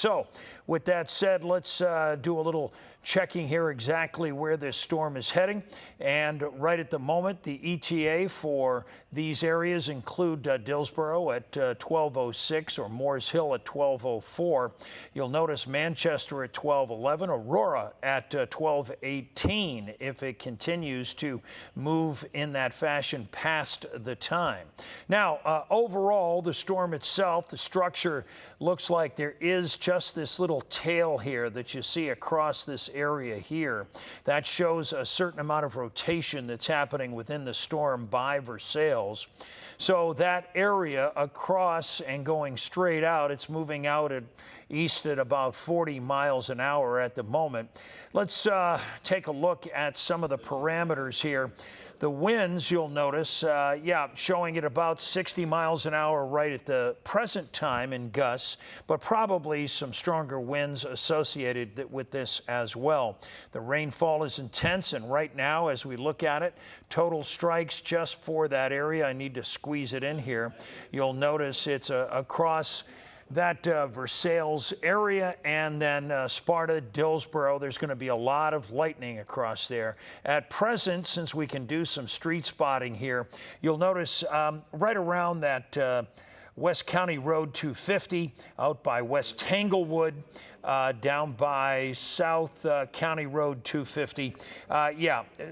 So with that said, let's do a little checking here exactly where this storm is heading. And right at the moment, the ETA for these areas include Dillsboro at 1206 or Moores Hill at 1204. You'll notice Manchester at 1211, Aurora at 1218 if it continues to move in that fashion past the time. Now, overall, the storm itself, the structure looks like there is just this little tail here that you see across this area here. That shows a certain amount of rotation that's happening within the storm by Versailles. So that area across and going straight out, it's moving out at east at about 40 miles an hour at the moment. Let's take a look at some of the parameters here. The winds, you'll notice, showing at about 60 miles an hour right at the present time in gusts, but probably some stronger winds associated with this as well. The rainfall is intense, and right now, as we look at it, total strikes just for that area. I need to squeeze it in here. You'll notice it's across that Versailles area, and then Sparta, Dillsboro. There's going to be a lot of lightning across there. At present, since we can do some street spotting here, you'll notice right around that West County Road 250 out by West Tanglewood, down by South County Road 250.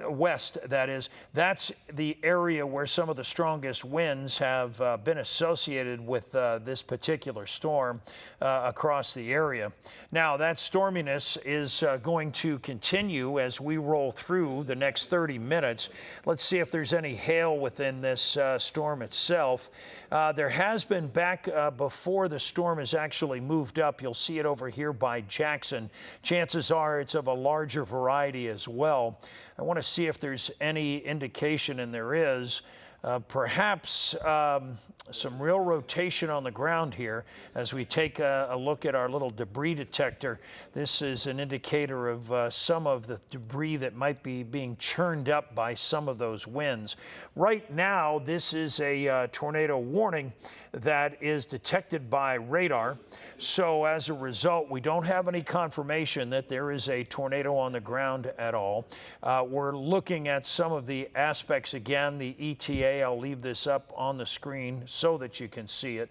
West, that is. That's the area where some of the strongest winds have been associated with this particular storm across the area. Now, that storminess is going to continue as we roll through the next 30 minutes. Let's see if there's any hail within this storm itself. There has been back before the storm has actually moved up. You'll see it over here by Jackson. Chances are it's of a larger variety as well. I want to see if there's any indication, and there is, perhaps some real rotation on the ground here as we take a look at our little debris detector. This is an indicator of some of the debris that might be being churned up by some of those winds. Right now, this is a tornado warning that is detected by radar. So as a result, we don't have any confirmation that there is a tornado on the ground at all. We're looking at some of the aspects again, the ETA. I'll leave this up on the screen so that you can see it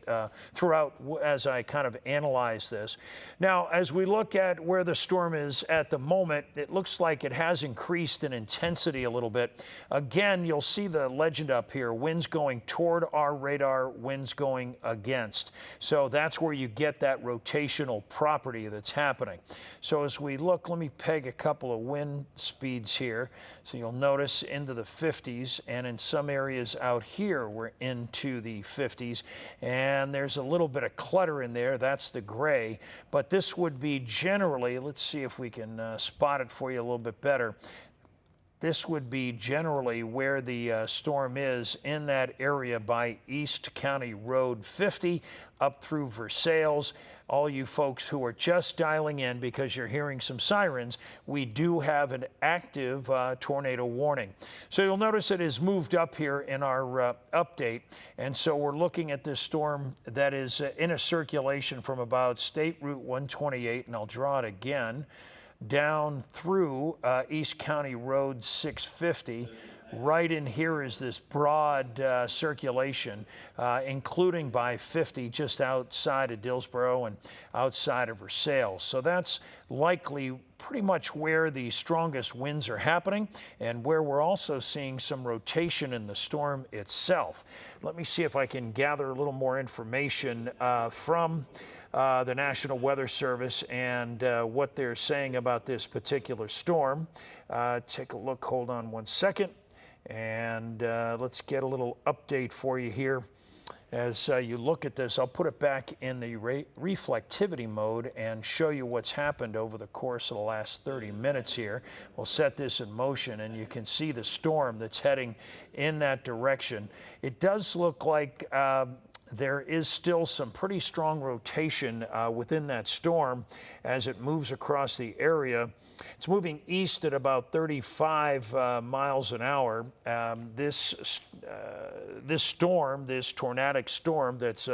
throughout as I kind of analyze this. Now, as we look at where the storm is at the moment, it looks like it has increased in intensity a little bit. Again, you'll see the legend up here, winds going toward our radar, winds going against. So that's where you get that rotational property that's happening. So as we look, let me peg a couple of wind speeds here. So you'll notice into the 50s, and in some areas out here, we're into the 50s, and there's a little bit of clutter in there. That's the gray, but this would be generally, let's see if we can spot it for you a little bit better. This would be generally where the storm is, in that area by East County Road 50 up through Versailles. All you folks who are just dialing in because you're hearing some sirens, we do have an active tornado warning. So you'll notice it has moved up here in our update. And so we're looking at this storm that is in a circulation from about State Route 128, and I'll draw it again, down through East County Road 650. Right in here is this broad circulation, including by 50 just outside of Dillsboro and outside of Versailles. So that's likely pretty much where the strongest winds are happening and where we're also seeing some rotation in the storm itself. Let me see if I can gather a little more information from the National Weather Service and what they're saying about this particular storm. Take a look, hold on one second. And let's get a little update for you here. As you look at this, I'll put it back in the reflectivity mode and show you what's happened over the course of the last 30 minutes here. We'll set this in motion, and you can see the storm that's heading in that direction. It does look like there is still some pretty strong rotation within that storm as it moves across the area. It's moving east at about 35 miles an hour. This storm, this tornadic storm that's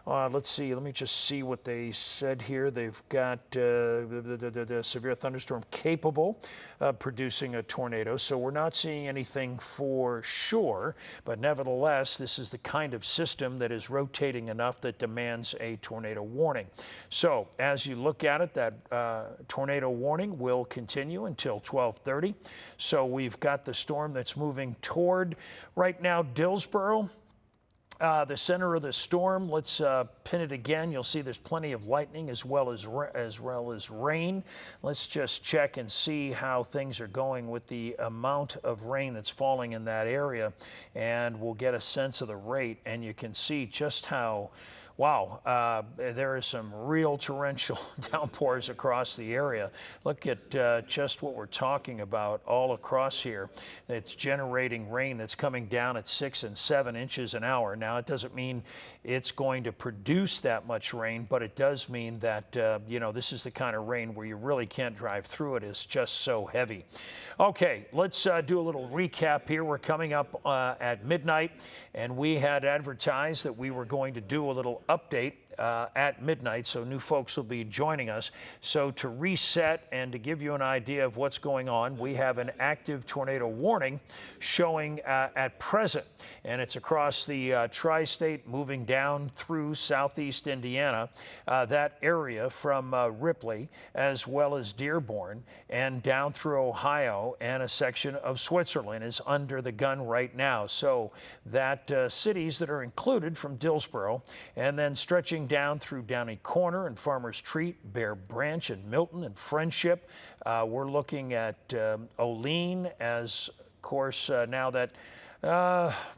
let's see, let me just see what they said here. They've got severe thunderstorm capable of producing a tornado. So we're not seeing anything for sure, but nevertheless, this is the kind of system that is rotating enough that demands a tornado warning. So as you look at it, that tornado warning will continue until 12:30. So we've got the storm that's moving toward, right now, Dillsboro. The center of the storm, let's pin it again. You'll see there's plenty of lightning as well as rain. Let's just check and see how things are going with the amount of rain that's falling in that area, and we'll get a sense of the rate, and you can see just how, wow, there is some real torrential downpours across the area. Look at just what we're talking about all across here. It's generating rain that's coming down at 6 and 7 inches an hour. Now, it doesn't mean it's going to produce that much rain, but it does mean that, you know, this is the kind of rain where you really can't drive through it. It's just so heavy. Okay, let's do a little recap here. We're coming up at midnight, and we had advertised that we were going to do a little update at midnight, so new folks will be joining us. So to reset and to give you an idea of what's going on, we have an active tornado warning showing at present, and it's across the tri-state, moving down through southeast Indiana, that area from Ripley as well as Dearborn, and down through Ohio, and a section of Switzerland is under the gun right now. So that cities that are included from Dillsboro, and then stretching down through Downey Corner and Farmers Treat, Bear Branch and Milton and Friendship. We're looking at Olean as, of course, now that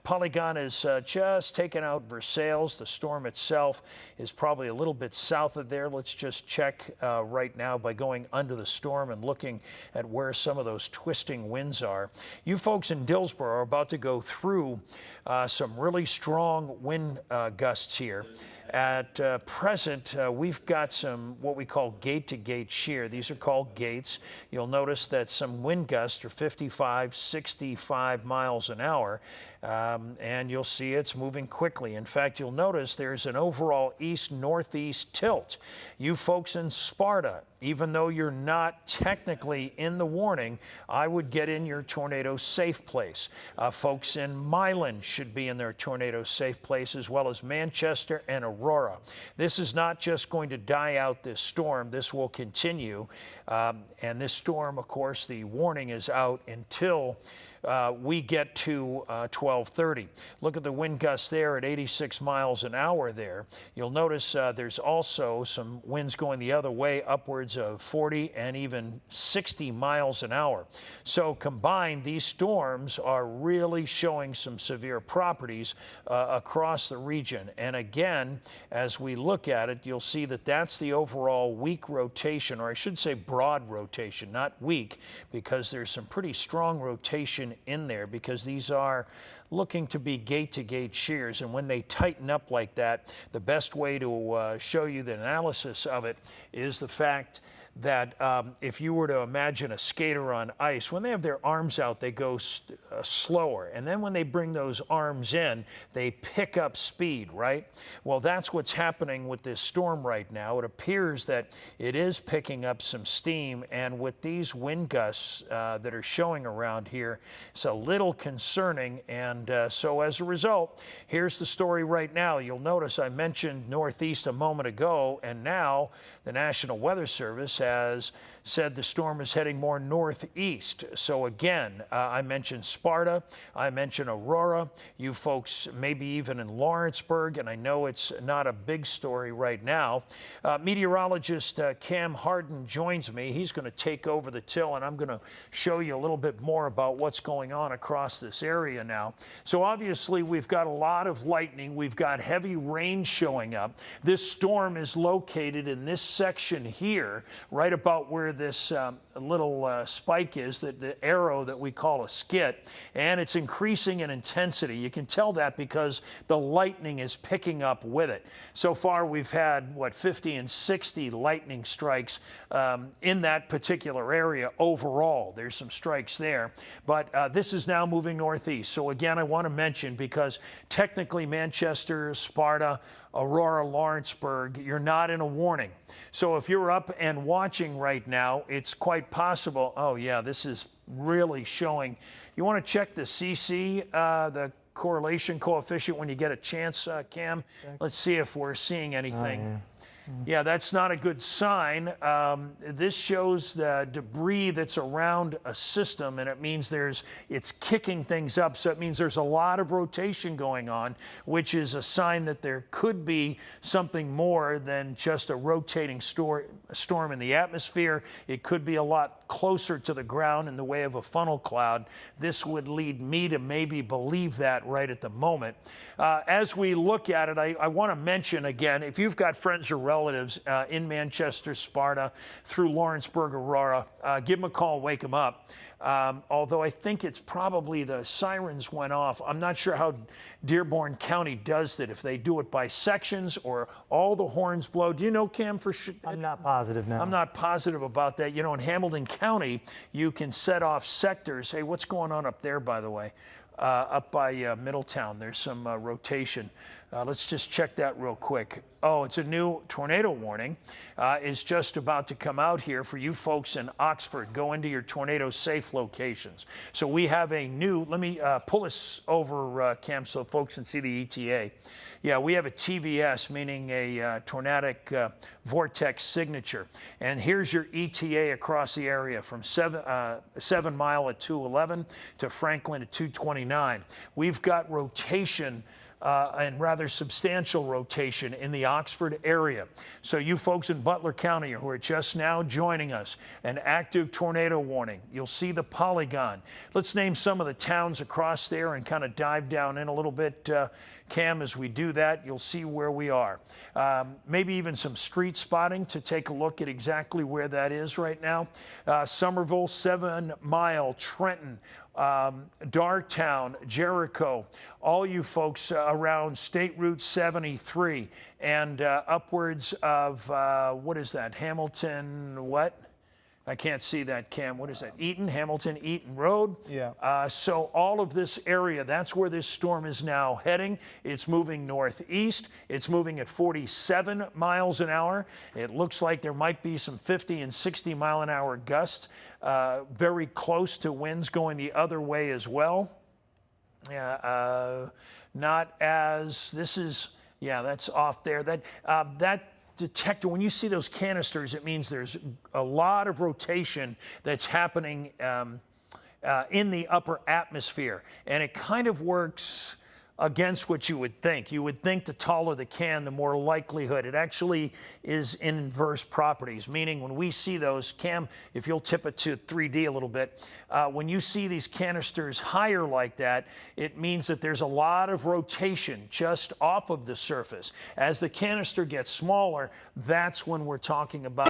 Polygon is just taken out Versailles. The storm itself is probably a little bit south of there. Let's just check right now by going under the storm and looking at where some of those twisting winds are. You folks in Dillsboro are about to go through some really strong wind gusts here. At present, we've got some what we call gate-to-gate shear. These are called gates. You'll notice that some wind gusts are 55, 65 miles an hour, and you'll see it's moving quickly. In fact, you'll notice there's an overall east-northeast tilt. You folks in Sparta, even though you're not technically in the warning, I would get in your tornado safe place. Folks in Milan should be in their tornado safe place, as well as Manchester and Aurora. This is not just going to die out this storm. This will continue. And this storm, of course, the warning is out until we get to 12:30. Look at the wind gusts there at 86 miles an hour there. You'll notice there's also some winds going the other way, upwards of 40 and even 60 miles an hour. So combined, these storms are really showing some severe properties across the region. And again, as we look at it, you'll see that that's the overall weak rotation, or I should say broad rotation, not weak, because there's some pretty strong rotation in there, because these are looking to be gate-to-gate shears, and when they tighten up like that, the best way to show you the analysis of it is the fact that if you were to imagine a skater on ice, when they have their arms out, they go slower. And then when they bring those arms in, they pick up speed, right? Well, that's what's happening with this storm right now. It appears that it is picking up some steam, and with these wind gusts that are showing around here, it's a little concerning. And so as a result, here's the story right now. You'll notice I mentioned northeast a moment ago, and now the National Weather Service has said the storm is heading more northeast. So again, I mentioned Sparta, I mentioned Aurora, you folks maybe even in Lawrenceburg, and I know it's not a big story right now. Meteorologist Cam Harden joins me. He's going to take over the till, and I'm going to show you a little bit more about what's going on across this area now. So obviously we've got a lot of lightning, we've got heavy rain showing up. This storm is located in this section here, right about where this little spike is, the arrow that we call a skit, and it's increasing in intensity. You can tell that because the lightning is picking up with it. So far we've had, what, 50 and 60 lightning strikes in that particular area overall. There's some strikes there, but this is now moving northeast. So again, I want to mention, because technically Manchester, Sparta, Aurora, Lawrenceburg, you're not in a warning. So if you're up and watching right now, it's quite possible. Oh yeah, this is really showing. You want to check the CC, the correlation coefficient, when you get a chance, Cam. Let's see if we're seeing anything. Oh, yeah. Yeah, that's not a good sign. This shows the debris that's around a system, and it means it's kicking things up. So it means there's a lot of rotation going on, which is a sign that there could be something more than just a rotating storm in the atmosphere. It could be a lot closer to the ground in the way of a funnel cloud. This would lead me to maybe believe that right at the moment. As we look at it, I want to mention again, if you've got friends or relatives in Manchester, Sparta, through Lawrenceburg, Aurora, give them a call, wake them up. Although I think it's probably the sirens went off. I'm not sure how Dearborn County does that, if they do it by sections or all the horns blow. Do you know, Cam, for sure? I'm not positive now. I'm not positive about that. You know, in Hamilton County, you can set off sectors. Hey, what's going on up there, by the way? Up by Middletown, there's some rotation. Let's just check that real quick. Oh, it's a new tornado warning. Is just about to come out here for you folks in Oxford. Go into your tornado safe locations. So we have a new, let me pull this over, Cam, so folks can see the ETA. Yeah, we have a TVS, meaning a tornadic vortex signature. And here's your ETA across the area from 7 Mile at 211 to Franklin at 229. We've got rotation, and rather substantial rotation in the Oxford area. So you folks in Butler County who are just now joining us, an active tornado warning. You'll see the polygon. Let's name some of the towns across there and kind of dive down in a little bit, Cam. As we do that, you'll see where we are. Maybe even some street spotting to take a look at exactly where that is right now. Somerville, 7 Mile, Trenton, Dartown, Jericho, all you folks around State Route 73 and upwards of, what is that, Hamilton, what? I can't see that, Cam. What is that? Eaton, Hamilton, Eaton Road. Yeah. So all of this area, that's where this storm is now heading. It's moving northeast. It's moving at 47 miles an hour. It looks like there might be some 50 and 60 mile an hour gusts, very close to winds going the other way as well. Yeah, not as, this is, yeah, that's off there. That detector, when you see those canisters, it means there's a lot of rotation that's happening in the upper atmosphere. And it kind of works against what you would think. You would think the taller the can, the more likelihood. It actually is in inverse properties, meaning when we see those, Cam, if you'll tip it to 3D a little bit, when you see these canisters higher like that, it means that there's a lot of rotation just off of the surface. As the canister gets smaller, that's when we're talking about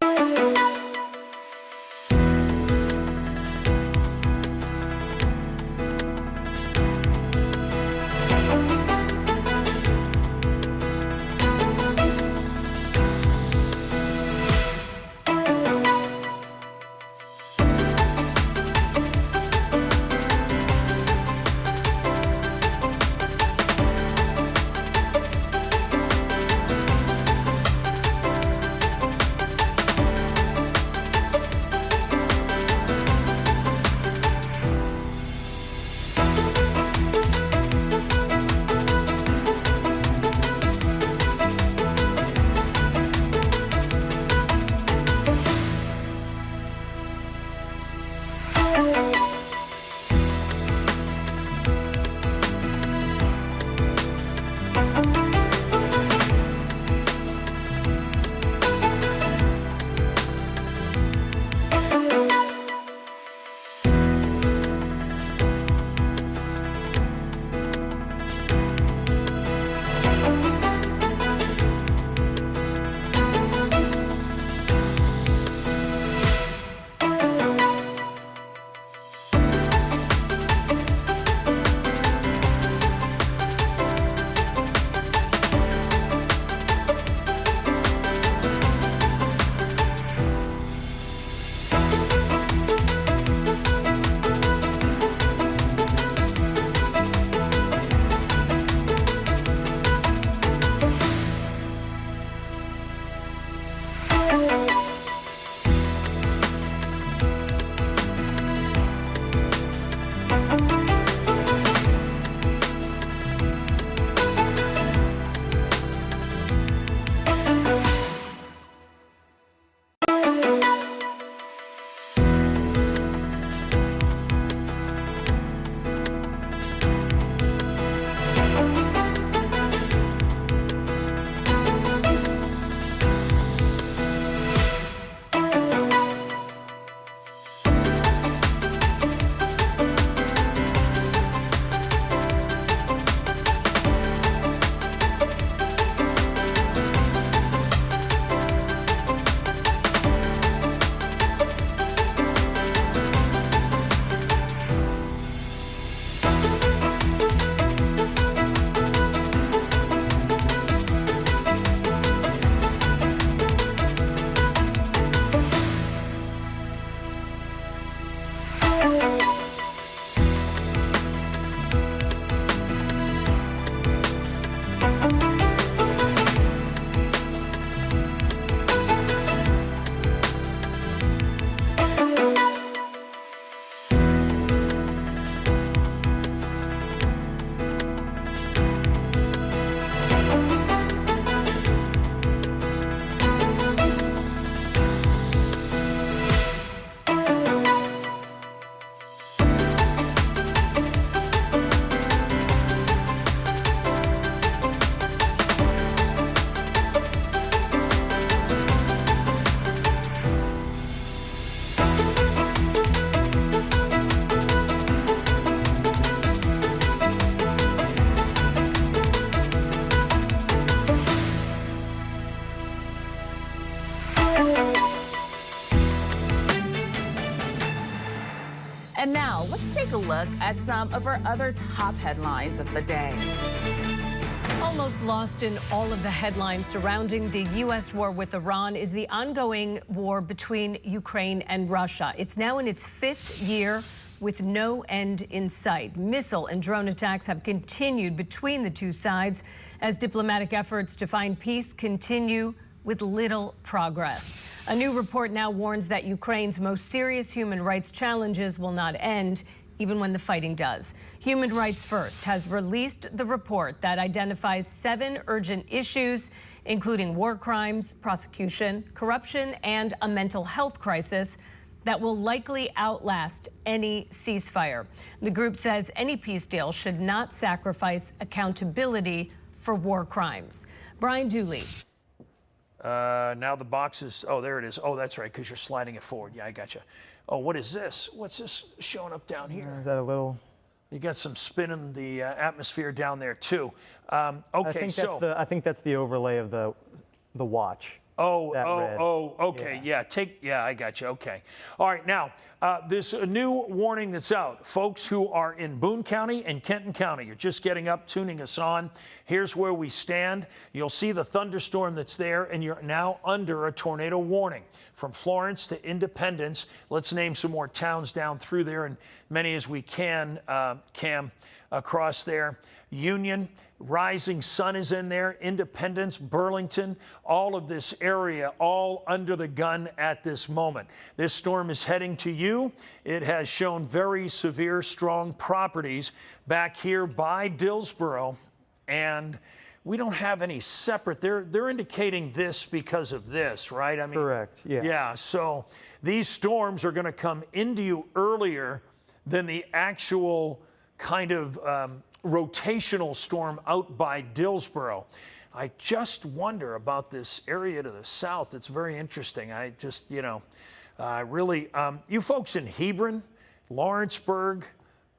And now let's take a look at some of our other top headlines of the day. Almost lost in all of the headlines surrounding the U.S. war with Iran is the ongoing war between Ukraine and Russia. It's now in its 5th year with no end in sight. Missile and drone attacks have continued between the two sides as diplomatic efforts to find peace continue with little progress. A new report now warns that Ukraine's most serious human rights challenges will not end, even when the fighting does. Human Rights First has released the report that identifies 7 urgent issues, including war crimes, prosecution, corruption, and a mental health crisis that will likely outlast any ceasefire. The group says any peace deal should not sacrifice accountability for war crimes. Brian Dooley. Now the box is, oh, there it is. Oh, that's right, because you're sliding it forward. Yeah, I got you. Oh, what is this? What's this showing up down here? Is that a little? You got some spin in the atmosphere down there, too. Okay, I think that's the overlay of the watch. Okay. Yeah. I got you. Okay. All right. Now, there's a new warning that's out. Folks who are in Boone County and Kenton County, you're just getting up, tuning us on. Here's where we stand. You'll see the thunderstorm that's there, and you're now under a tornado warning. From Florence to Independence, let's name some more towns down through there, and many as we can, Cam, across there. Union, Rising Sun is in there, Independence, Burlington, all of this area, all under the gun at this moment. This storm is heading to you. It has shown very severe, strong properties back here by Dillsboro, and we don't have any separate. They're indicating this because of this, right? I mean, correct. Yeah. Yeah. So these storms are going to come into you earlier than the actual kind of rotational storm out by Dillsboro. I just wonder about this area to the south. It's very interesting. I just, really, you folks in Hebron, Lawrenceburg,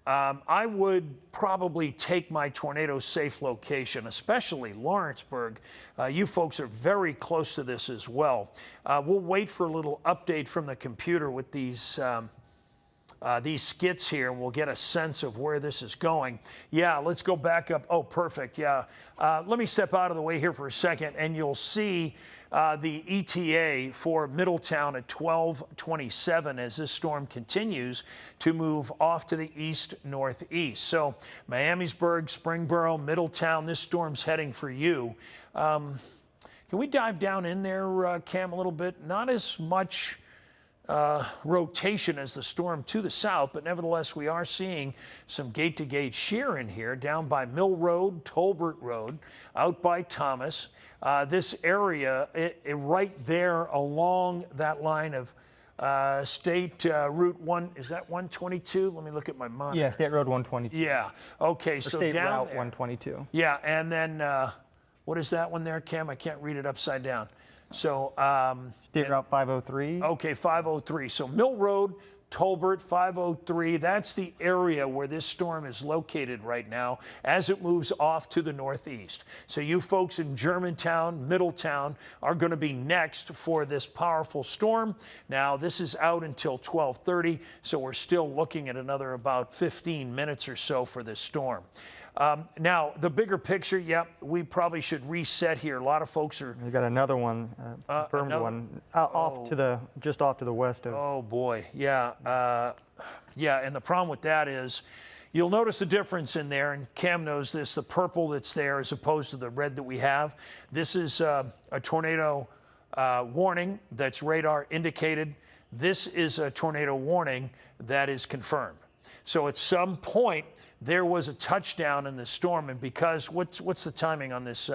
I would probably take my tornado safe location, especially Lawrenceburg. You folks are very close to this as well. We'll wait for a little update from the computer with these skits here, and we'll get a sense of where this is going. Yeah, let's go back up. Oh, perfect. Yeah. Let me step out of the way here for a second, and you'll see the ETA for Middletown at 12:27 as this storm continues to move off to the east-northeast. So Miamisburg, Springboro, Middletown, this storm's heading for you. Can we dive down in there, Cam, a little bit? Not as much rotation as the storm to the south, but nevertheless we are seeing some gate-to-gate shear in here down by Mill Road, Tolbert Road, out by Thomas. This area right there along that line of State Route 1, is that 122? Let me look at my monitor. Yeah, State Road 122. Yeah, okay, so State down Route there. 122. Yeah, and then what is that one there, Cam? I can't read it upside down. So State Route 503. Okay, 503. So Mill Road, Tolbert, 503. That's the area where this storm is located right now as it moves off to the northeast. So you folks in Germantown, Middletown are going to be next for this powerful storm. Now, this is out until 12:30, so we're still looking at another about 15 minutes or so for this storm. Now, the bigger picture, yep, we probably should reset here. A lot of folks are... We got another one, confirmed one, just off to the west of... Oh, boy, yeah. Yeah, and the problem with that is you'll notice a difference in there, and Cam knows this, the purple that's there as opposed to the red that we have. This is a tornado warning that's radar indicated. This is a tornado warning that is confirmed. So at some point, there was a touchdown in the storm, and because what's the timing on this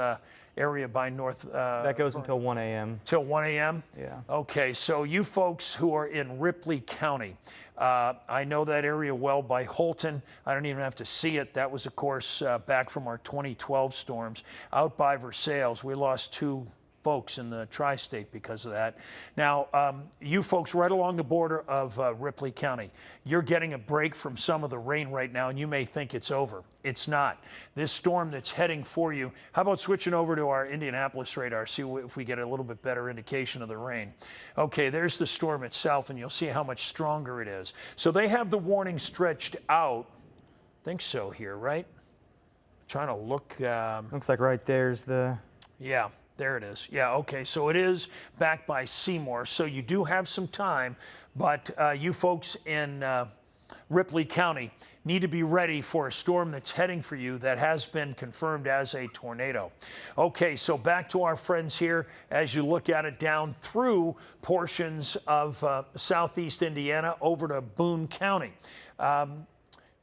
area by North? That goes until 1 a.m. Till 1 a.m.? Yeah. Okay, so you folks who are in Ripley County, I know that area well by Holton. I don't even have to see it. That was, of course, back from our 2012 storms. Out by Versailles, we lost two folks in the tri-state because of that. Now, you folks right along the border of Ripley County, you're getting a break from some of the rain right now, and you may think it's over. It's not. This storm that's heading for you, how about switching over to our Indianapolis radar, see if we get a little bit better indication of the rain. Okay, there's the storm itself, and you'll see how much stronger it is. So they have the warning stretched out. I think so here, right? Trying to look. Looks like right there's the... Yeah. There it is. Yeah, okay, so it is back by Seymour, so you do have some time, but you folks in Ripley County need to be ready for a storm that's heading for you that has been confirmed as a tornado. Okay, so back to our friends here as you look at it down through portions of southeast Indiana over to Boone County. Got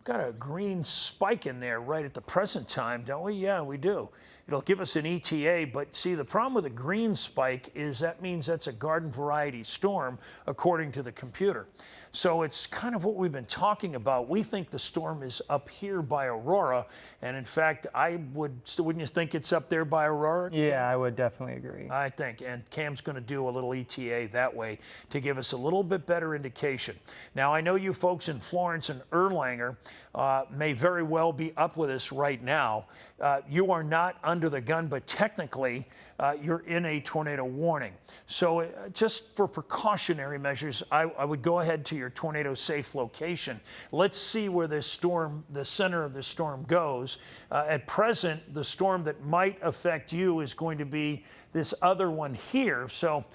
a green spike in there right at the present time, don't we? Yeah, we do. It'll give us an ETA, but see, the problem with a green spike is that means that's a garden variety storm, according to the computer. So it's kind of what we've been talking about. We think the storm is up here by Aurora, and in fact, wouldn't you think it's up there by Aurora? Yeah, I would definitely agree. I think, and Cam's going to do a little ETA that way to give us a little bit better indication. Now, I know you folks in Florence and Erlanger may very well be up with us right now. You are not under the gun, but technically you're in a tornado warning. So just for precautionary measures, I would go ahead to your tornado safe location. Let's see where this storm, the center of the storm goes. At present, the storm that might affect you is going to be this other one here. So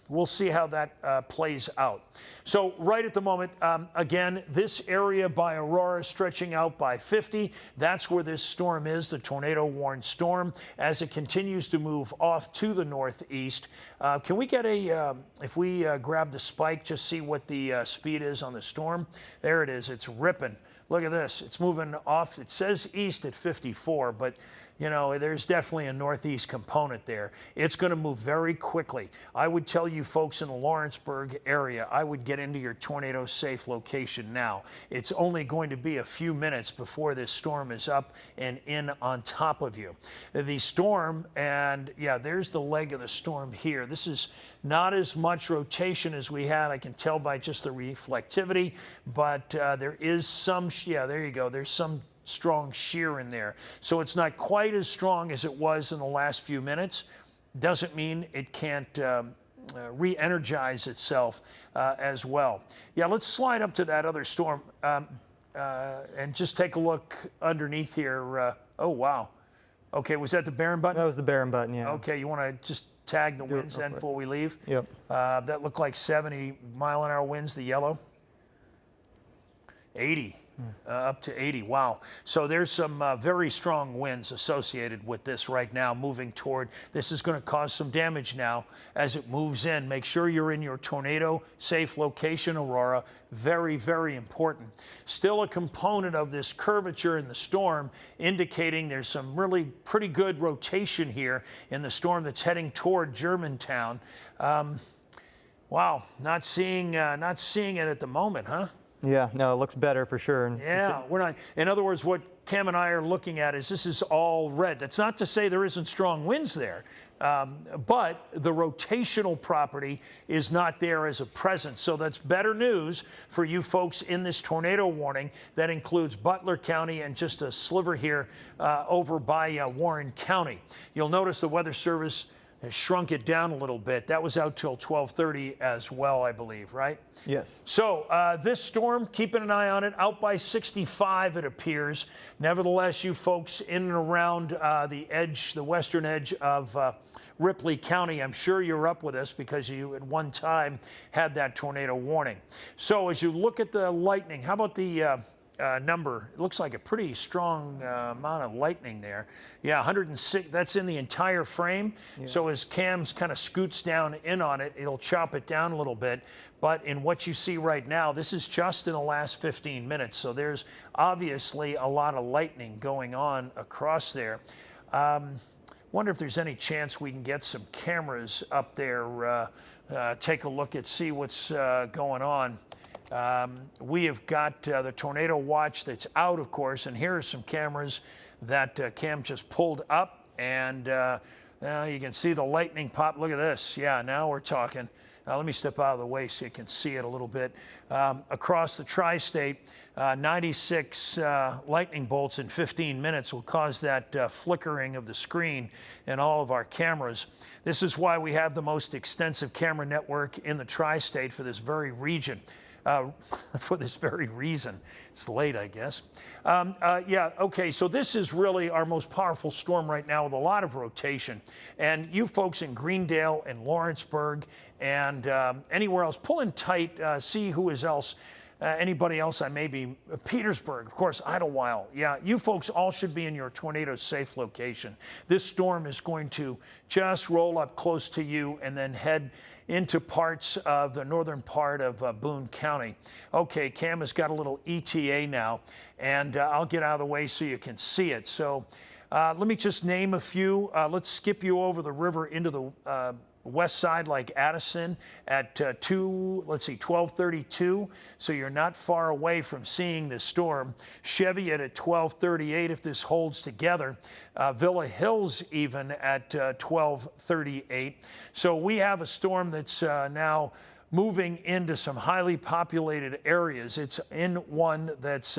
we'll see how that plays out. So right at the moment, again, this area by Aurora stretching out by 50. That's where this storm is, the tornado warned storm, as it continues to move off to the northeast. Can we get if we grab the spike, just see what the speed is on the storm? There it is. It's ripping. Look at this. It's moving off. It says east at 54, but you know, there's definitely a northeast component there. It's going to move very quickly. I would tell you folks in the Lawrenceburg area, I would get into your tornado safe location now. It's only going to be a few minutes before this storm is up and in on top of you. The storm, and yeah, there's the leg of the storm here. This is not as much rotation as we had, I can tell by just the reflectivity, but there is some, yeah, there you go. There's some strong shear in there. So it's not quite as strong as it was in the last few minutes. Doesn't mean it can't re-energize itself as well. Yeah, let's slide up to that other storm and just take a look underneath here. Oh, wow. Okay, was that the Barron button? That was the Barron button, yeah. Okay, you want to just tag the winds then before we leave? Yep. That looked like 70-mile-an-hour winds, the yellow. 80. Up to 80. Wow. So there's some very strong winds associated with this right now moving toward. This is going to cause some damage now as it moves in. Make sure you're in your tornado safe location, Aurora. Very, very important. Still a component of this curvature in the storm, indicating there's some really pretty good rotation here in the storm that's heading toward Germantown. Wow. Not seeing it at the moment, huh? Yeah, no, it looks better for sure. Yeah, we're not. In other words, what Cam and I are looking at is this is all red. That's not to say there isn't strong winds there, but the rotational property is not there as a present. So that's better news for you folks in this tornado warning that includes Butler County and just a sliver here over by Warren County. You'll notice the Weather Service has shrunk it down a little bit. That was out till 12:30 as well, I believe, right? Yes. So this storm, keeping an eye on it, out by 65 it appears. Nevertheless, you folks in and around the edge, the western edge of Ripley County, I'm sure you're up with us because you at one time had that tornado warning. So as you look at the lightning, how about the number? It looks like a pretty strong amount of lightning there. Yeah, 106, that's in the entire frame. Yeah. So as Cam's kind of scoots down in on it, it'll chop it down a little bit. But in what you see right now, this is just in the last 15 minutes. So there's obviously a lot of lightning going on across there. Wonder if there's any chance we can get some cameras up there, take a look at, see what's going on. We have got the tornado watch that's out, of course, and here are some cameras that Cam just pulled up, and Now you can see the lightning pop. Look at this. Yeah, now we're talking. Let me step out of the way so you can see it a little bit. Across the tri-state, 96 lightning bolts in 15 minutes will cause that flickering of the screen in all of our cameras. This is why we have the most extensive camera network in the tri-state for this very region. For this very reason. It's late, I guess. Yeah, okay, so this is really our most powerful storm right now with a lot of rotation. And you folks in Greendale and Lawrenceburg and anywhere else, pull in tight, see who is else. Anybody else I may be, Petersburg, of course, Idlewild. Yeah, you folks all should be in your tornado safe location. This storm is going to just roll up close to you and then head into parts of the northern part of Boone County. Okay, Cam has got a little ETA now, and I'll get out of the way so you can see it. So let me just name a few. Let's skip you over the river into the west side, like Addison at 12:32, so you're not far away from seeing this storm. Cheviot at 12:38 if this holds together. Villa Hills even at 12:38. So we have a storm that's now moving into some highly populated areas. It's in one that's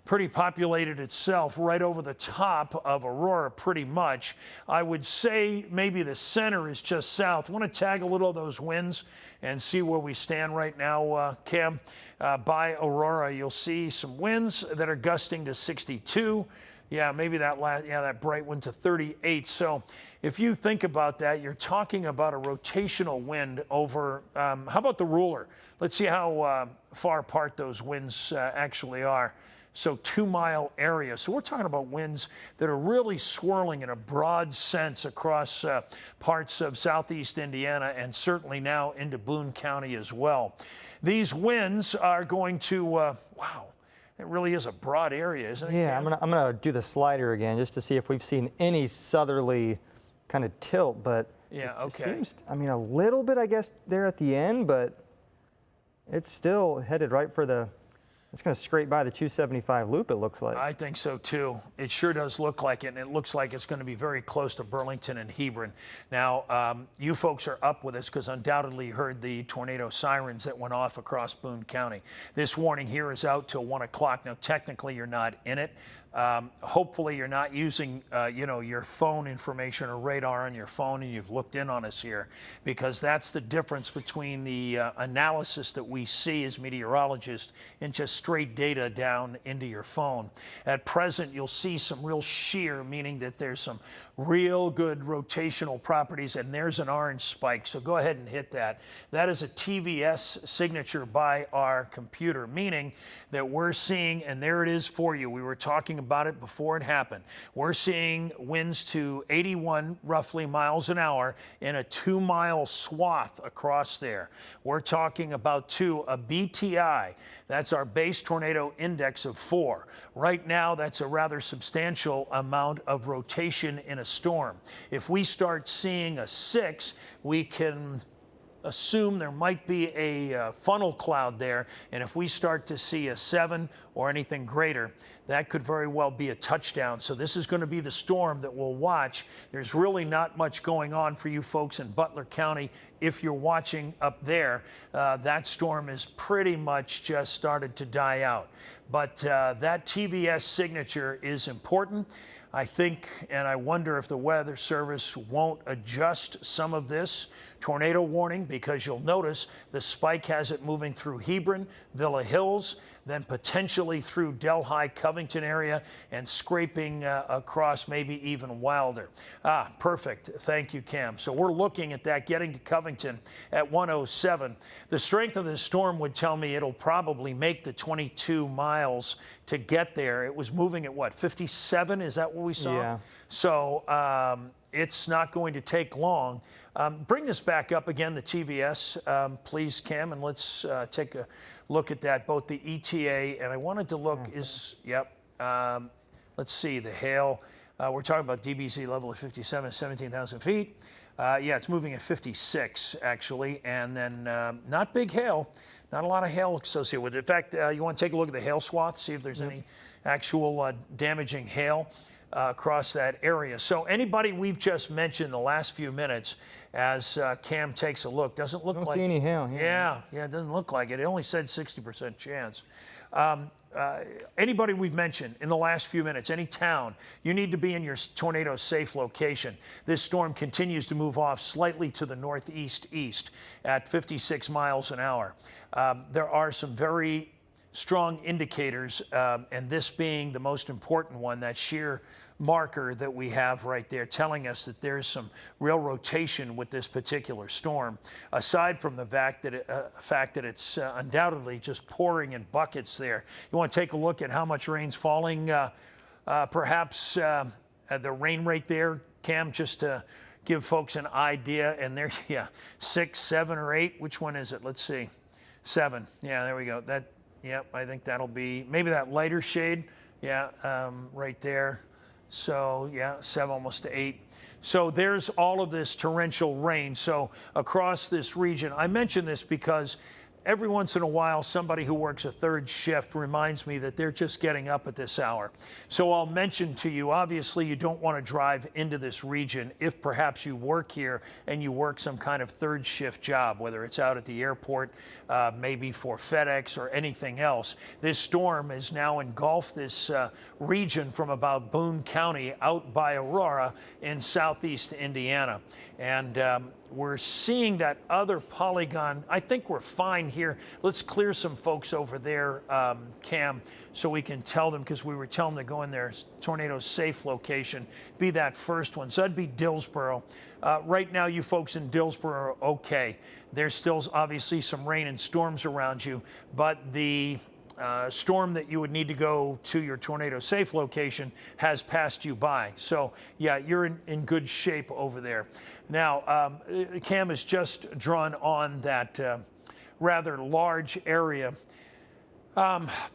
pretty populated itself, right over the top of Aurora pretty much. I would say maybe the center is just south. I want to tag a little of those winds and see where we stand right now, Cam. By Aurora, you'll see some winds that are gusting to 62. Yeah, maybe that bright one to 38. So if you think about that, you're talking about a rotational wind over, how about the ruler? Let's see how far apart those winds actually are. So 2-mile area. So we're talking about winds that are really swirling in a broad sense across parts of southeast Indiana and certainly now into Boone County as well. These winds are going to, wow, it really is a broad area, isn't it? Yeah, Cam? I'm gonna do the slider again just to see if we've seen any southerly kind of tilt, but yeah, it okay. seems, I mean, a little bit, I guess, there at the end, but it's still headed right for the, it's going to scrape by the 275 loop, it looks like. I think so, too. It sure does look like it, and it looks like it's going to be very close to Burlington and Hebron. Now, you folks are up with us because undoubtedly you heard the tornado sirens that went off across Boone County. This warning here is out till 1 o'clock. Now, technically, you're not in it. Hopefully you're not using, your phone information or radar on your phone and you've looked in on us here, because that's the difference between the analysis that we see as meteorologists and just straight data down into your phone. At present, you'll see some real shear, meaning that there's some real good rotational properties, and there's an orange spike. So go ahead and hit that. That is a TVS signature by our computer, meaning that we're seeing, and there it is for you. We were talking about it before it happened. We're seeing winds to 81 roughly miles an hour in a 2-mile swath across there. We're talking about a BTI. That's our base tornado index of 4. Right now, that's a rather substantial amount of rotation in a storm. If we start seeing a 6, we can assume there might be a funnel cloud there, and if we start to see a 7 or anything greater, that could very well be a touchdown. So this is going to be the storm that we'll watch. There's really not much going on for you folks in Butler County. If you're watching up there, that storm is pretty much just started to die out. But that TVS signature is important. I think, and I wonder if the Weather Service won't adjust some of this tornado warning, because you'll notice the spike has it moving through Hebron, Villa Hills, then potentially through Delhi, Covington area, and scraping across maybe even Wilder. Perfect. Thank you, Cam. So we're looking at that getting to Covington at 107. The strength of this storm would tell me it'll probably make the 22 miles to get there. It was moving at what, 57? Is that what we saw? Yeah. So it's not going to take long. Bring this back up again, the TVS, please, Cam, and let's take a look at that, both the ETA, and I wanted to look, let's see, the hail. We're talking about DBZ level of 57, 17,000 feet. Yeah, it's moving at 56, actually, and then not big hail, not a lot of hail associated with it. In fact, you want to take a look at the hail swath, see if there's any actual damaging hail. across that area. So anybody we've just mentioned the last few minutes, as Cam takes a look, doesn't look Don't like. see any hail. Yeah, it doesn't look like it. It only said 60% chance. Anybody we've mentioned in the last few minutes, any town, you need to be in your tornado safe location. This storm continues to move off slightly to the northeast-east at 56 miles an hour. There are some very strong indicators, and this being the most important one, that sheer marker that we have right there telling us that there's some real rotation with this particular storm, aside from the fact that it's undoubtedly just pouring in buckets there. You want to take a look at how much rain's falling, perhaps the rain rate there, Cam, just to give folks an idea. And there, 6, 7, or 8. Which one is it? Let's see. 7. Yeah, there we go. Yep, I think that'll be maybe that lighter shade. Yeah, right there. So, 7, almost to 8. So there's all of this torrential rain. So across this region, I mention this because every once in a while, somebody who works a third shift reminds me that they're just getting up at this hour. So I'll mention to you, obviously, you don't want to drive into this region if perhaps you work here and you work some kind of third shift job, whether it's out at the airport, maybe for FedEx or anything else. This storm has now engulfed this region from about Boone County out by Aurora in southeast Indiana. And we're seeing that other polygon. I think we're fine here. Let's clear some folks over there, Cam, so we can tell them, because we were telling them to go in their tornado safe location, be that first one. So that'd be Dillsboro. Right now, you folks in Dillsboro are okay. There's still obviously some rain and storms around you, but the storm that you would need to go to your tornado safe location has passed you by. So yeah, you're in good shape over there. Now, Cam has just drawn on that rather large area.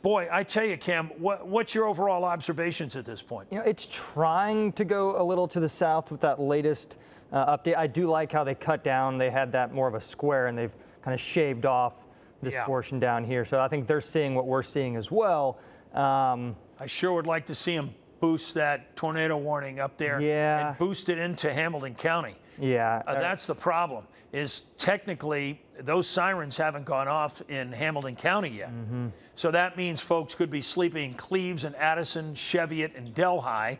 Boy, I tell you, Cam, what's your overall observations at this point? You know, it's trying to go a little to the south with that latest update. I do like how they cut down. They had that more of a square, and they've kind of shaved off this portion down here. So I think they're seeing what we're seeing as well. I sure would like to see them boost that tornado warning up there and boost it into Hamilton County. Yeah. That's the problem, is technically those sirens haven't gone off in Hamilton County yet. Mm-hmm. So that means folks could be sleeping in Cleves and Addison, Cheviot, and Delhi,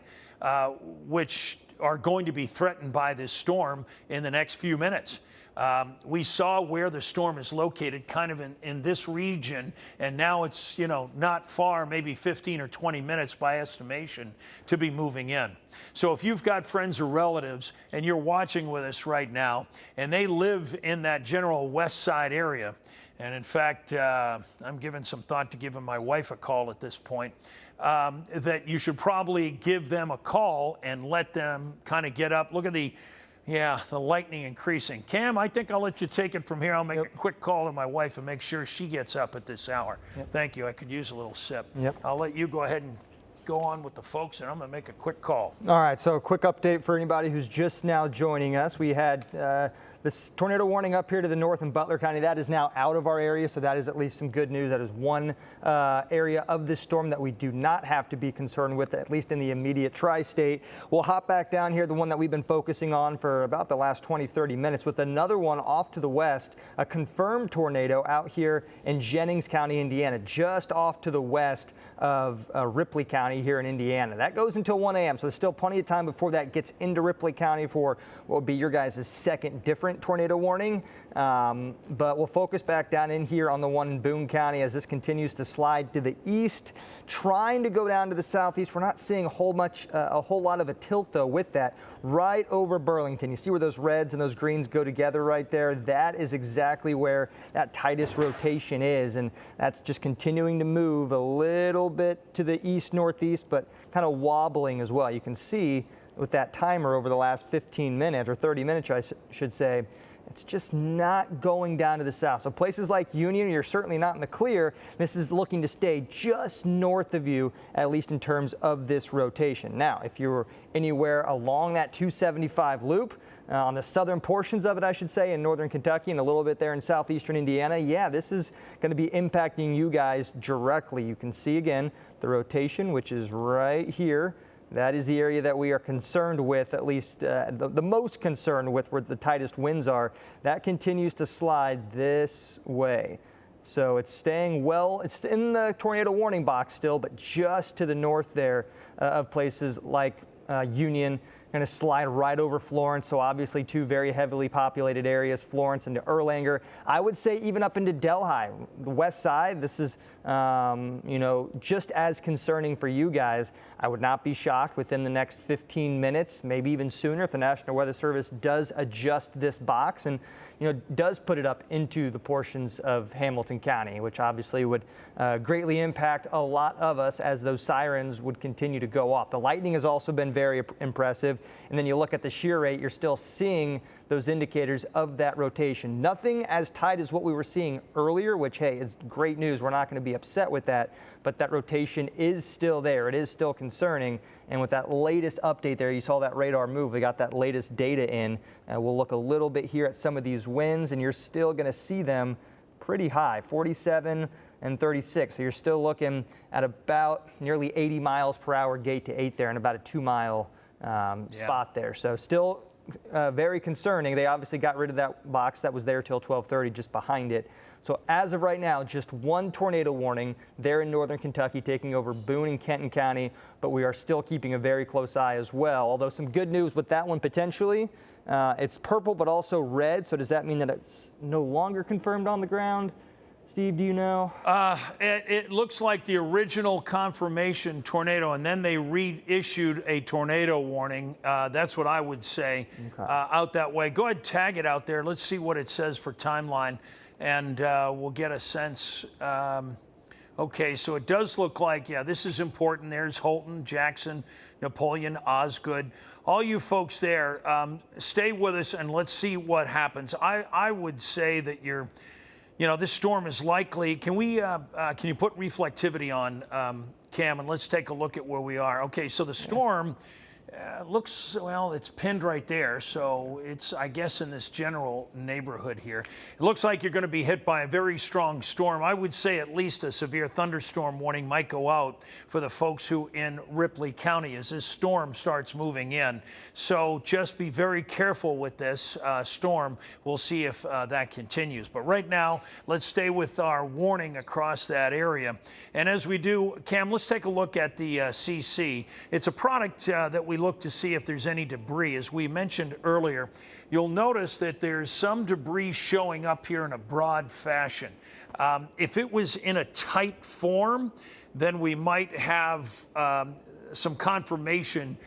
which are going to be threatened by this storm in the next few minutes. We saw where the storm is located, kind of in this region, and now it's, not far, maybe 15 or 20 minutes by estimation, to be moving in. So if you've got friends or relatives and you're watching with us right now, and they live in that general west side area, and in fact, I'm giving some thought to giving my wife a call at this point, that you should probably give them a call and let them kind of get up. Look at the lightning increasing. Cam, I think I'll let you take it from here. I'll make a quick call to my wife and make sure she gets up at this hour. Thank you. I could use a little sip. I'll let you go ahead and go on with the folks, and I'm going to make a quick call. All right, so a quick update for anybody who's just now joining us. We had this tornado warning up here to the north in Butler County. That is now out of our area, so that is at least some good news. That is one area of this storm that we do not have to be concerned with, at least in the immediate tri-state. We'll hop back down here, the one that we've been focusing on for about the last 20-30 minutes, with another one off to the west, a confirmed tornado out here in Jennings County, Indiana, just off to the west of Ripley County here in Indiana. That goes until 1 a.m., so there's still plenty of time before that gets into Ripley County for what would be your guys' second different tornado warning. But we'll focus back down in here on the one in Boone County as this continues to slide to the east, trying to go down to the southeast. We're not seeing a whole lot of a tilt though with that. Right over Burlington, you see where those reds and those greens go together right there? That is exactly where that tightest rotation is, and that's just continuing to move a little bit to the east northeast, but kind of wobbling as well. You can see with that timer over the last 15 minutes or 30 minutes, I should say, it's just not going down to the south. So places like Union, you're certainly not in the clear. This is looking to stay just north of you, at least in terms of this rotation. Now, if you're anywhere along that 275 loop, on the southern portions of it, I should say, in northern Kentucky and a little bit there in southeastern Indiana, this is going to be impacting you guys directly. You can see again the rotation, which is right here. That is the area that we are concerned with, at least the most concerned with, where the tightest winds are. That continues to slide this way. So it's staying well, it's in the tornado warning box still, but just to the north there of places like Union. Going to slide right over Florence, so obviously two very heavily populated areas, Florence into Erlanger. I would say even up into Delhi, the west side. This is, you know, just as concerning for you guys. I would not be shocked within the next 15 minutes, maybe even sooner, if the National Weather Service does adjust this box and, you know, does put it up into the portions of Hamilton County, which obviously would greatly impact a lot of us as those sirens would continue to go off. The lightning has also been very impressive. And then you look at the shear rate, you're still seeing those indicators of that rotation. Nothing as tight as what we were seeing earlier, which, hey, it's great news. We're not going to be upset with that. But that rotation is still there. It is still concerning. And with that latest update there, you saw that radar move. We got that latest data in. We'll look a little bit here at some of these winds, and you're still going to see them pretty high, 47 and 36. So you're still looking at about nearly 80 miles per hour gate to 8 there, and about a 2-mile spot there. So still very concerning. They obviously got rid of that box that was there till 12:30, just behind it. So as of right now, just one tornado warning there in northern Kentucky, taking over Boone and Kenton County, but we are still keeping a very close eye as well. Although some good news with that one potentially. It's purple but also red, so does that mean that it's no longer confirmed on the ground? Steve, do you know? It looks like the original confirmation tornado, and then they reissued a tornado warning. That's what I would say out that way. Go ahead, tag it out there. Let's see what it says for timeline, and we'll get a sense. Okay, so it does look like, yeah, this is important. There's Holton, Jackson, Napoleon, Osgood. All you folks there, stay with us, and let's see what happens. I would say that this storm is likely. Can you put reflectivity on, Cam, and let's take a look at where we are. Okay, so the storm looks, well, it's pinned right there, so it's, I guess, in this general neighborhood here. It looks like you're going to be hit by a very strong storm. I would say at least a severe thunderstorm warning might go out for the folks who in Ripley County as this storm starts moving in. So just be very careful with this storm. We'll see if that continues. But right now, let's stay with our warning across that area. And as we do, Cam, let's take a look at the CC. It's a product that we look to see if there's any debris. As we mentioned earlier, you'll notice that there's some debris showing up here in a broad fashion. If it was in a tight form, then we might have some confirmation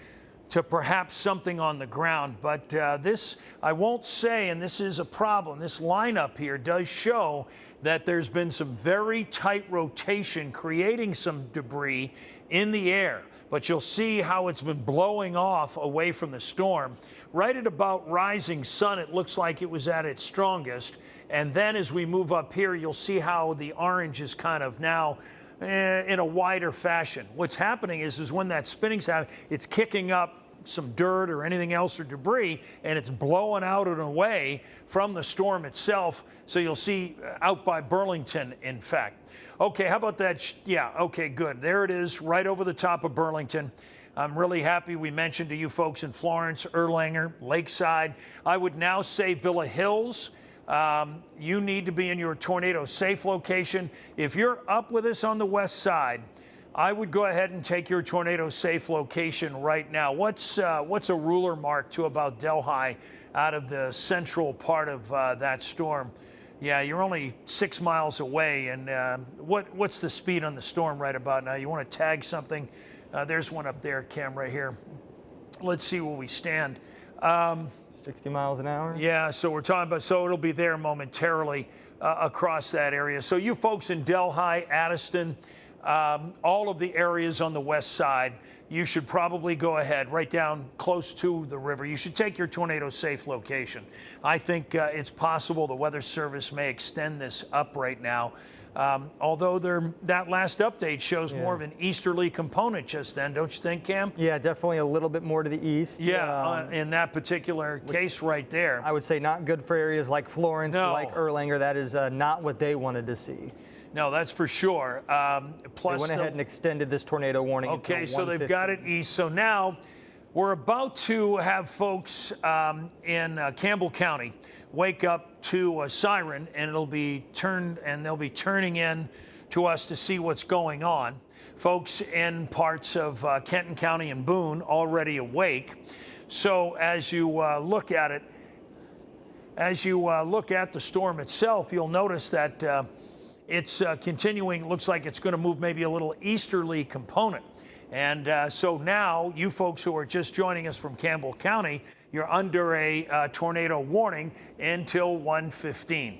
to perhaps something on the ground. But this, I won't say, and this is a problem, this lineup here does show that there's been some very tight rotation creating some debris in the air. But you'll see how it's been blowing off away from the storm. Right at about rising sun, it looks like it was at its strongest. And then as we move up here, you'll see how the orange is kind of now in a wider fashion. What's happening is when that spinning's happening, it's kicking up some dirt or anything else or debris, and it's blowing out and away from the storm itself. So you'll see out by Burlington, in fact. Okay, how about that? Yeah, okay, good. There it is, right over the top of Burlington. I'm really happy we mentioned to you folks in Florence, Erlanger, Lakeside. I would now say Villa Hills. You need to be in your tornado safe location. If you're up with us on the west side, I would go ahead and take your tornado safe location right now. What's a ruler mark to about Delhi out of the central part of that storm? Yeah, you're only 6 miles away. And what's the speed on the storm right about now? You want to tag something? There's one up there, Cam, right here. Let's see where we stand. 60 miles an hour? Yeah, so we're talking about, so it'll be there momentarily across that area. So you folks in Delhi, Addiston, all of the areas on the west side, you should probably go ahead right down close to the river. You should take your tornado safe location. I think it's possible the Weather Service may extend this up right now. Although that last update shows more of an easterly component just then, don't you think, Cam? Yeah, definitely a little bit more to the east. Yeah, in that particular case right there. I would say not good for areas like Florence, like Erlanger. That is not what they wanted to see. No, that's for sure. Plus, they went ahead and extended this tornado warning. Okay, so they've got got it east. So now we're about to have folks in Campbell County wake up to a siren, and it'll be turned, and they'll be turning in to us to see what's going on. Folks in parts of Kenton County and Boone already awake. So as you look at it, as you look at the storm itself, you'll notice that it's continuing. It looks like it's going to move maybe a little easterly component. And so now, you folks who are just joining us from Campbell County, you're under a tornado warning until 1:15.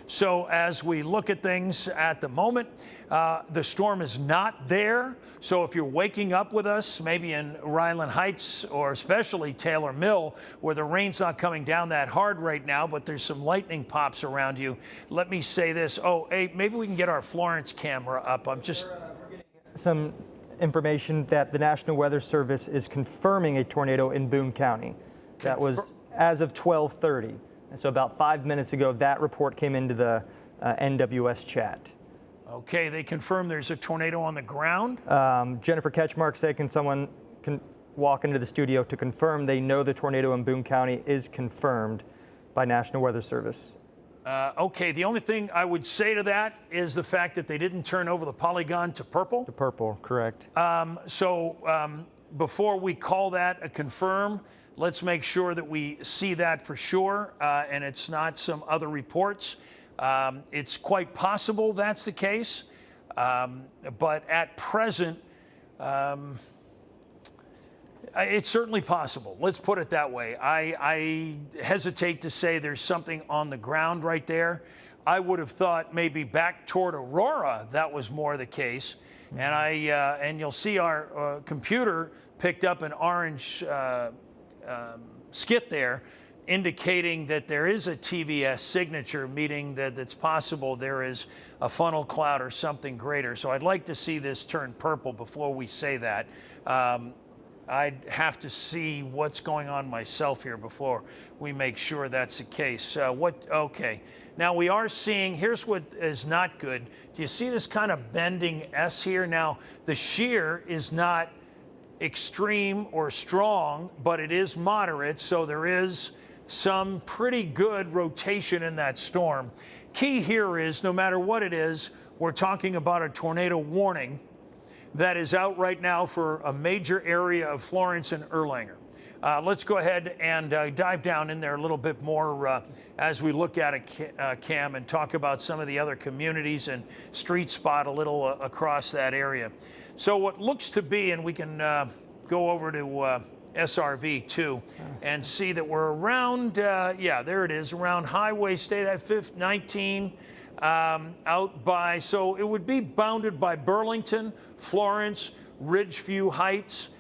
So as we look at things at the moment, the storm is not there. So if you're waking up with us, maybe in Ryland Heights or especially Taylor Mill, where the rain's not coming down that hard right now, but there's some lightning pops around you, let me say this. Oh, hey, maybe we can get our Florence camera up. I'm just... Some information that the National Weather Service is confirming a tornado in Boone County. That was as of 12:30. And so about 5 minutes ago, that report came into the NWS chat. Okay, they confirmed there's a tornado on the ground. Jennifer Ketchmark said, can someone walk into the studio to confirm they know the tornado in Boone County is confirmed by National Weather Service. Okay, the only thing I would say to that is the fact that they didn't turn over the polygon to purple. To purple, correct. Before we call that a confirm, let's make sure that we see that for sure, and it's not some other reports. It's quite possible that's the case, but at present, it's certainly possible. Let's put it that way. I hesitate to say there's something on the ground right there. I would have thought maybe back toward Aurora that was more the case. And and you'll see our computer picked up an orange skit there, indicating that there is a TVS signature, meaning that it's possible there is a funnel cloud or something greater. So I'd like to see this turn purple before we say that. I'd have to see what's going on myself here before we make sure that's the case. Okay. Now we are seeing, here's what is not good. Do you see this kind of bending S here? Now the shear is not extreme or strong, but it is moderate, so there is some pretty good rotation in that storm. Key here is, no matter what it is, we're talking about a tornado warning that is out right now for a major area of Florence and Erlanger. Let's go ahead and dive down in there a little bit more as we look at it, Cam, and talk about some of the other communities and street spot a little across that area. So what looks to be, and we can go over to SRV too and see that we're around, yeah, there it is, around Highway State Ave 19, out by, so it would be bounded by Burlington, Florence, Ridgeview Heights,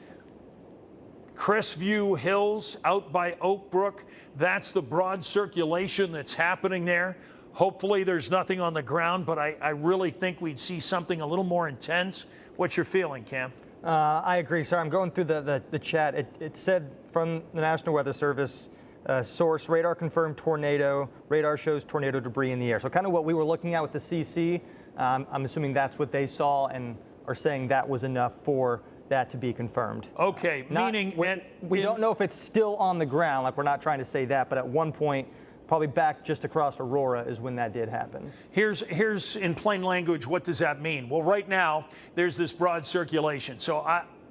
Crestview Hills, out by Oak Brook. That's the broad circulation that's happening there. Hopefully there's nothing on the ground, but I really think we'd see something a little more intense. What's your feeling, Cam? I agree. Sorry, I'm going through the chat. It said from the National Weather Service, source, radar confirmed tornado. Radar shows tornado debris in the air. So kind of what we were looking at with the CC, I'm assuming that's what they saw and are saying that was enough for that to be confirmed. Okay, meaning... We don't know if it's still on the ground, like we're not trying to say that, but at one point, probably back just across Aurora is when that did happen. Here's in plain language, what does that mean? Well, right now, there's this broad circulation. So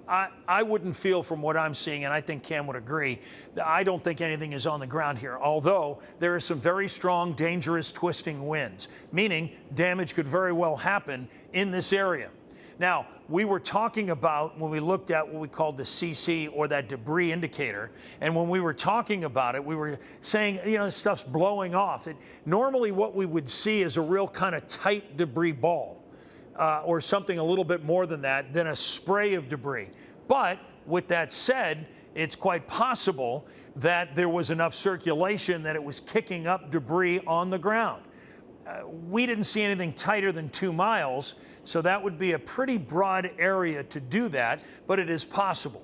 I wouldn't feel, from what I'm seeing, and I think Cam would agree, I don't think anything is on the ground here, although there are some very strong, dangerous, twisting winds, meaning damage could very well happen in this area. Now, we were talking about, when we looked at what we called the CC, or that debris indicator, and when we were talking about it, we were saying, you know, this stuff's blowing off. Normally what we would see is a real kind of tight debris ball, or something a little bit more than that, than a spray of debris. But with that said, it's quite possible that there was enough circulation that it was kicking up debris on the ground. We didn't see anything tighter than 2 miles, so that would be a pretty broad area to do that, but it is possible.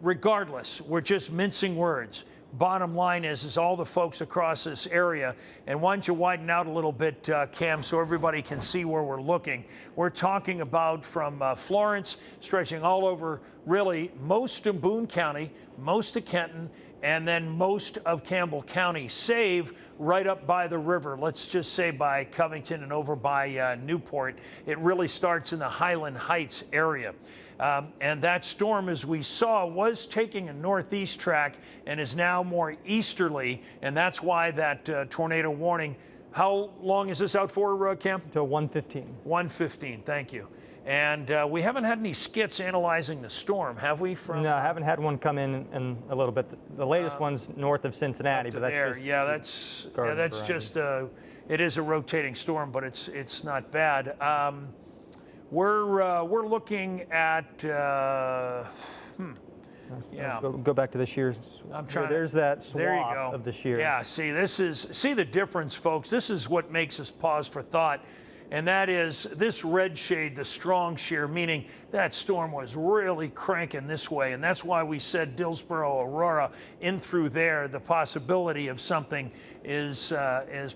Regardless, we're just mincing words. bottom line is all the folks across this area. And why don't you widen out a little bit, Cam, so everybody can see where we're looking. We're talking about from Florence, stretching all over, really, most of Boone County, most of Kenton, and then most of Campbell County, save right up by the river. Let's just say by Covington and over by Newport. It really starts in the Highland Heights area. And that storm, as we saw, was taking a northeast track and is now more easterly, and that's why that tornado warning. How long is this out for, Cam? Until 1:15. 1:15, thank you. And we haven't had any skits analyzing the storm, have we? No, I haven't had one come in a little bit. The latest one's north of Cincinnati, but that's just that's just it is a rotating storm, but it's not bad. We're looking at yeah. Go back to this year's. I'm trying. There's that There you swath go. of this year. Yeah. See the difference, folks. This is what makes us pause for thought. And that is this red shade, the strong shear, meaning that storm was really cranking this way. And that's why we said Dillsboro, Aurora, in through there, the possibility of something is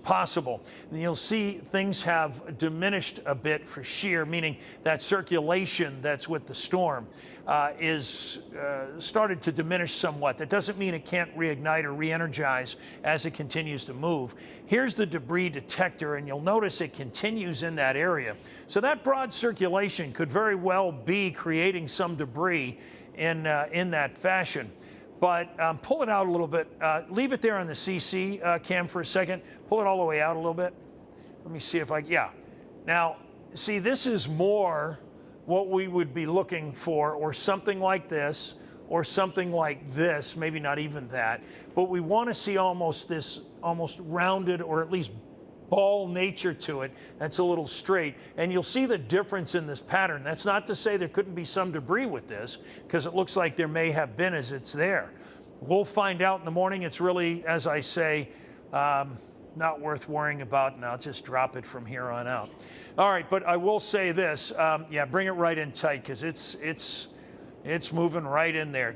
possible. And you'll see things have diminished a bit for shear, meaning that circulation that's with the storm is started to diminish somewhat. That doesn't mean it can't reignite or re-energize as it continues to move. Here's the debris detector, and you'll notice it continues in that area. So that broad circulation could very well be creating some debris in that fashion. But pull it out a little bit. Leave it there on the CC cam for a second. Pull it all the way out a little bit. Let me see if yeah. Now, see, this is more what we would be looking for, or something like this, or something like this, maybe not even that. But we want to see almost rounded, or at least ball nature to it. That's a little straight. And you'll see the difference in this pattern. That's not to say there couldn't be some debris with this, because it looks like there may have been as it's there. We'll find out in the morning. It's really, as I say, not worth worrying about, and I'll just drop it from here on out. All right, but I will say this. Yeah, bring it right in tight, because it's moving right in there.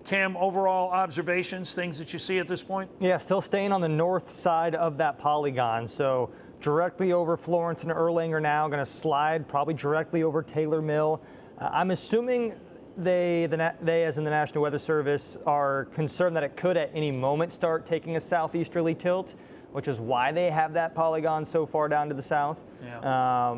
Cam, overall observations, things that you see at this point? Yeah, still staying on the north side of that polygon. So directly over Florence and Erlanger now, going to slide probably directly over Taylor Mill. I'm assuming they, as in the National Weather Service, are concerned that it could at any moment start taking a southeasterly tilt, which is why they have that polygon so far down to the south. Yeah.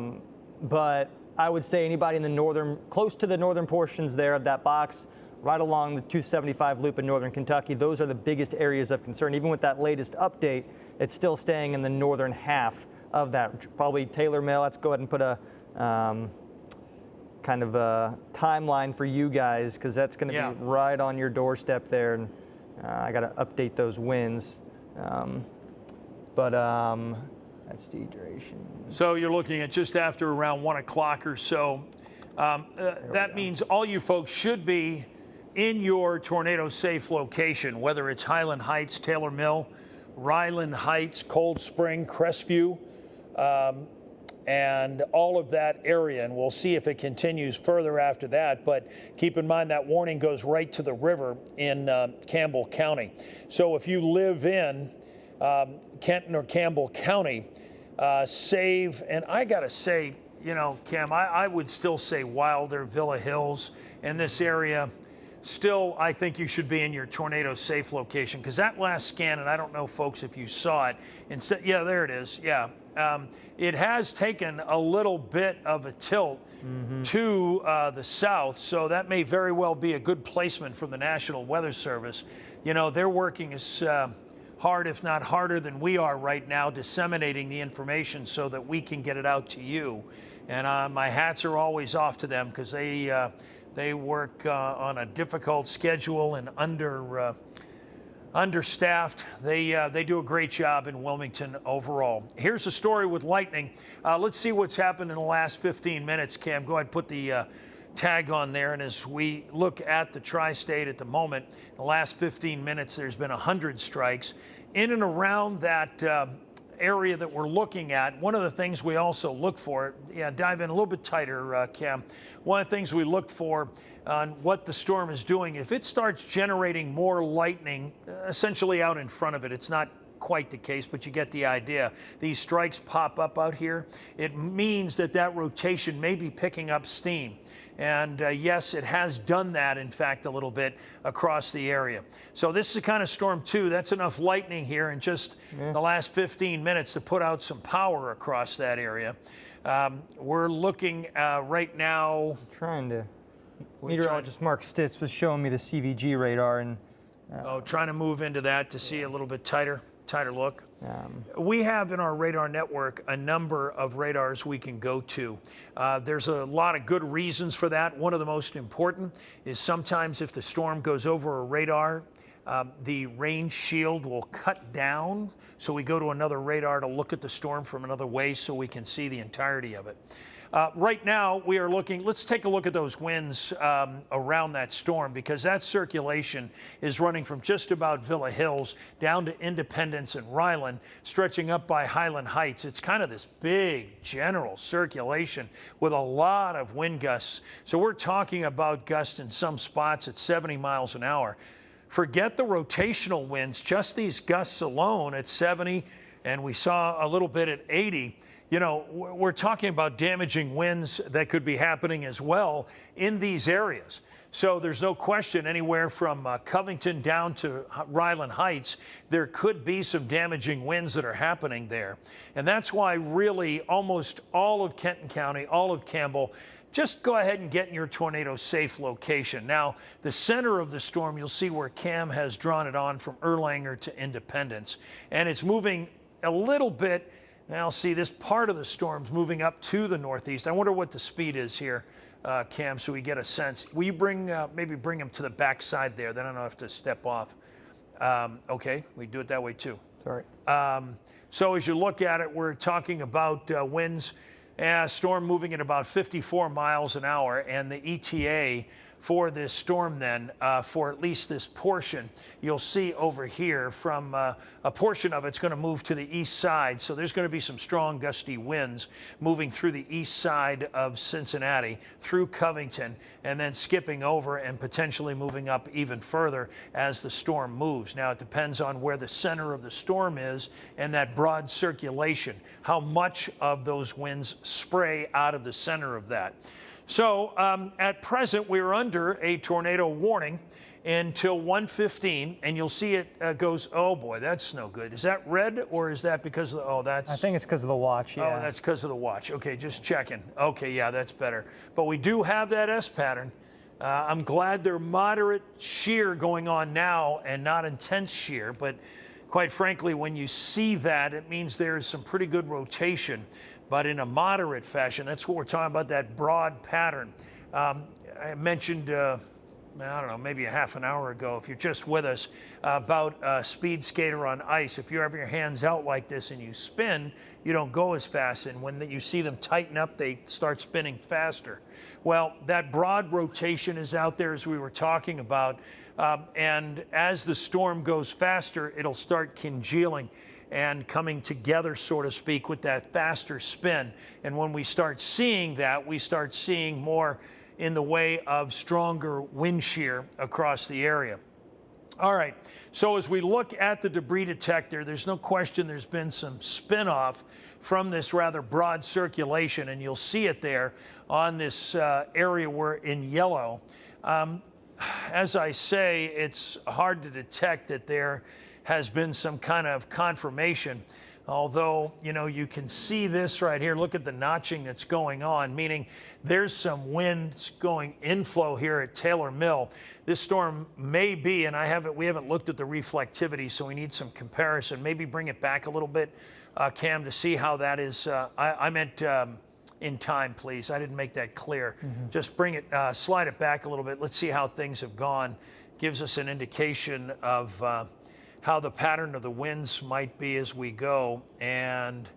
But I would say anybody in the northern, close to the northern portions there of that box, right along the 275 loop in northern Kentucky, those are the biggest areas of concern. Even with that latest update, it's still staying in the northern half of that. Probably Taylor Mill. Let's go ahead and put a kind of a timeline for you guys, because that's going to be right on your doorstep there. And I got to update those winds. That's the duration. So you're looking at just after around 1 o'clock or so. That means all you folks should be in your tornado safe location, whether it's Highland Heights, Taylor Mill, Ryland Heights, Cold Spring, Crestview, and all of that area. And we'll see if it continues further after that. But keep in mind that warning goes right to the river in Campbell County. So if you live in Kenton or Campbell County, save, and I got to say, you know, Cam, I would still say Wilder, Villa Hills, and this area. Still, I think you should be in your tornado safe location, because that last scan, and I don't know, folks, if you saw it, yeah, there it is. Yeah, it has taken a little bit of a tilt to the south, so that may very well be a good placement from the National Weather Service. You know, they're working as hard, if not harder, than we are right now, disseminating the information so that we can get it out to you. And my hats are always off to them, because they work on a difficult schedule and understaffed. They do a great job in Wilmington overall. Here's a story with lightning. Let's see what's happened in the last 15 minutes. Cam, go ahead and put the tag on there. And as we look at the tri-state at the moment, in the last 15 minutes, there's been 100 strikes in and around that area that we're looking at, one of the things we also look for, dive in a little bit tighter, Cam. One of the things we look for on what the storm is doing, if it starts generating more lightning, essentially out in front of it, it's not quite the case, but you get the idea. These strikes pop up out here. It means that that rotation may be picking up steam. And yes, it has done that, in fact, a little bit across the area. So this is the kind of storm, too. That's enough lightning here in just the last 15 minutes to put out some power across that area. We're looking right now. Trying to. Meteorologist Mark Stitz was showing me the CVG radar and. Trying to move into that to see a little bit tighter look. We have in our radar network a number of radars we can go to. There's a lot of good reasons for that. One of the most important is sometimes if the storm goes over a radar, the range shield will cut down. So we go to another radar to look at the storm from another way so we can see the entirety of it. Right now, we are looking, let's take a look at those winds around that storm, because that circulation is running from just about Villa Hills down to Independence and Ryland, stretching up by Highland Heights. It's kind of this big general circulation with a lot of wind gusts. So we're talking about gusts in some spots at 70 miles an hour. Forget the rotational winds, just these gusts alone at 70, and we saw a little bit at 80. You know, we're talking about damaging winds that could be happening as well in these areas. So there's no question anywhere from Covington down to Ryland Heights, there could be some damaging winds that are happening there. And that's why really almost all of Kenton County, all of Campbell, just go ahead and get in your tornado safe location. Now, the center of the storm, you'll see where Cam has drawn it on from Erlanger to Independence. And it's moving a little bit. Now, see, this part of the storm's moving up to the northeast. I wonder what the speed is here, Cam, so we get a sense. Will you bring, maybe bring him to the back side there? Then I don't have to step off. Okay, we do it that way too. Sorry. So as you look at it, we're talking about winds, storm moving at about 54 miles an hour, and the ETA for this storm then, for at least this portion, you'll see over here from a portion of it's going to move to the east side. So there's going to be some strong gusty winds moving through the east side of Cincinnati, through Covington, and then skipping over and potentially moving up even further as the storm moves. Now, it depends on where the center of the storm is and that broad circulation, how much of those winds spray out of the center of that. So at present, we're under a tornado warning until 1:15, and you'll see it goes, oh boy, that's no good. Is that red, or is that because of the, oh, that's... I think it's because of the watch, yeah. Oh, that's because of the watch. Okay, just checking. Okay, yeah, that's better. But we do have that S pattern. I'm glad they're moderate shear going on now and not intense shear, but quite frankly, when you see that, it means there's some pretty good rotation, but in a moderate fashion. That's what we're talking about, that broad pattern. I mentioned, I don't know, maybe a half an hour ago, if you're just with us, about a speed skater on ice. If you have your hands out like this and you spin, you don't go as fast. And when you see them tighten up, they start spinning faster. Well, that broad rotation is out there, as we were talking about. And as the storm goes faster, it'll start congealing and coming together, so to speak, with that faster spin. And when we start seeing that, we start seeing more in the way of stronger wind shear across the area. All right, so as we look at the debris detector, there's no question there's been some spin-off from this rather broad circulation, and you'll see it there on this area we're in yellow. As I say, it's hard to detect that there has been some kind of confirmation, although, you know, you can see this right here. Look at the notching that's going on, meaning there's some winds going inflow here at Taylor Mill. This storm may be, and we haven't looked at the reflectivity, so we need some comparison. Maybe bring it back a little bit, Cam, to see how that is. I meant in time, please. I didn't make that clear. Just bring it, slide it back a little bit. Let's see how things have gone. Gives us an indication of how the pattern of the winds might be as we go. And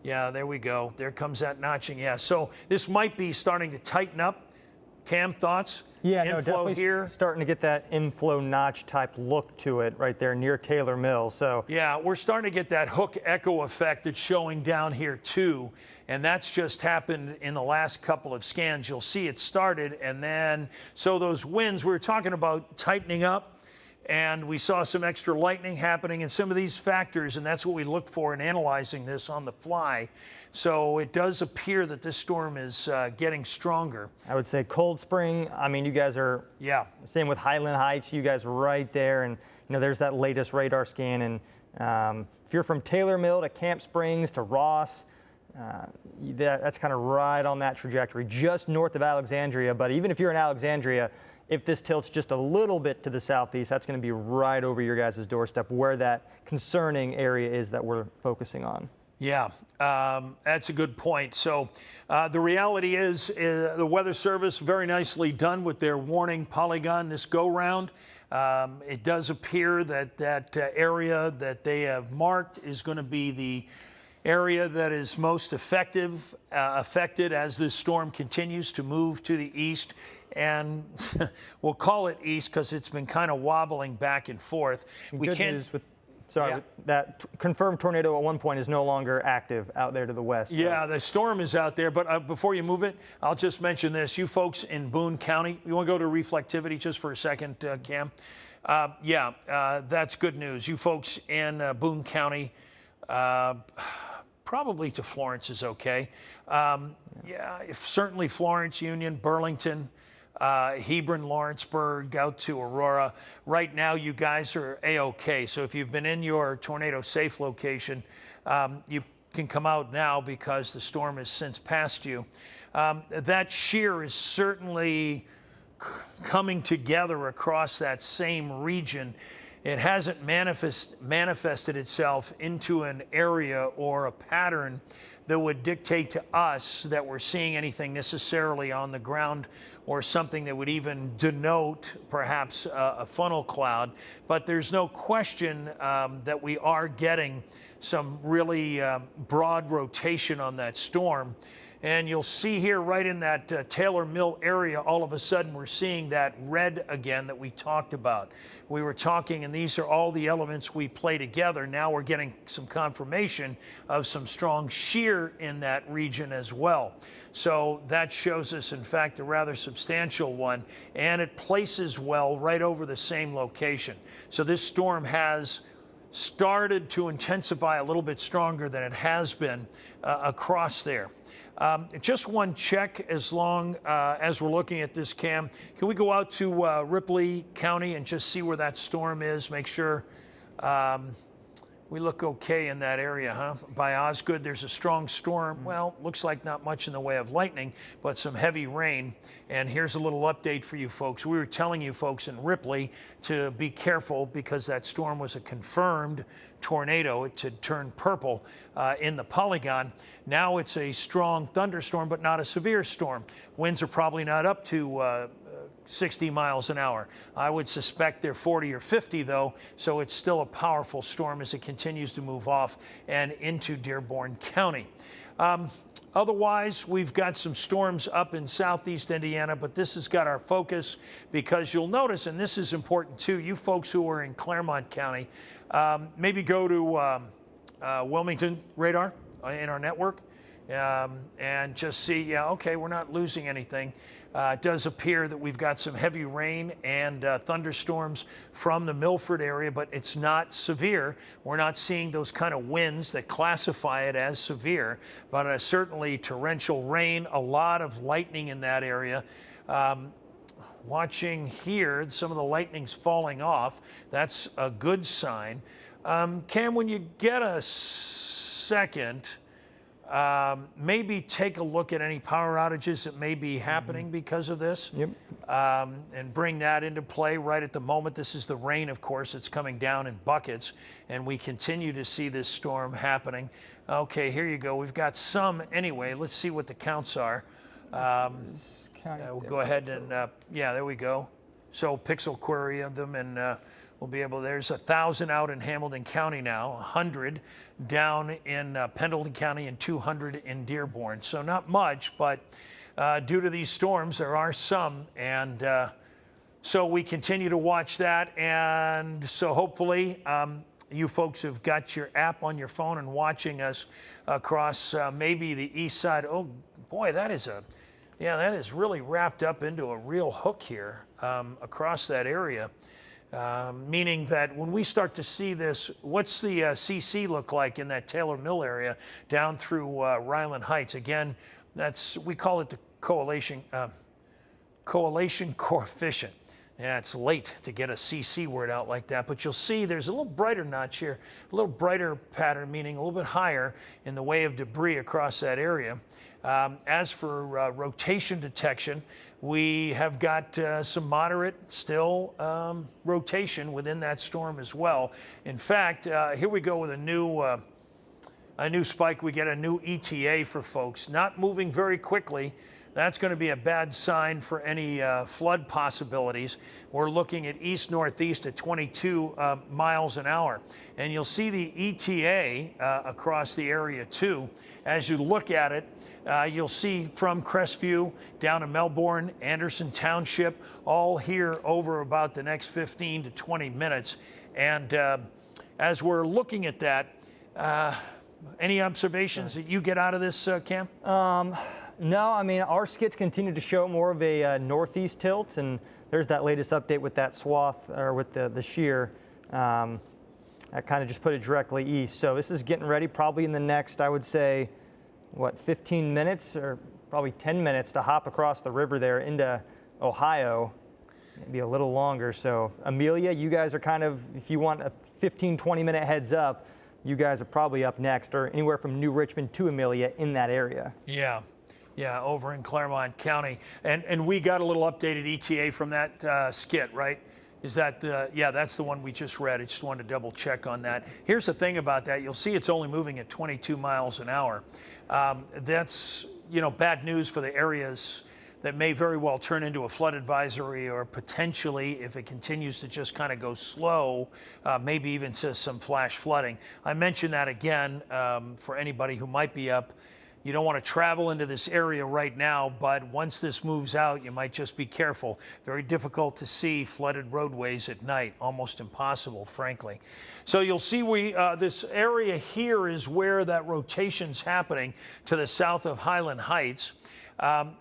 yeah, there we go. There comes that notching. Yeah, so this might be starting to tighten up, Cam, thoughts? Yeah, no, Inflow definitely here. starting to get that inflow notch type look to it right there near Taylor Mill. So Yeah, we're starting to get that hook echo effect that's showing down here too. And that's just happened in the last couple of scans. You'll see it started, and then, so those winds, we were talking about tightening up, and we saw some extra lightning happening in some of these factors, and that's what we look for in analyzing this on the fly. So it does appear that this storm is getting stronger. I would say Cold Spring, I mean, you guys are, Yeah. same with Highland Heights, you guys right there. And, you know, there's that latest radar scan. And if you're from Taylor Mill to Camp Springs to Ross, that's kind of right on that trajectory, just north of Alexandria. But even if you're in Alexandria, if this tilts just a little bit to the southeast, that's going to be right over your guys' doorstep where that concerning area is that we're focusing on. Yeah, that's a good point. So the reality is the Weather Service very nicely done with their warning polygon this go-round. It does appear that that area that they have marked is going to be the area that is most affected as this storm continues to move to the east. And we'll call it east because it's been kind of wobbling back and forth. We Good can't. news with, sorry, that confirmed tornado at one point is no longer active out there to the west. Yeah, the storm is out there, but before you move it, I'll just mention this. You folks in Boone County, you want to go to reflectivity just for a second, Cam? That's good news. You folks in Boone County, probably to Florence is okay. Certainly Florence, Union, Burlington, Hebron, Lawrenceburg, out to Aurora. Right now, you guys are A-OK. So if you've been in your tornado safe location, you can come out now because the storm has since passed you. That shear is certainly coming together across that same region. It hasn't manifested itself into an area or a pattern that would dictate to us that we're seeing anything necessarily on the ground or something that would even denote perhaps a funnel cloud. But there's no question that we are getting some really broad rotation on that storm. And you'll see here right in that Taylor Mill area, all of a sudden we're seeing that red again that we talked about. We were talking, and these are all the elements we play together. Now we're getting some confirmation of some strong shear in that region as well. So that shows us, in fact, a rather substantial one, and it places well right over the same location. So this storm has started to intensify a little bit stronger than it has been across there. Just one check as long as we're looking at this, Cam. Can we go out to Ripley County and just see where that storm is? Make sure we look okay in that area, huh? By Osgood, there's a strong storm. Well, looks like not much in the way of lightning, but some heavy rain. And here's a little update for you folks. We were telling you folks in Ripley to be careful because that storm was a confirmed tornado. It had turned purple in the polygon. Now it's a strong thunderstorm, but not a severe storm. Winds are probably not up to 60 miles an hour. I would suspect they're 40 or 50 though, so it's still a powerful storm as it continues to move off and into Dearborn County. Otherwise, we've got some storms up in southeast Indiana, but this has got our focus because you'll notice, and this is important too, you folks who are in Claremont County, maybe go to Wilmington radar in our network and just see, yeah, okay, we're not losing anything. It does appear that we've got some heavy rain and thunderstorms from the Milford area, but it's not severe. We're not seeing those kind of winds that classify it as severe, but certainly torrential rain, a lot of lightning in that area. Watching here, some of the lightning's falling off. That's a good sign. Cam, when you get a second, maybe take a look at any power outages that may be happening because of this. Yep. And bring that into play right at the moment. This is the rain, of course, it's coming down in buckets, and we continue to see this storm happening. Okay, here you go. We've got some anyway. Let's see what the counts are. We'll go ahead and, yeah, there we go. So pixel query of them, and We'll be able, there's 1,000 out in Hamilton County now, 100 down in Pendleton County, and 200 in Dearborn. So not much, but due to these storms, there are some. And so we continue to watch that. And so hopefully you folks have got your app on your phone and watching us across maybe the east side. Oh boy, that is that is really wrapped up into a real hook here across that area. Meaning that when we start to see this, what's the CC look like in that Taylor Mill area down through Ryland Heights? Again, we call it the correlation coefficient. Yeah, it's late to get a CC word out like that, but you'll see there's a little brighter notch here, a little brighter pattern, meaning a little bit higher in the way of debris across that area. As for rotation detection, we have got some moderate still rotation within that storm as well. In fact, here we go with a new spike. We get a new ETA for folks, not moving very quickly. That's going to be a bad sign for any flood possibilities. We're looking at east-northeast at 22 miles an hour. And you'll see the ETA across the area too. As you look at it, you'll see from Crestview down to Melbourne, Anderson Township, all here over about the next 15 to 20 minutes. And as we're looking at that, any observations that you get out of this, Cam? No, I mean, our skits continue to show more of a northeast tilt, and there's that latest update with that swath, or with the shear. That kind of just put it directly east. So this is getting ready probably in the next, I would say, 15 minutes or probably 10 minutes to hop across the river there into Ohio, maybe a little longer. So Amelia, you guys are kind of, if you want a 15, 20-minute heads up, you guys are probably up next, or anywhere from New Richmond to Amelia in that area. Yeah, over in Claremont County. And we got a little updated ETA from that skit, right? Is that that's the one we just read. I just wanted to double check on that. Here's the thing about that. You'll see it's only moving at 22 miles an hour. That's, bad news for the areas that may very well turn into a flood advisory, or potentially, if it continues to just kind of go slow, maybe even to some flash flooding. I mention that again for anybody who might be up. You don't want to travel into this area right now, but once this moves out, you might just be careful. Very difficult to see flooded roadways at night, almost impossible, frankly. So you'll see this area here is where that rotation's happening to the south of Highland Heights.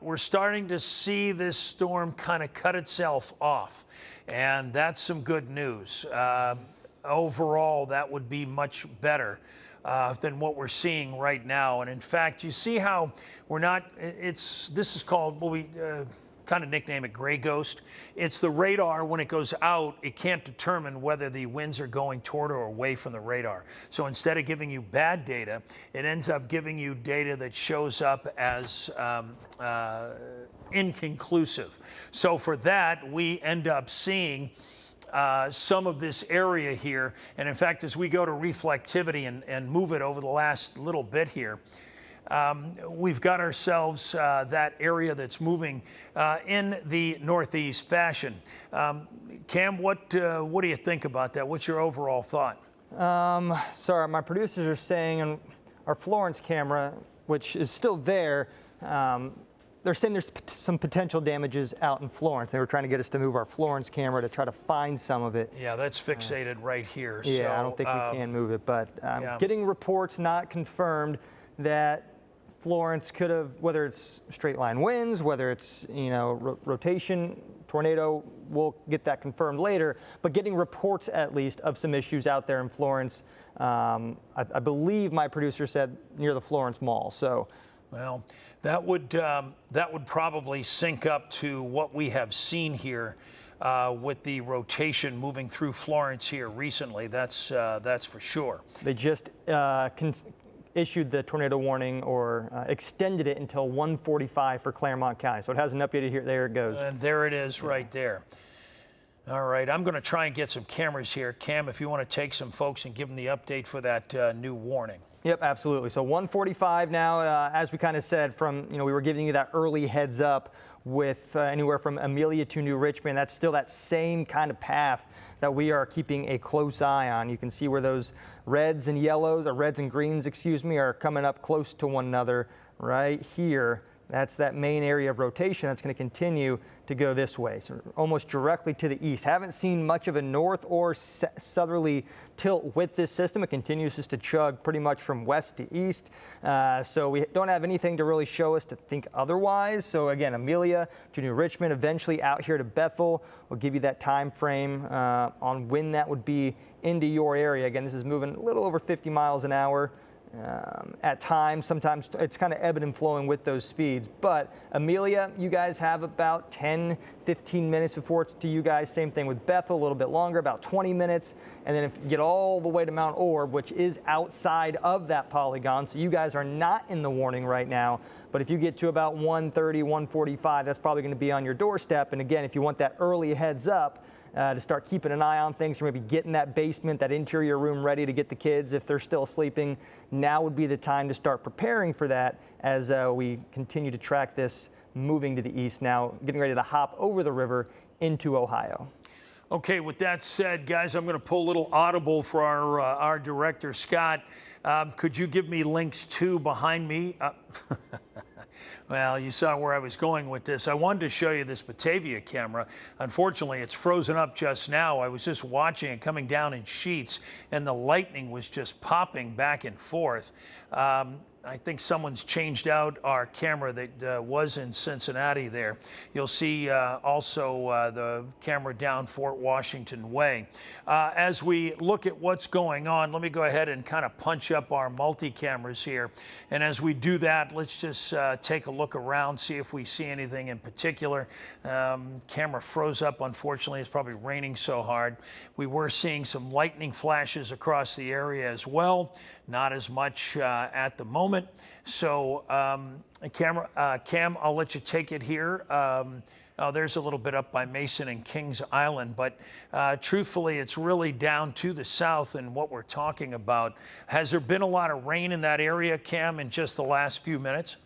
We're starting to see this storm kind of cut itself off, and that's some good news. Overall, that would be much better than what we're seeing right now. And in fact, you see how we're not, this is called, what we kind of nickname it gray ghost. It's the radar, when it goes out, it can't determine whether the winds are going toward or away from the radar. So instead of giving you bad data, it ends up giving you data that shows up as inconclusive. So for that, we end up seeing some of this area here. And in fact, as we go to reflectivity and move it over the last little bit here, we've got ourselves that area that's moving in the northeast fashion. Cam, what do you think about that? What's your overall thought? Sorry, my producers are saying on our Florence camera, which is still there, they're saying there's some potential damages out in Florence. They were trying to get us to move our Florence camera to try to find some of it. Yeah, that's fixated right here. Yeah, so, I don't think we can move it, but getting reports not confirmed that Florence could have, whether it's straight line winds, whether it's rotation, tornado, we'll get that confirmed later, but getting reports at least of some issues out there in Florence. I believe my producer said near the Florence Mall. So. Well, that would probably sync up to what we have seen here with the rotation moving through Florence here recently. That's for sure. They just issued the tornado warning, or extended it until 1:45 for Claremont County. So it hasn't updated here. There it goes. And there it is right there. All right, I'm going to try and get some cameras here. Cam, if you want to take some folks and give them the update for that new warning. Yep, absolutely. So 145 now, as we kind of said, from, we were giving you that early heads up with anywhere from Amelia to New Richmond. That's still that same kind of path that we are keeping a close eye on. You can see where those reds and yellows, or reds and greens, excuse me, are coming up close to one another right here. That's that main area of rotation that's going to continue to go this way, so almost directly to the east. Haven't seen much of a north or southerly tilt with this system. It continues just to chug pretty much from west to east. So we don't have anything to really show us to think otherwise. So again, Amelia to New Richmond, eventually out here to Bethel. We'll give you that time frame on when that would be into your area. Again, this is moving a little over 50 miles an hour. At times, sometimes it's kind of ebbing and flowing with those speeds. But Amelia, you guys have about 10, 15 minutes before it's to you guys. Same thing with Bethel, a little bit longer, about 20 minutes. And then if you get all the way to Mount Orb, which is outside of that polygon, so you guys are not in the warning right now. But if you get to about 1:30, 1:45, that's probably going to be on your doorstep. And again, if you want that early heads up, to start keeping an eye on things, or maybe getting that basement, that interior room ready to get the kids if they're still sleeping, now would be the time to start preparing for that as we continue to track this moving to the east now, getting ready to hop over the river into Ohio. Okay, with that said, guys, I'm going to pull a little audible for our director, Scott. Could you give me links 2 behind me? Well, you saw where I was going with this. I wanted to show you this Batavia camera. Unfortunately, it's frozen up just now. I was just watching it coming down in sheets, and the lightning was just popping back and forth. I think someone's changed out our camera that was in Cincinnati there. You'll see also the camera down Fort Washington Way. As we look at what's going on, let me go ahead and kind of punch up our multi-cameras here. And as we do that, let's just take a look around, see if we see anything in particular. Camera froze up, unfortunately. It's probably raining so hard. We were seeing some lightning flashes across the area as well. Not as much at the moment. So Cam, I'll let you take it here. Oh, there's a little bit up by Mason and Kings Island, but truthfully, it's really down to the south and what we're talking about. Has there been a lot of rain in that area, Cam, in just the last few minutes?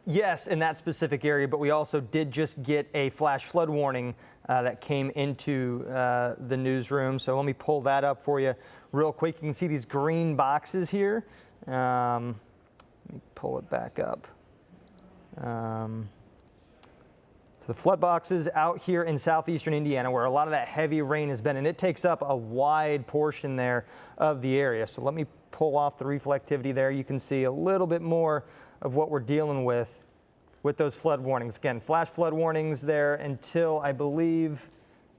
Yes, in that specific area, but we also did just get a flash flood warning that came into the newsroom. So let me pull that up for you real quick. You can see these green boxes here. Let me pull it back up. So the flood boxes out here in southeastern Indiana, where a lot of that heavy rain has been, and it takes up a wide portion there of the area. So let me pull off the reflectivity there. You can see a little bit more of what we're dealing with those flood warnings. Again, flash flood warnings there until, I believe,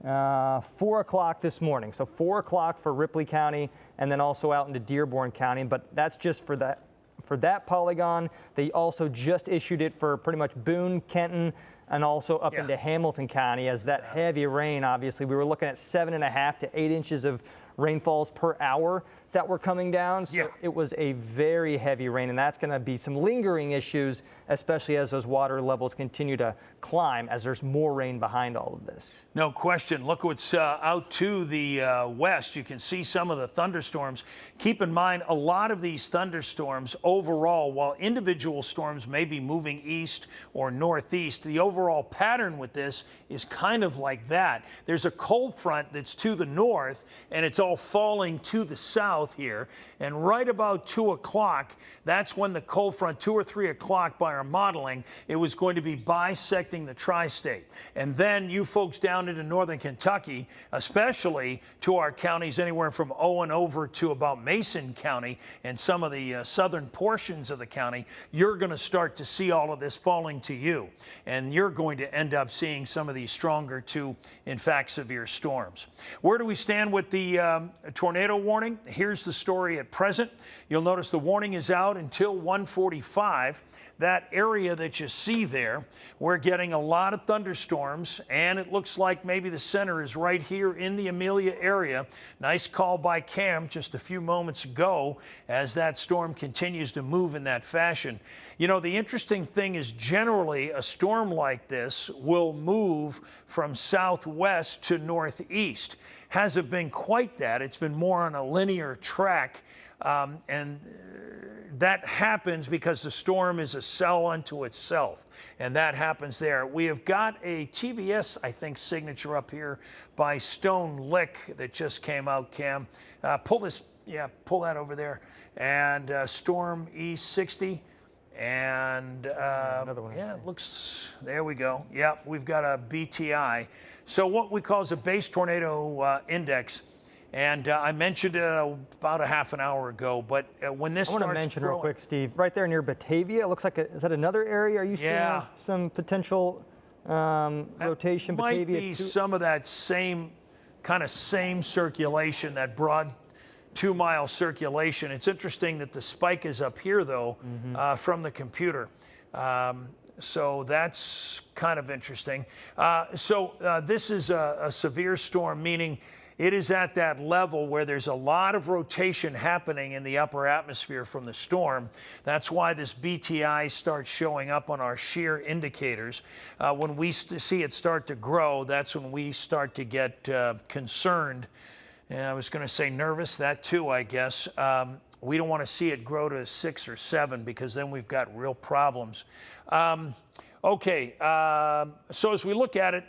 4 o'clock this morning. So 4 o'clock for Ripley County, and then also out into Dearborn County. But that's just for that polygon. They also just issued it for pretty much Boone, Kenton, and also up into Hamilton County, as that heavy rain, obviously, we were looking at 7.5 to 8 inches of rainfalls per hour that were coming down. So it was a very heavy rain, and that's going to be some lingering issues, especially as those water levels continue to climb, as there's more rain behind all of this. No question. Look what's out to the west. You can see some of the thunderstorms. Keep in mind, a lot of these thunderstorms overall, while individual storms may be moving east or northeast, the overall pattern with this is kind of like that. There's a cold front that's to the north, and it's all falling to the south here. And right about 2 o'clock, that's when the cold front, 2 or 3 o'clock by our modeling, it was going to be bisecting the tri-state. And then you folks down into northern Kentucky, especially to our counties anywhere from Owen over to about Mason County and some of the southern portions of the county, you're going to start to see all of this falling to you. And you're going to end up seeing some of these stronger to, in fact, severe storms. Where do we stand with the tornado warning? Here's the story at present. You'll notice the warning is out until 1:45. That area that you see there, we're getting a lot of thunderstorms, and it looks like maybe the center is right here in the Amelia area. Nice call by Cam just a few moments ago as that storm continues to move in that fashion. You know, the interesting thing is generally a storm like this will move from southwest to northeast. Hasn't been quite that. It's been more on a linear track, and that happens because the storm is a cell unto itself, and that happens there. We have got a TVS, I think, signature up here by Stone Lick that just came out, Cam. Pull that over there. And Storm E60. And another one. yeah, it looks, there we go. Yep, we've got a BTI. So what we call is a base tornado index. And I mentioned it about a half an hour ago, but when this starts I want to mention growing, real quick, Steve, right there near Batavia, it looks like, is that another area? Are you seeing some potential rotation? might Batavia be some of that same circulation, that broad 2-mile circulation. It's interesting that the spike is up here, though, from the computer. So that's kind of interesting. This is a severe storm, meaning it is at that level where there's a lot of rotation happening in the upper atmosphere from the storm. That's why this BTI starts showing up on our shear indicators. When we see it start to grow, that's when we start to get concerned. And I was going to say nervous, that too, I guess. We don't want to see it grow to 6 or 7 because then we've got real problems. So as we look at it,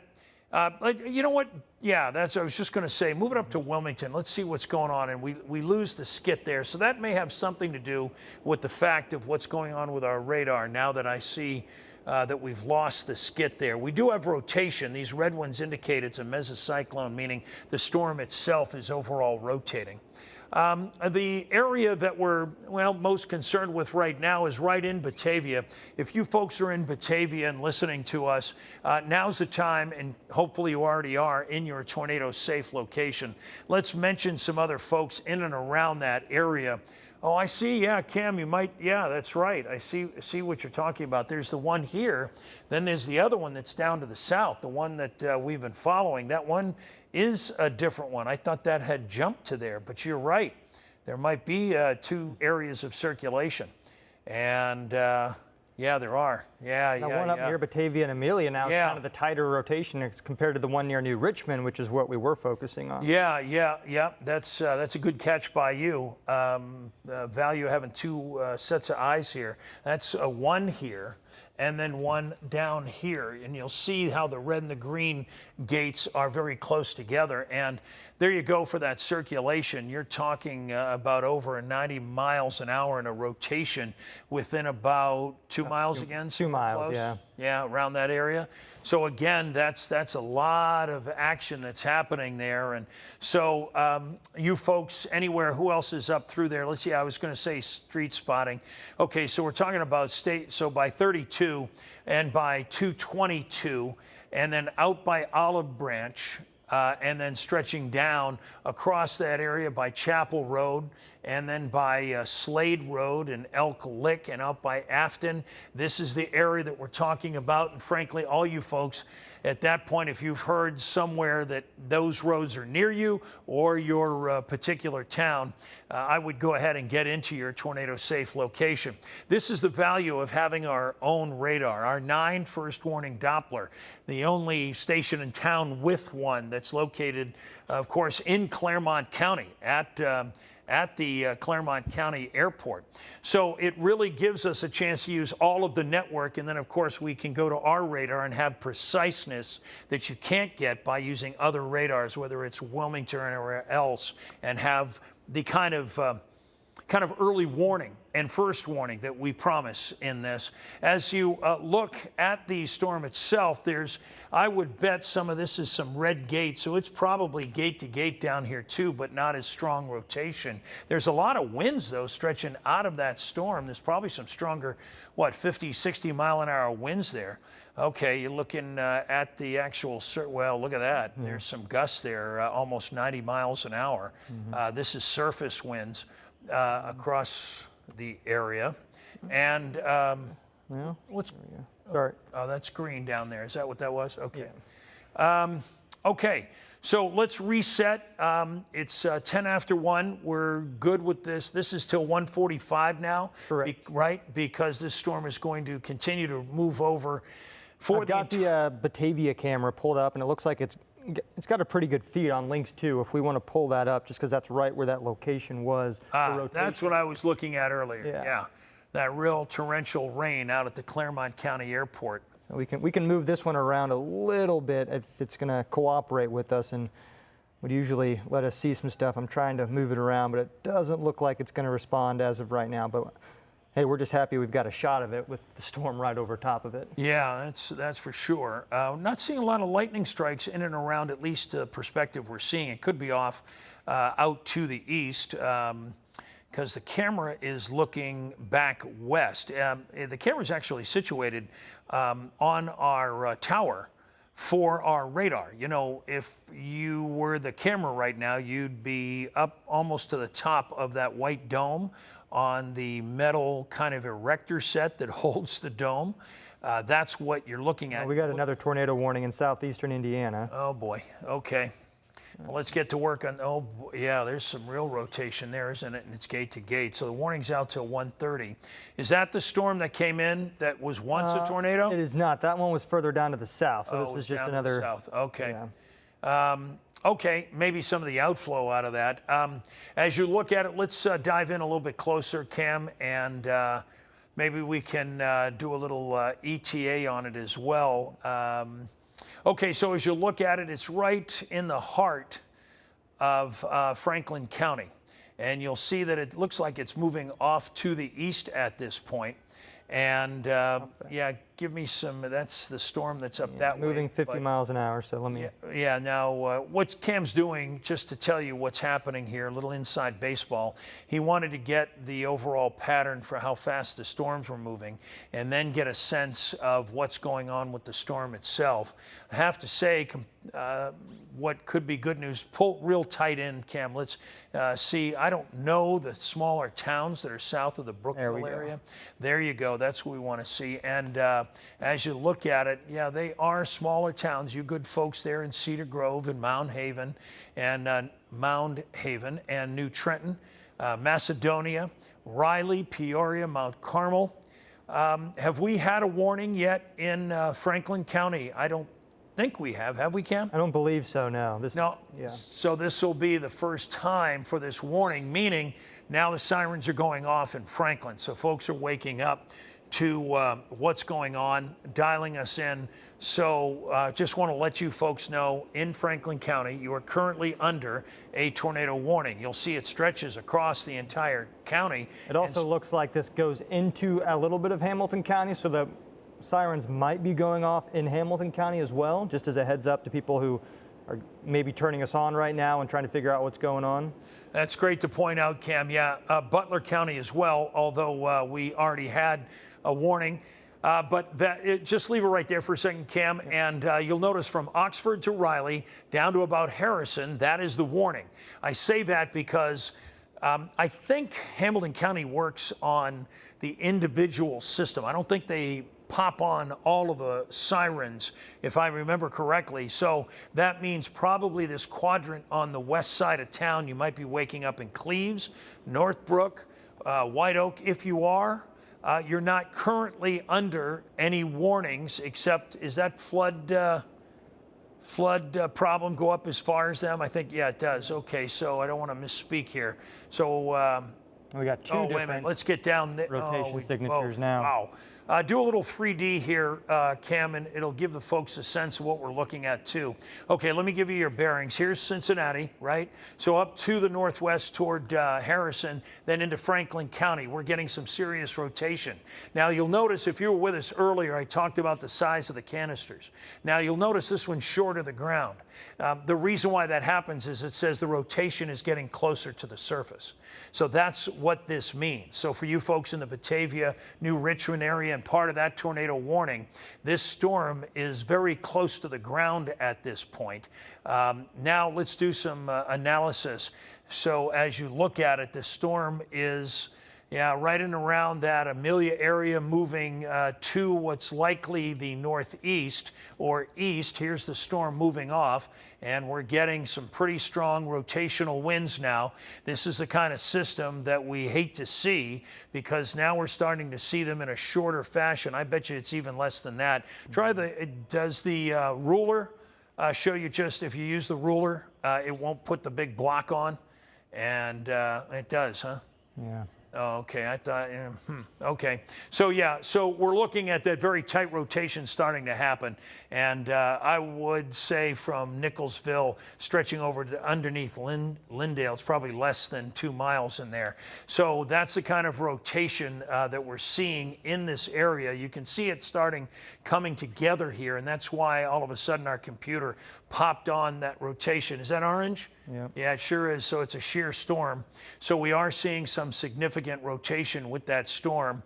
you know what? Yeah, that's what I was just going to say. Move it up to Wilmington. Let's see what's going on. And we lose the skit there. So that may have something to do with the fact of what's going on with our radar now that I see that we've lost the skit there. We do have rotation. These red ones indicate it's a mesocyclone, meaning the storm itself is overall rotating. The area that we're, most concerned with right now is right in Batavia. If you folks are in Batavia and listening to us, now's the time, and hopefully you already are, in your tornado-safe location. Let's mention some other folks in and around that area. Oh, I see. Yeah, Cam, you might. Yeah, that's right. I see what you're talking about. There's the one here. Then there's the other one that's down to the south, the one that we've been following. That one is a different one. I thought that had jumped to there, but you're right. There might be 2 areas of circulation. And yeah, there are. Yeah, the one up near Batavia and Amelia now is kind of the tighter rotation as compared to the one near New Richmond, which is what we were focusing on. Yeah. That's a good catch by you. Value having 2 sets of eyes here. That's a 1 here and then 1 down here. And you'll see how the red and the green gates are very close together. And there you go for that circulation. You're talking about over 90 miles an hour in a rotation within about 2 miles again. 2 miles, close. yeah. Yeah, around that area. So again, that's a lot of action that's happening there. And so you folks anywhere, who else is up through there? Let's see, I was going to say street spotting. Okay, so we're talking about so by 32 and by 222 and then out by Olive Branch, and then stretching down across that area by Chapel Road and then by Slade Road and Elk Lick and out by Afton. This is the area that we're talking about. And frankly, all you folks at that point, if you've heard somewhere that those roads are near you or your particular town, I would go ahead and get into your tornado-safe location. This is the value of having our own radar, our 9 first warning Doppler, the only station in town with one that's located, of course, in Claremont County at the Claremont County Airport. So it really gives us a chance to use all of the network, and then of course we can go to our radar and have preciseness that you can't get by using other radars, whether it's Wilmington or else, and have the kind of early warning and first warning that we promise in this. As you look at the storm itself, I would bet some of this is some red gate, so it's probably gate to gate down here too, but not as strong rotation. There's a lot of winds though stretching out of that storm. There's probably some stronger, 50, 60 mile an hour winds there. Okay, you're looking at the actual, well, look at that. Mm-hmm. There's some gusts there, almost 90 miles an hour. Mm-hmm. This is surface winds across the area. And Sorry. Oh, that's green down there. Is that what that was? Okay. Yeah. Okay, so let's reset. It's 10 after 1. We're good with this. This is till 1:45 now. Correct. Right? Because this storm is going to continue to move over. I've got the Batavia camera pulled up, and it looks like it's it's got a pretty good feed on links too. If we want to pull that up, just because that's right where that location was. That's what I was looking at earlier. Yeah. That real torrential rain out at the Claremont County Airport. So we can move this one around a little bit if it's going to cooperate with us, and would usually let us see some stuff. I'm trying to move it around, but it doesn't look like it's going to respond as of right now. But hey, we're just happy we've got a shot of it with the storm right over top of it. Yeah, that's for sure. Not seeing a lot of lightning strikes in and around, at least the perspective we're seeing. It could be off out to the east because the camera is looking back west. The camera is actually situated on our tower for our radar. You know, if you were the camera right now, you'd be up almost to the top of that white dome on the metal kind of erector set that holds the dome. That's what you're looking at. We got another tornado warning in southeastern Indiana. Oh boy, okay. Well, let's get to work on, yeah, there's some real rotation there, isn't it? And it's gate to gate. So the warning's out till 1:30. Is that the storm that came in that was once a tornado? It is not. That one was further down to the south. So this is just another. South. Okay. Yeah. Okay, maybe some of the outflow out of that. As you look at it, let's dive in a little bit closer, Cam, and maybe we can do a little ETA on it as well. Okay, so as you look at it, it's right in the heart of Franklin County. And you'll see that it looks like it's moving off to the east at this point. And yeah, give me some, that's the storm that's up that way. Moving 50 miles an hour, so let me. Yeah, now what Cam's doing, just to tell you what's happening here, a little inside baseball, he wanted to get the overall pattern for how fast the storms were moving and then get a sense of what's going on with the storm itself. I have to say, what could be good news, pull real tight in, Cam. Let's see, I don't know the smaller towns that are south of the Brookville area. There you go, that's what we want to see. And as you look at it, yeah, they are smaller towns. You good folks there in Cedar Grove and Mound Haven and New Trenton, Macedonia, Riley, Peoria, Mount Carmel. Have we had a warning yet in Franklin County? I don't think we have. Have we, Cam? I don't believe so, no. No. Yeah. So this will be the first time for this warning, meaning now the sirens are going off in Franklin. So folks are waking up to what's going on, dialing us in. So just want to let you folks know, in Franklin County, you are currently under a tornado warning. You'll see it stretches across the entire county. It also looks like this goes into a little bit of Hamilton County, so the sirens might be going off in Hamilton County as well, just as a heads up to people who are maybe turning us on right now and trying to figure out what's going on. That's great to point out, Cam. Yeah, Butler County as well, although we already had a warning. But just leave it right there for a second, Cam, and you'll notice from Oxford to Riley down to about Harrison, that is the warning. I say that because I think Hamilton County works on the individual system. I don't think they pop on all of the sirens, if I remember correctly. So that means probably this quadrant on the west side of town, you might be waking up in Cleves, Northbrook, White Oak. If you are, you're not currently under any warnings except, is that flood problem go up as far as them? I think, yeah, it does. Okay, so I don't want to misspeak here. So we got two wait a minute. Let's get down there. Rotation signatures now. Wow. Do a little 3D here, Cam, and it'll give the folks a sense of what we're looking at too. Okay, let me give you your bearings. Here's Cincinnati, right? So up to the northwest toward Harrison, then into Franklin County. We're getting some serious rotation. Now you'll notice, if you were with us earlier, I talked about the size of the canisters. Now you'll notice this one's short of the ground. The reason why that happens is it says the rotation is getting closer to the surface. So that's what this means. So for you folks in the Batavia, New Richmond area, and part of that tornado warning, this storm is very close to the ground at this point. Now let's do some analysis. So as you look at it, the storm is right in around that Amelia area, moving to what's likely the northeast or east. Here's the storm moving off, and we're getting some pretty strong rotational winds now. This is the kind of system that we hate to see, because now we're starting to see them in a shorter fashion. I bet you it's even less than that. Try does the ruler show you just if you use the ruler, it won't put the big block on, and it does, huh? Yeah. Oh, okay, I thought, okay. So yeah, so we're looking at that very tight rotation starting to happen. And I would say from Nicholsville stretching over to underneath Lindale, it's probably less than 2 miles in there. So that's the kind of rotation that we're seeing in this area. You can see it coming together here, and that's why all of a sudden our computer popped on that rotation. Is that orange? Yep. Yeah, it sure is. So it's a shear storm. So we are seeing some significant rotation with that storm.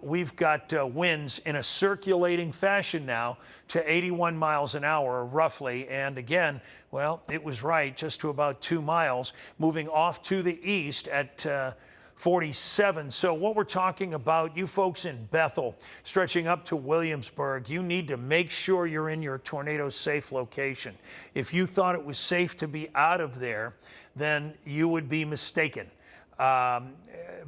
We've got winds in a circulating fashion now to 81 miles an hour, roughly. And again, well, it was right, just to about 2 miles, moving off to the east at 47. So what we're talking about, you folks in Bethel, stretching up to Williamsburg, you need to make sure you're in your tornado safe location. If you thought it was safe to be out of there, then you would be mistaken.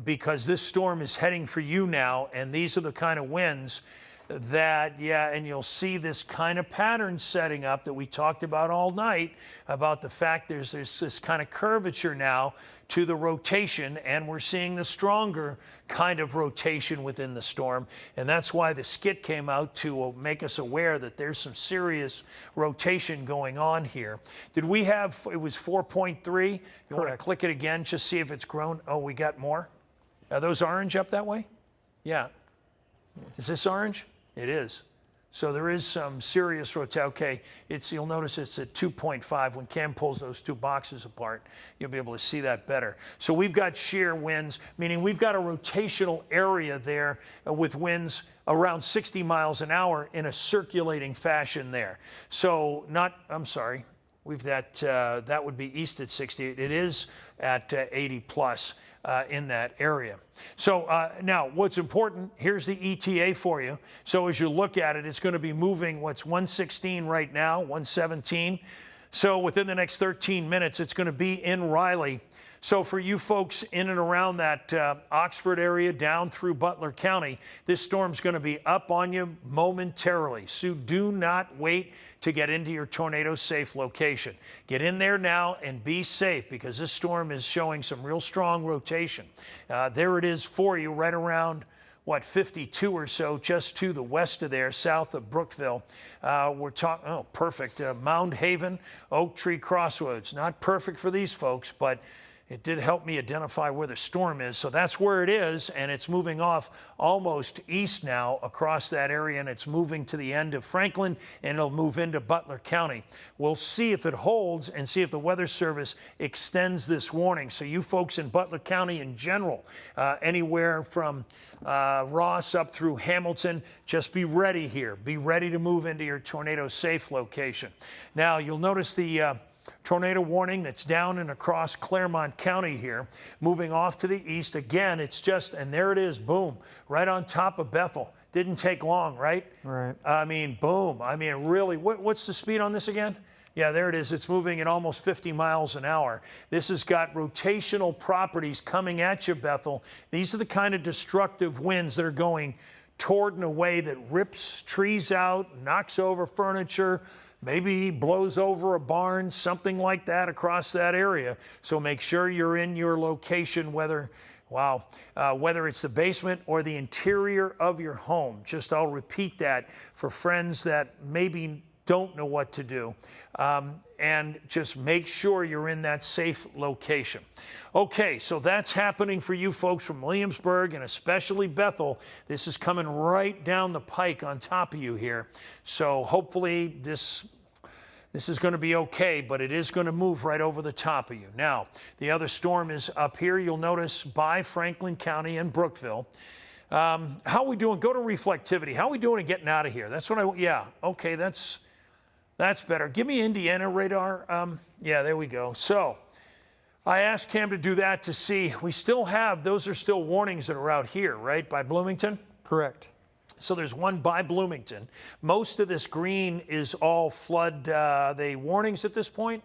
Because this storm is heading for you now, and these are the kind of winds that, yeah, and you'll see this kind of pattern setting up that we talked about all night, about the fact there's this kind of curvature now to the rotation, and we're seeing the stronger kind of rotation within the storm. And that's why the skit came out to make us aware that there's some serious rotation going on here. Did we have, it was 4.3? You want to click it again, just see if it's grown? Oh, we got more? Are those orange up that way? Yeah. Is this orange? It is. So there is some serious rotation. Okay, you'll notice it's at 2.5. When Cam pulls those two boxes apart, you'll be able to see that better. So we've got shear winds, meaning we've got a rotational area there with winds around 60 miles an hour in a circulating fashion there. So I'm sorry, that would be east at 60. It is at 80 plus. In that area. So now what's important, here's the ETA for you. So as you look at it, it's going to be moving, what's 116 right now, 117. So within the next 13 minutes, it's going to be in Riley. So for you folks in and around that Oxford area down through Butler County, this storm's going to be up on you momentarily. So do not wait to get into your tornado safe location. Get in there now and be safe, because this storm is showing some real strong rotation. There it is for you right around 52 or so, just to the west of there, south of Brookville. We're talking, oh, perfect. Mound Haven, Oak Tree Crossroads. Not perfect for these folks, but it did help me identify where the storm is. So that's where it is, and it's moving off almost east now across that area, and it's moving to the end of Franklin, and it'll move into Butler County. We'll see if it holds and see if the Weather Service extends this warning. So you folks in Butler County in general, anywhere from Ross up through Hamilton, just be ready here. Be ready to move into your tornado safe location. Now, you'll notice the tornado warning that's down and across Claremont County here, moving off to the east. Again, it's just, and there it is, boom, right on top of Bethel. Didn't take long, right? Right. I mean, boom. I mean, really, what's the speed on this again? Yeah, there it is. It's moving at almost 50 miles an hour. This has got rotational properties coming at you, Bethel. These are the kind of destructive winds that are going toward in a way that rips trees out, knocks over furniture, maybe blows over a barn, something like that across that area. So make sure you're in your location, whether it's the basement or the interior of your home. Just I'll repeat that for friends that maybe don't know what to do. And just make sure you're in that safe location. Okay, so that's happening for you folks from Williamsburg and especially Bethel. This is coming right down the pike on top of you here. So hopefully this is going to be okay, but it is going to move right over the top of you. Now, the other storm is up here, you'll notice, by Franklin County and Brookville. How are we doing? Go to reflectivity. How are we doing in getting out of here? That's what yeah, okay, that's better. Give me Indiana radar. Yeah, there we go. So I asked Cam to do that to see. We still have, those are still warnings that are out here, right, by Bloomington? Correct. So there's one by Bloomington. Most of this green is all flood, the warnings at this point?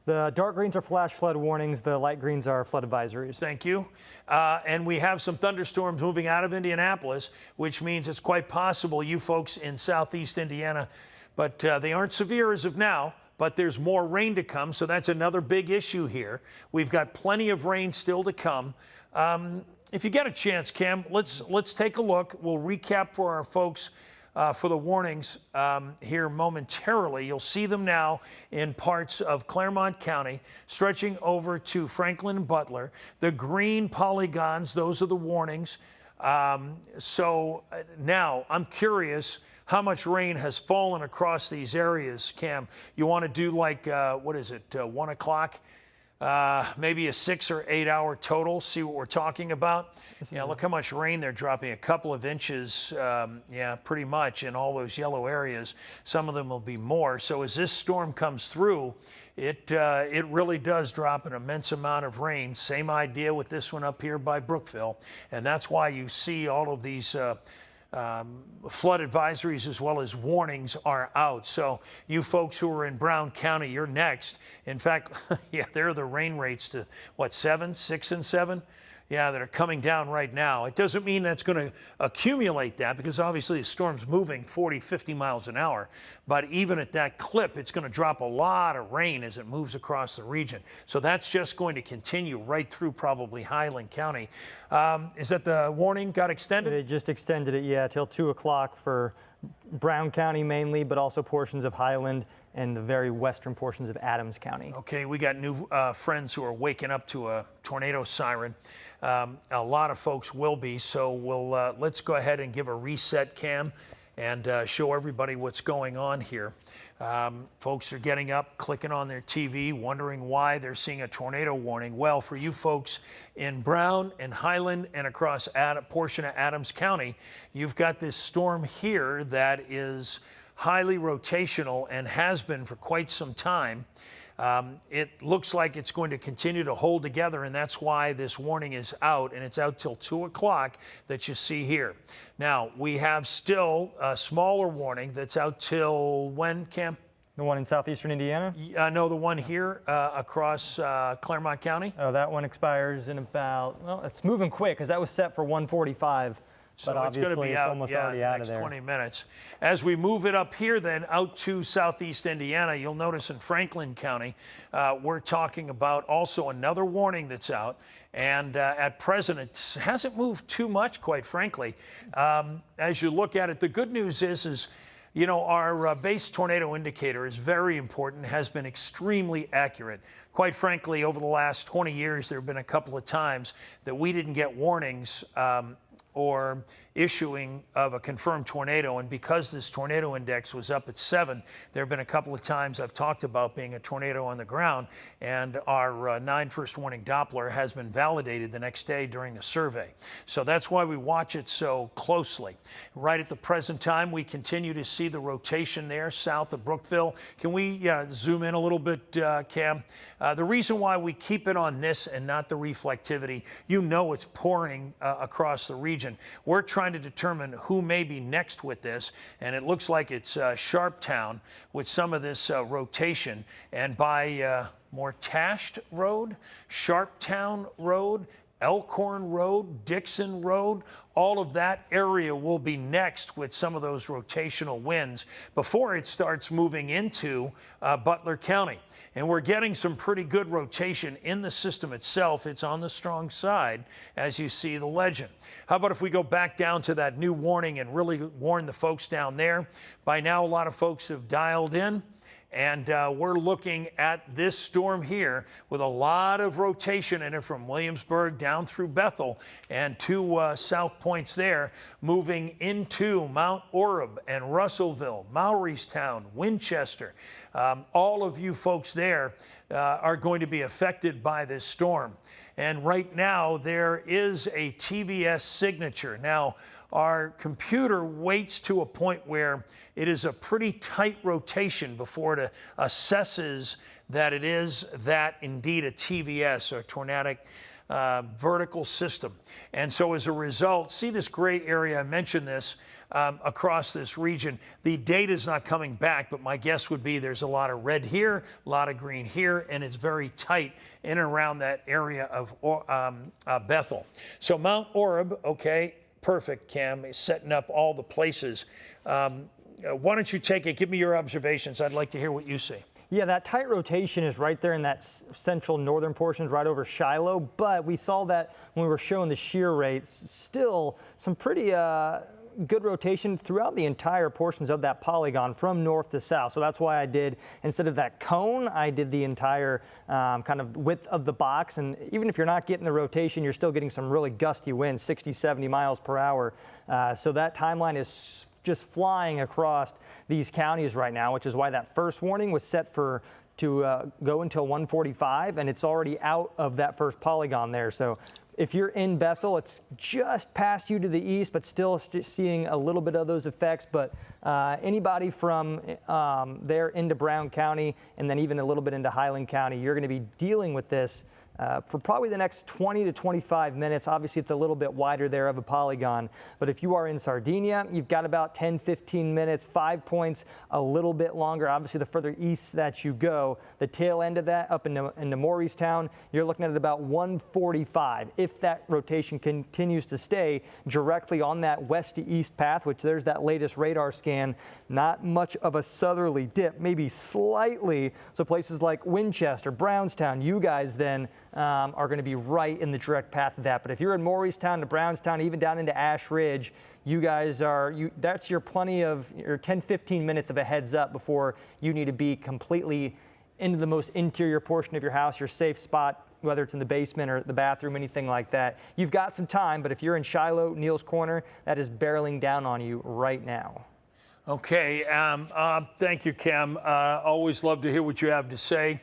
The dark greens are flash flood warnings. The light greens are flood advisories. Thank you. And we have some thunderstorms moving out of Indianapolis, which means it's quite possible you folks in southeast Indiana but they aren't severe as of now. But there's more rain to come, so that's another big issue here. We've got plenty of rain still to come. If you get a chance, Cam, let's take a look. We'll recap for our folks for the warnings here momentarily. You'll see them now in parts of Claremont County, stretching over to Franklin and Butler. The green polygons, those are the warnings. So now I'm curious how much rain has fallen across these areas, Cam. You want to do like, what is it, 1 o'clock? Maybe a 6 or 8 hour total, see what we're talking about. Yeah, look how much rain they're dropping, a couple of inches, yeah, pretty much in all those yellow areas. Some of them will be more. So as this storm comes through, it really does drop an immense amount of rain. Same idea with this one up here by Brookville. And that's why you see all of these flood advisories as well as warnings are out. So you folks who are in Brown County, you're next. In fact, yeah, there are the rain rates to what, 7, 6, and 7? Yeah, that are coming down right now. It doesn't mean that's going to accumulate that, because obviously the storm's moving 40, 50 miles an hour. But even at that clip, it's going to drop a lot of rain as it moves across the region. So that's just going to continue right through probably Highland County. Is that the warning got extended? They just extended it, yeah, till 2 o'clock for Brown County mainly, but also portions of Highland and the very western portions of Adams County. Okay, we got new friends who are waking up to a tornado siren. A lot of folks will be, so let's go ahead and give a reset, Cam, and show everybody what's going on here. Folks are getting up, clicking on their TV, wondering why they're seeing a tornado warning. Well, for you folks in Brown and Highland and across a portion of Adams County, you've got this storm here that is highly rotational and has been for quite some time. It looks like it's going to continue to hold together, and that's why this warning is out, and it's out till 2 o'clock that you see here. Now, we have still a smaller warning that's out till when, Cam? The one in southeastern Indiana? No, the one here across Claremont County. Oh, that one expires in about, well, it's moving quick because that was set for 1:45. So but it's going to be out, almost yeah, already the out next of there. 20 minutes. As we move it up here then out to southeast Indiana, you'll notice in Franklin County, we're talking about also another warning that's out. And at present, it hasn't moved too much, quite frankly. As you look at it, the good news is you know, our base tornado indicator is very important, has been extremely accurate. Quite frankly, over the last 20 years, there have been a couple of times that we didn't get warnings or issuing of a confirmed tornado, and because this tornado index was up at 7, there have been a couple of times I've talked about being a tornado on the ground, and our 9 first warning Doppler has been validated the next day during the survey. So that's why we watch it so closely. Right at the present time, we continue to see the rotation there south of Brookville. Can we zoom in a little bit, Cam? The reason why we keep it on this and not the reflectivity, you know it's pouring across the region. We're trying to determine who may be next with this, and it looks like it's Sharptown with some of this rotation. And by Mortashed Road, Sharptown Road, Elkhorn Road, Dixon Road, all of that area will be next with some of those rotational winds before it starts moving into Butler County. And we're getting some pretty good rotation in the system itself. It's on the strong side, as you see the legend. How about if we go back down to that new warning and really warn the folks down there? By now, a lot of folks have dialed in. And we're looking at this storm here with a lot of rotation in it from Williamsburg down through Bethel and 2 south points there, moving into Mount Orab and Russellville, Maurystown, Winchester. All of you folks there are going to be affected by this storm. And right now, there is a TVS signature. Now, our computer waits to a point where it is a pretty tight rotation before it assesses that it is that indeed a TVS, or tornadic vertical system. And so as a result, see this gray area, I mentioned this, across this region. The data is not coming back, but my guess would be there's a lot of red here, a lot of green here, and it's very tight in and around that area of Bethel. So Mount Orab, okay, perfect, Cam, is setting up all the places. why don't you take it? Give me your observations. I'd like to hear what you see. Yeah, that tight rotation is right there in that central northern portions right over Shiloh, but we saw that when we were showing the shear rates, still some pretty good rotation throughout the entire portions of that polygon from north to south. So that's why I did, instead of that cone, I did the entire kind of width of the box. And even if you're not getting the rotation, you're still getting some really gusty winds, 60, 70 miles per hour. So that timeline is just flying across these counties right now, which is why that first warning was set to go until 1:45, and it's already out of that first polygon there. So if you're in Bethel, it's just past you to the east, but still seeing a little bit of those effects. But anybody from there into Brown County and then even a little bit into Highland County, you're going to be dealing with this for probably the next 20 to 25 minutes. Obviously, it's a little bit wider there of a polygon. But if you are in Sardinia, you've got about 10, 15 minutes, 5 points, a little bit longer. Obviously, the further east that you go, the tail end of that up into Morristown, you're looking at about 145. If that rotation continues to stay directly on that west to east path, which there's that latest radar scan, not much of a southerly dip, maybe slightly. So places like Winchester, Brownstown, you guys then are going to be right in the direct path of that. But if you're in Morristown to Brownstown, even down into Ash Ridge, you guys that's your plenty of your 10, 15 minutes of a heads up before you need to be completely into the most interior portion of your house, your safe spot, whether it's in the basement or the bathroom, anything like that. You've got some time, but if you're in Shiloh, Neal's Corner, that is barreling down on you right now. Okay, thank you, Cam. Always love to hear what you have to say.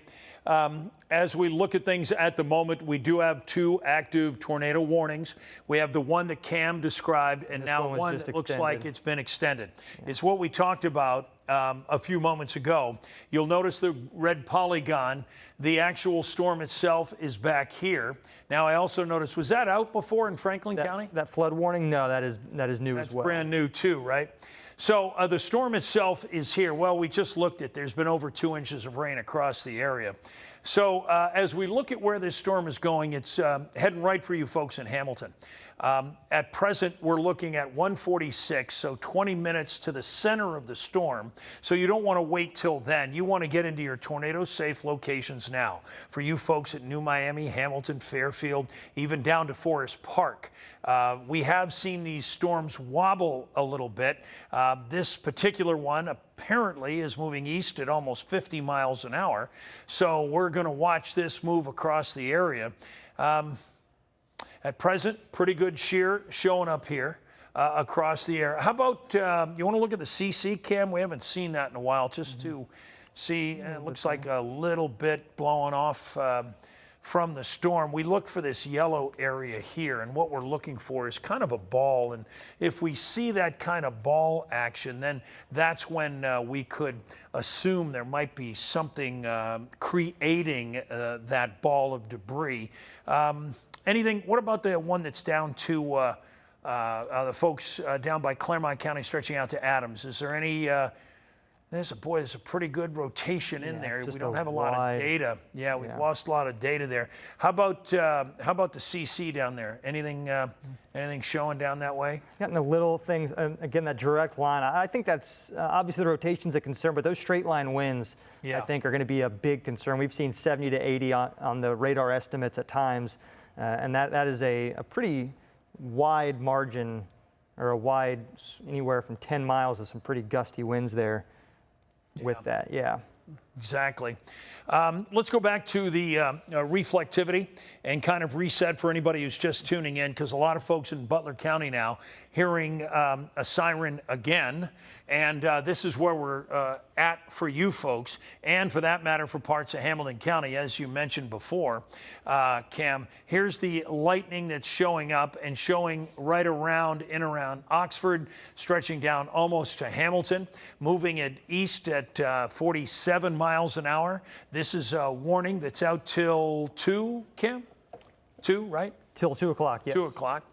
As we look at things at the moment, we do have 2 active tornado warnings. We have the one that Cam described, and now one that looks like it's been extended. Yeah. It's what we talked about a few moments ago. You'll notice the red polygon. The actual storm itself is back here. Now, I also noticed, was that out before in Franklin County? That flood warning? No, that is new as well. That's brand new too, right? So the storm itself is here. Well, we just looked at, there's been over 2 inches of rain across the area. So as we look at where this storm is going, it's heading right for you folks in Hamilton. At present, we're looking at 146, so 20 minutes to the center of the storm. So you don't want to wait till then. You want to get into your tornado-safe locations now. For you folks at New Miami, Hamilton, Fairfield, even down to Forest Park. We have seen these storms wobble a little bit. This particular one apparently is moving east at almost 50 miles an hour. So we're going to watch this move across the area. At present, pretty good shear showing up here across the area. How about, you want to look at the CC, Cam? We haven't seen that in a while, just to see. It looks like a little bit blowing off from the storm. We look for this yellow area here, and what we're looking for is kind of a ball. And if we see that kind of ball action, then that's when we could assume there might be something creating that ball of debris. Anything, what about the one that's down to the folks down by Claremont County stretching out to Adams? Is there any, there's a pretty good rotation in there. We don't have a lot of data. Yeah, we've lost a lot of data there. How about the CC down there? Anything showing down that way? Getting the little things, again, that direct line. I think that's, obviously the rotation's a concern, but those straight line winds, I think, are going to be a big concern. We've seen 70 to 80 on the radar estimates at times. And that is a pretty wide margin, or a wide, anywhere from 10 miles of some pretty gusty winds there with that, Exactly. Let's go back to the reflectivity and kind of reset for anybody who's just tuning in, because a lot of folks in Butler County now hearing a siren again. And this is where we're at for you folks, and for that matter, for parts of Hamilton County, as you mentioned before, Cam. Here's the lightning that's showing up and showing right around, in around Oxford, stretching down almost to Hamilton, moving it east at 47 miles an hour. This is a warning that's out till 2, Cam? 2, right? Till 2 o'clock, yes. 2 o'clock.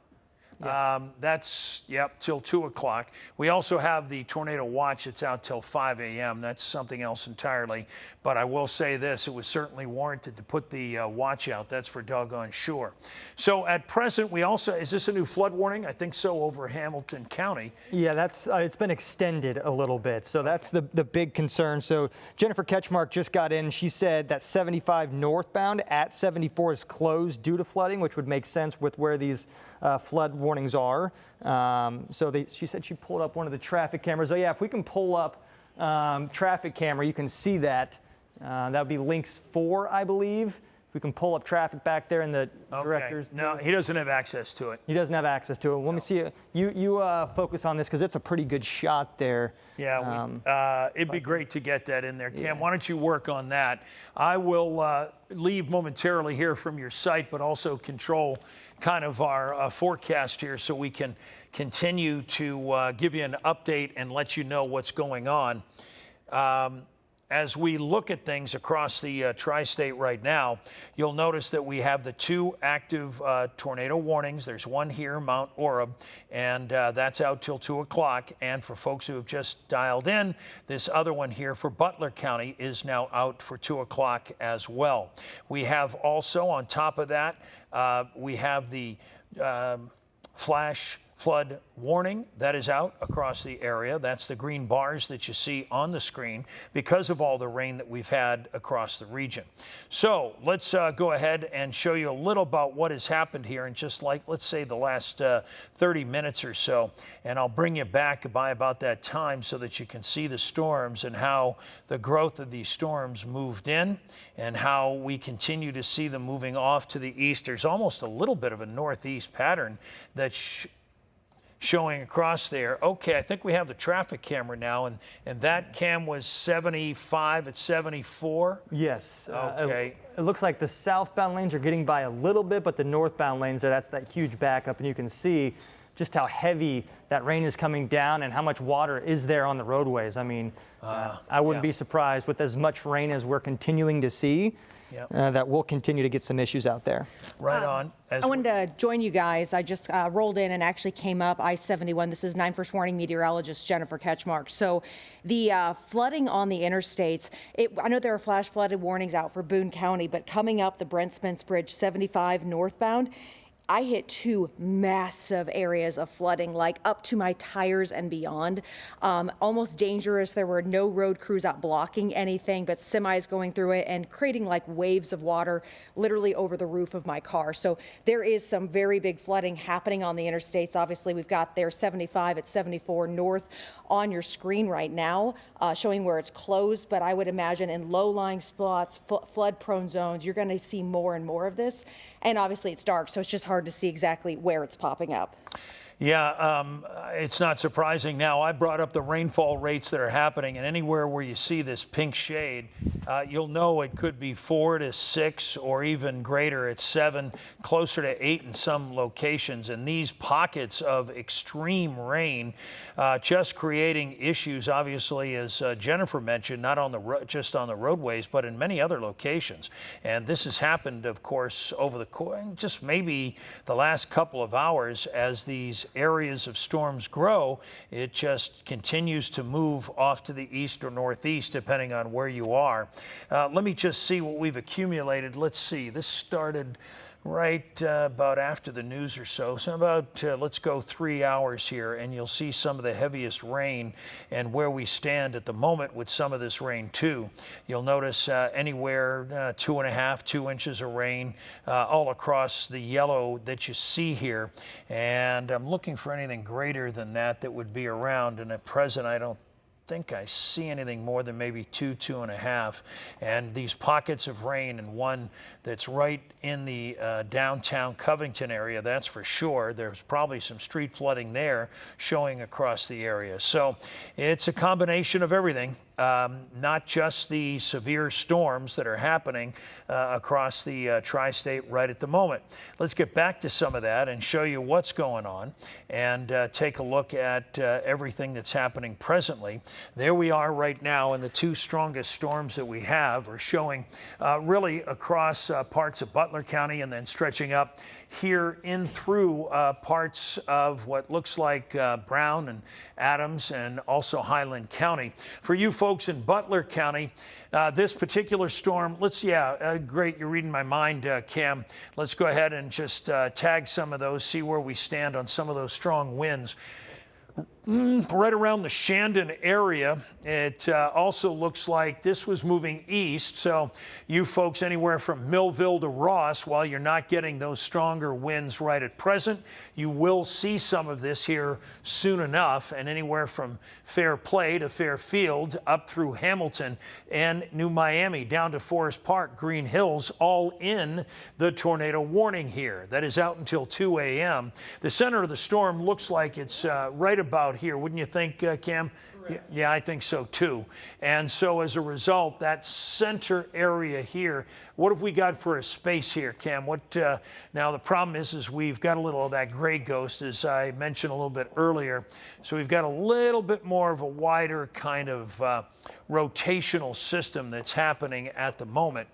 That's, yep, till 2 o'clock. We also have the tornado watch that's out till 5 a.m. That's something else entirely. But I will say this, it was certainly warranted to put the watch out. That's for doggone sure. So at present, we also, is this a new flood warning? I think so, over Hamilton County. Yeah, that's it's been extended a little bit. So that's the big concern. So Jennifer Ketchmark just got in. She said that 75 northbound at 74 is closed due to flooding, which would make sense with where these flood warnings are. She said she pulled up one of the traffic cameras. Oh yeah, if we can pull up traffic camera, you can see that. That would be links 4, I believe. If we can pull up traffic back there in the director's. No, he doesn't have access to it. He doesn't have access to it. Let me see. You focus on this because it's a pretty good shot there. Yeah, it'd be great to get that in there. Cam, why don't you work on that? I will leave momentarily here from your site, but also control kind of our forecast here so we can continue to give you an update and let you know what's going on. As we look at things across the tri-state right now, you'll notice that we have the 2 active tornado warnings. There's one here, Mount Orab, and that's out till 2 o'clock. And for folks who have just dialed in, this other one here for Butler County is now out for 2 o'clock as well. We have also, on top of that, we have the flash flood warning that is out across the area. That's the green bars that you see on the screen because of all the rain that we've had across the region. So let's go ahead and show you a little about what has happened here in just like, let's say, the last 30 minutes or so. And I'll bring you back by about that time so that you can see the storms and how the growth of these storms moved in and how we continue to see them moving off to the east. There's almost a little bit of a northeast pattern that's showing across there. Okay, I think we have the traffic camera now, and that cam was 75 at 74. Yes. Okay. It looks like the southbound lanes are getting by a little bit, but the northbound lanes, that's that huge backup, and you can see just how heavy that rain is coming down and how much water is there on the roadways. I mean, I wouldn't be surprised with as much rain as we're continuing to see. That we'll continue to get some issues out there. Right on. I wanted to join you guys. I just rolled in and actually came up I-71. This is 9 First Warning meteorologist Jennifer Ketchmark. So the flooding on the interstates, I know there are flash flooded warnings out for Boone County, but coming up the Brent Spence Bridge 75 northbound, I hit 2 massive areas of flooding, like up to my tires and beyond. Almost dangerous. There were no road crews out blocking anything, but semis going through it and creating like waves of water literally over the roof of my car. So there is some very big flooding happening on the interstates. Obviously, we've got there 75 at 74 north on your screen right now, showing where it's closed. But I would imagine in low-lying spots, flood-prone zones, you're going to see more and more of this. And obviously it's dark, so it's just hard to see exactly where it's popping up. Yeah, it's not surprising now. I brought up the rainfall rates that are happening, and anywhere where you see this pink shade, you'll know it could be 4 to 6 or even greater at 7, closer to 8 in some locations. And these pockets of extreme rain just creating issues, obviously, as Jennifer mentioned, not on just on the roadways, but in many other locations. And this has happened, of course, over the just maybe the last couple of hours as these areas of storms grow. It just continues to move off to the east or northeast, depending on where you are. Let me just see what we've accumulated. Let's see. This started right about after the news or so. So about, let's go 3 hours here, and you'll see some of the heaviest rain and where we stand at the moment with some of this rain too. You'll notice anywhere 2.5, 2 inches of rain all across the yellow that you see here. And I'm looking for anything greater than that that would be around. And at present, I don't think I see anything more than maybe 2, 2.5. And these pockets of rain, and one that's right in the downtown Covington area, that's for sure. There's probably some street flooding there showing across the area. So it's a combination of everything. Not just the severe storms that are happening across the tri-state right at the moment. Let's get back to some of that and show you what's going on and take a look at everything that's happening presently. there we are right now, and the two strongest storms that we have are showing really across parts of Butler County and then stretching up here in through parts of what looks like Brown and Adams and also Highland County. For you folks in Butler County, this particular storm, great, you're reading my mind, Cam. Let's go ahead and just tag some of those, see where we stand on some of those strong winds. Right around the Shandon area, it also looks like this was moving east. So you folks anywhere from Millville to Ross, while you're not getting those stronger winds right at present, you will see some of this here soon enough. And anywhere from Fairplay to Fairfield up through Hamilton and New Miami down to Forest Park, Green Hills, all in the tornado warning here. That is out until 2 a.m. The center of the storm looks like it's right about here, wouldn't you think, Cam? Yeah, I think so too. And so as a result, that center area here, what have we got for a space here, Cam? Now the problem is we've got a little of that gray ghost, as I mentioned a little bit earlier. So we've got a little bit more of a wider kind of rotational system that's happening at the moment.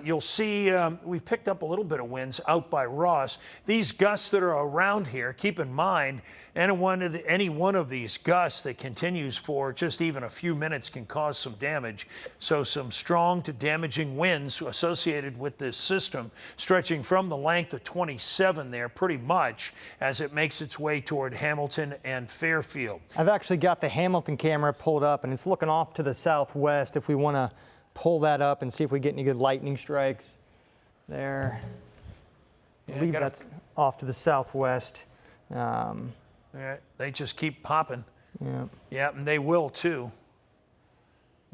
You'll see we picked up a little bit of winds out by Ross. These gusts that are around here, keep in mind, any one of these gusts that continues for just even a few minutes can cause some damage. So some strong to damaging winds associated with this system, stretching from the length of 27 there pretty much as it makes its way toward Hamilton and Fairfield. I've actually got the Hamilton camera pulled up, and it's looking off to the southwest. If we want to pull that up and see if we get any good lightning strikes there. I believe that's off to the southwest. Yeah, they just keep popping. Yeah. Yeah, and they will too.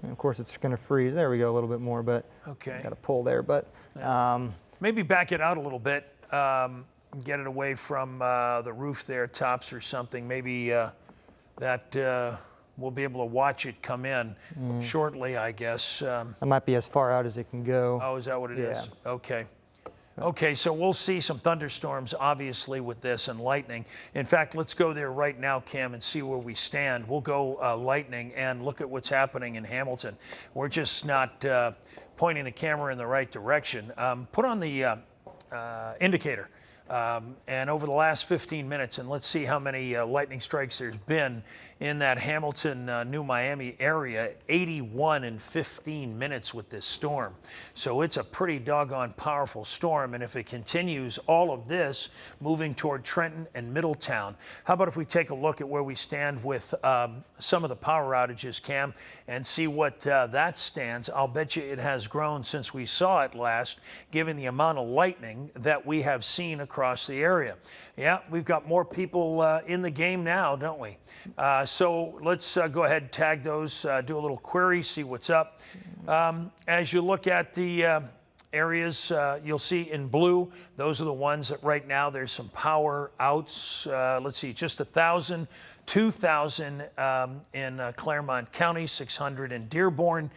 And of course, it's going to freeze. There we go, a little bit more, but okay, got to pull there. But maybe back it out a little bit, get it away from the roof there, tops or something. Maybe that we'll be able to watch it come in shortly, I guess. That might be as far out as it can go. Oh, is that what it is? Okay. Okay, so we'll see some thunderstorms, obviously, with this and lightning. In fact, let's go there right now, Cam, and see where we stand. We'll go lightning and look at what's happening in Hamilton. We're just not pointing the camera in the right direction. Put on the indicator. And over the last 15 minutes, and let's see how many lightning strikes there's been in that Hamilton, New Miami area, 81 in 15 minutes with this storm. So it's a pretty doggone powerful storm. And if it continues all of this moving toward Trenton and Middletown, how about if we take a look at where we stand with some of the power outages, Cam, and see what that stands. I'll bet you it has grown since we saw it last, given the amount of lightning that we have seen across the area. Yeah, we've got more people in the game now, don't we? So let's go ahead and tag those, do a little query, see what's up. As you look at the areas you'll see in blue, those are the ones that right now there's some power outs. Let's see, just 1,000, 2,000 in Claremont County, 600 in Dearborn.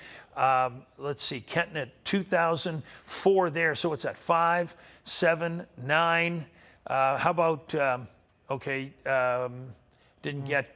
Let's see, Kenton at 2,000, 4 there, so it's at 5, 7, 9. How about, didn't get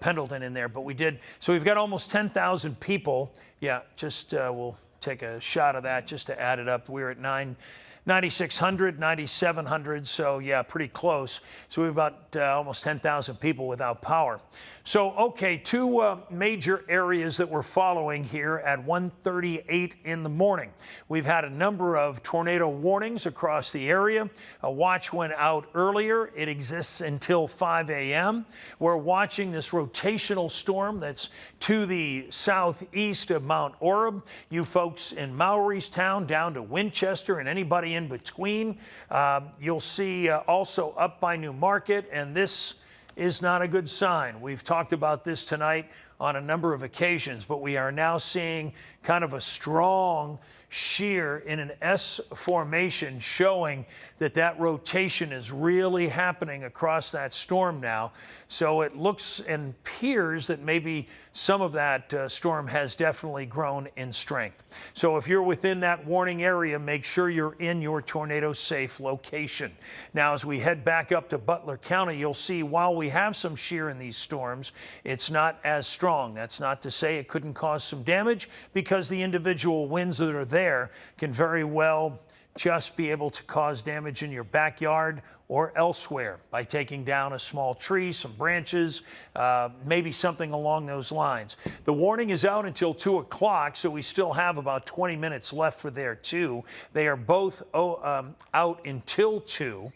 Pendleton in there, but we did. So we've got almost 10,000 people. Yeah, just we'll take a shot of that just to add it up. We're at 9,600, 9,700, so yeah, pretty close. So we've about almost 10,000 people without power. So, okay, two major areas that we're following here at 1:38 in the morning. We've had a number of tornado warnings across the area. A watch went out earlier. It exists until 5 a.m. We're watching this rotational storm that's to the southeast of Mount Orab. You folks in Maurystown down to Winchester and anybody in between. You'll see also up by New Market, and this is not a good sign. We've talked about this tonight on a number of occasions, but we are now seeing kind of a strong shear in an S formation, showing that that rotation is really happening across that storm now. So it looks and appears that maybe some of that storm has definitely grown in strength. So if you're within that warning area, make sure you're in your tornado safe location. Now, as we head back up to Butler County, you'll see while we have some shear in these storms, it's not as strong. strong. That's not to say it couldn't cause some damage, because the individual winds that are there can very well just be able to cause damage in your backyard or elsewhere by taking down a small tree, some branches, maybe something along those lines. The warning is out until 2 o'clock, so we still have about 20 minutes left for there too. They are both out until 2.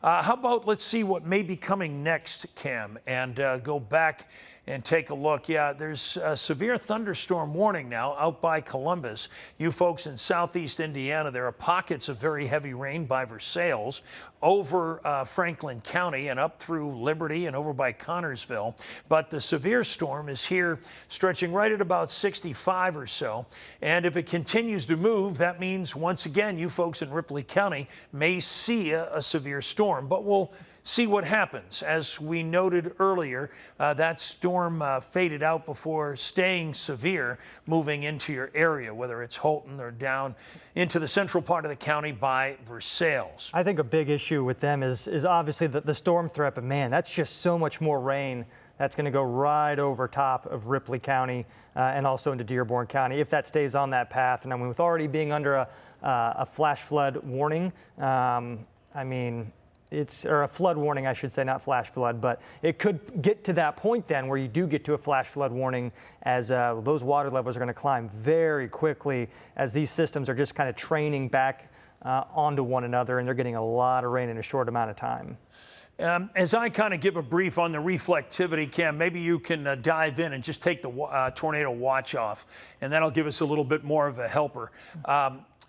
How about let's see what may be coming next, Cam, and go back and take a look. Yeah, there's a severe thunderstorm warning now out by Columbus. You folks in southeast Indiana, there are pockets of very heavy rain by Versailles, over Franklin County and up through Liberty and over by Connorsville. But the severe storm is here, stretching right at about 65 or so. And if it continues to move, that means once again, you folks in Ripley County may see a severe storm. But we'll see what happens. As we noted earlier, that storm faded out before staying severe, moving into your area, whether it's Holton or down into the central part of the county by Versailles. I think a big issue with them is obviously the storm threat, but man, that's just so much more rain that's going to go right over top of Ripley County and also into Dearborn County if that stays on that path. And I mean, with already being under a flash flood warning, I mean, or a flood warning, I should say, not flash flood, but it could get to that point then where you do get to a flash flood warning, as those water levels are going to climb very quickly as these systems are just kind of training back onto one another, and they're getting a lot of rain in a short amount of time. As I kind of give a brief on the reflectivity, Cam, maybe you can dive in and just take the tornado watch off, and that'll give us a little bit more of a helper.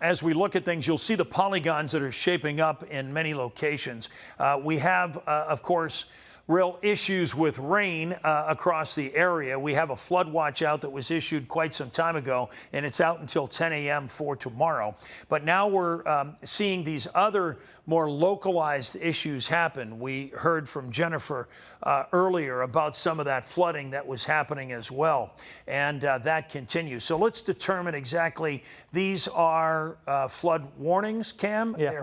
As we look at things, you'll see the polygons that are shaping up in many locations. We have, of course, real issues with rain across the area. We have a flood watch out that was issued quite some time ago, and it's out until 10 a.m. for tomorrow. But now we're seeing these other more localized issues happen. We heard from Jennifer earlier about some of that flooding that was happening as well, and that continues. So let's determine exactly, these are flood warnings, Cam? Yeah, they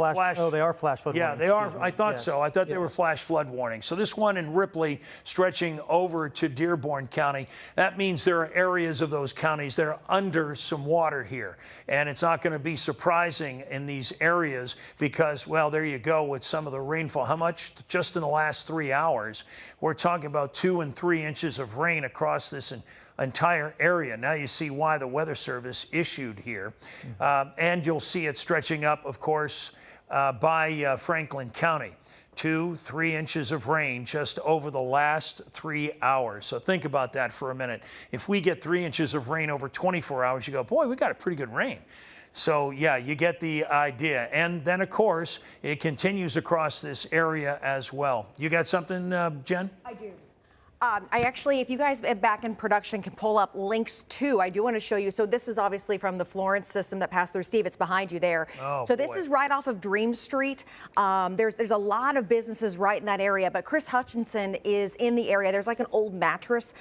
are flash flood warnings. Yeah, they are. I thought so. I thought they were flash flood warnings. So this one in Ripley stretching over to Dearborn County, that means there are areas of those counties that are under some water here. And it's not going to be surprising in these areas because, well, there you go with some of the rainfall. How much? Just in the last 3 hours, we're talking about 2 and 3 inches of rain across this entire area. Now you see why the Weather Service issued here. And you'll see it stretching up, of course, by Franklin County. 2-3 inches of rain just over the last 3 hours. So think about that for a minute. If we get 3 inches of rain over 24 hours, you go, boy, we got a pretty good rain. So yeah, you get the idea. And then of course, it continues across this area as well. You got something, Jen? I do. I actually, if you guys back in production can pull up links too, I do want to show you. So this is obviously from the Florence system that passed through. Steve, it's behind you there. Oh, so this is right off of Dream Street. There's a lot of businesses right in that area, but Chris Hutchinson is in the area. There's like an old mattress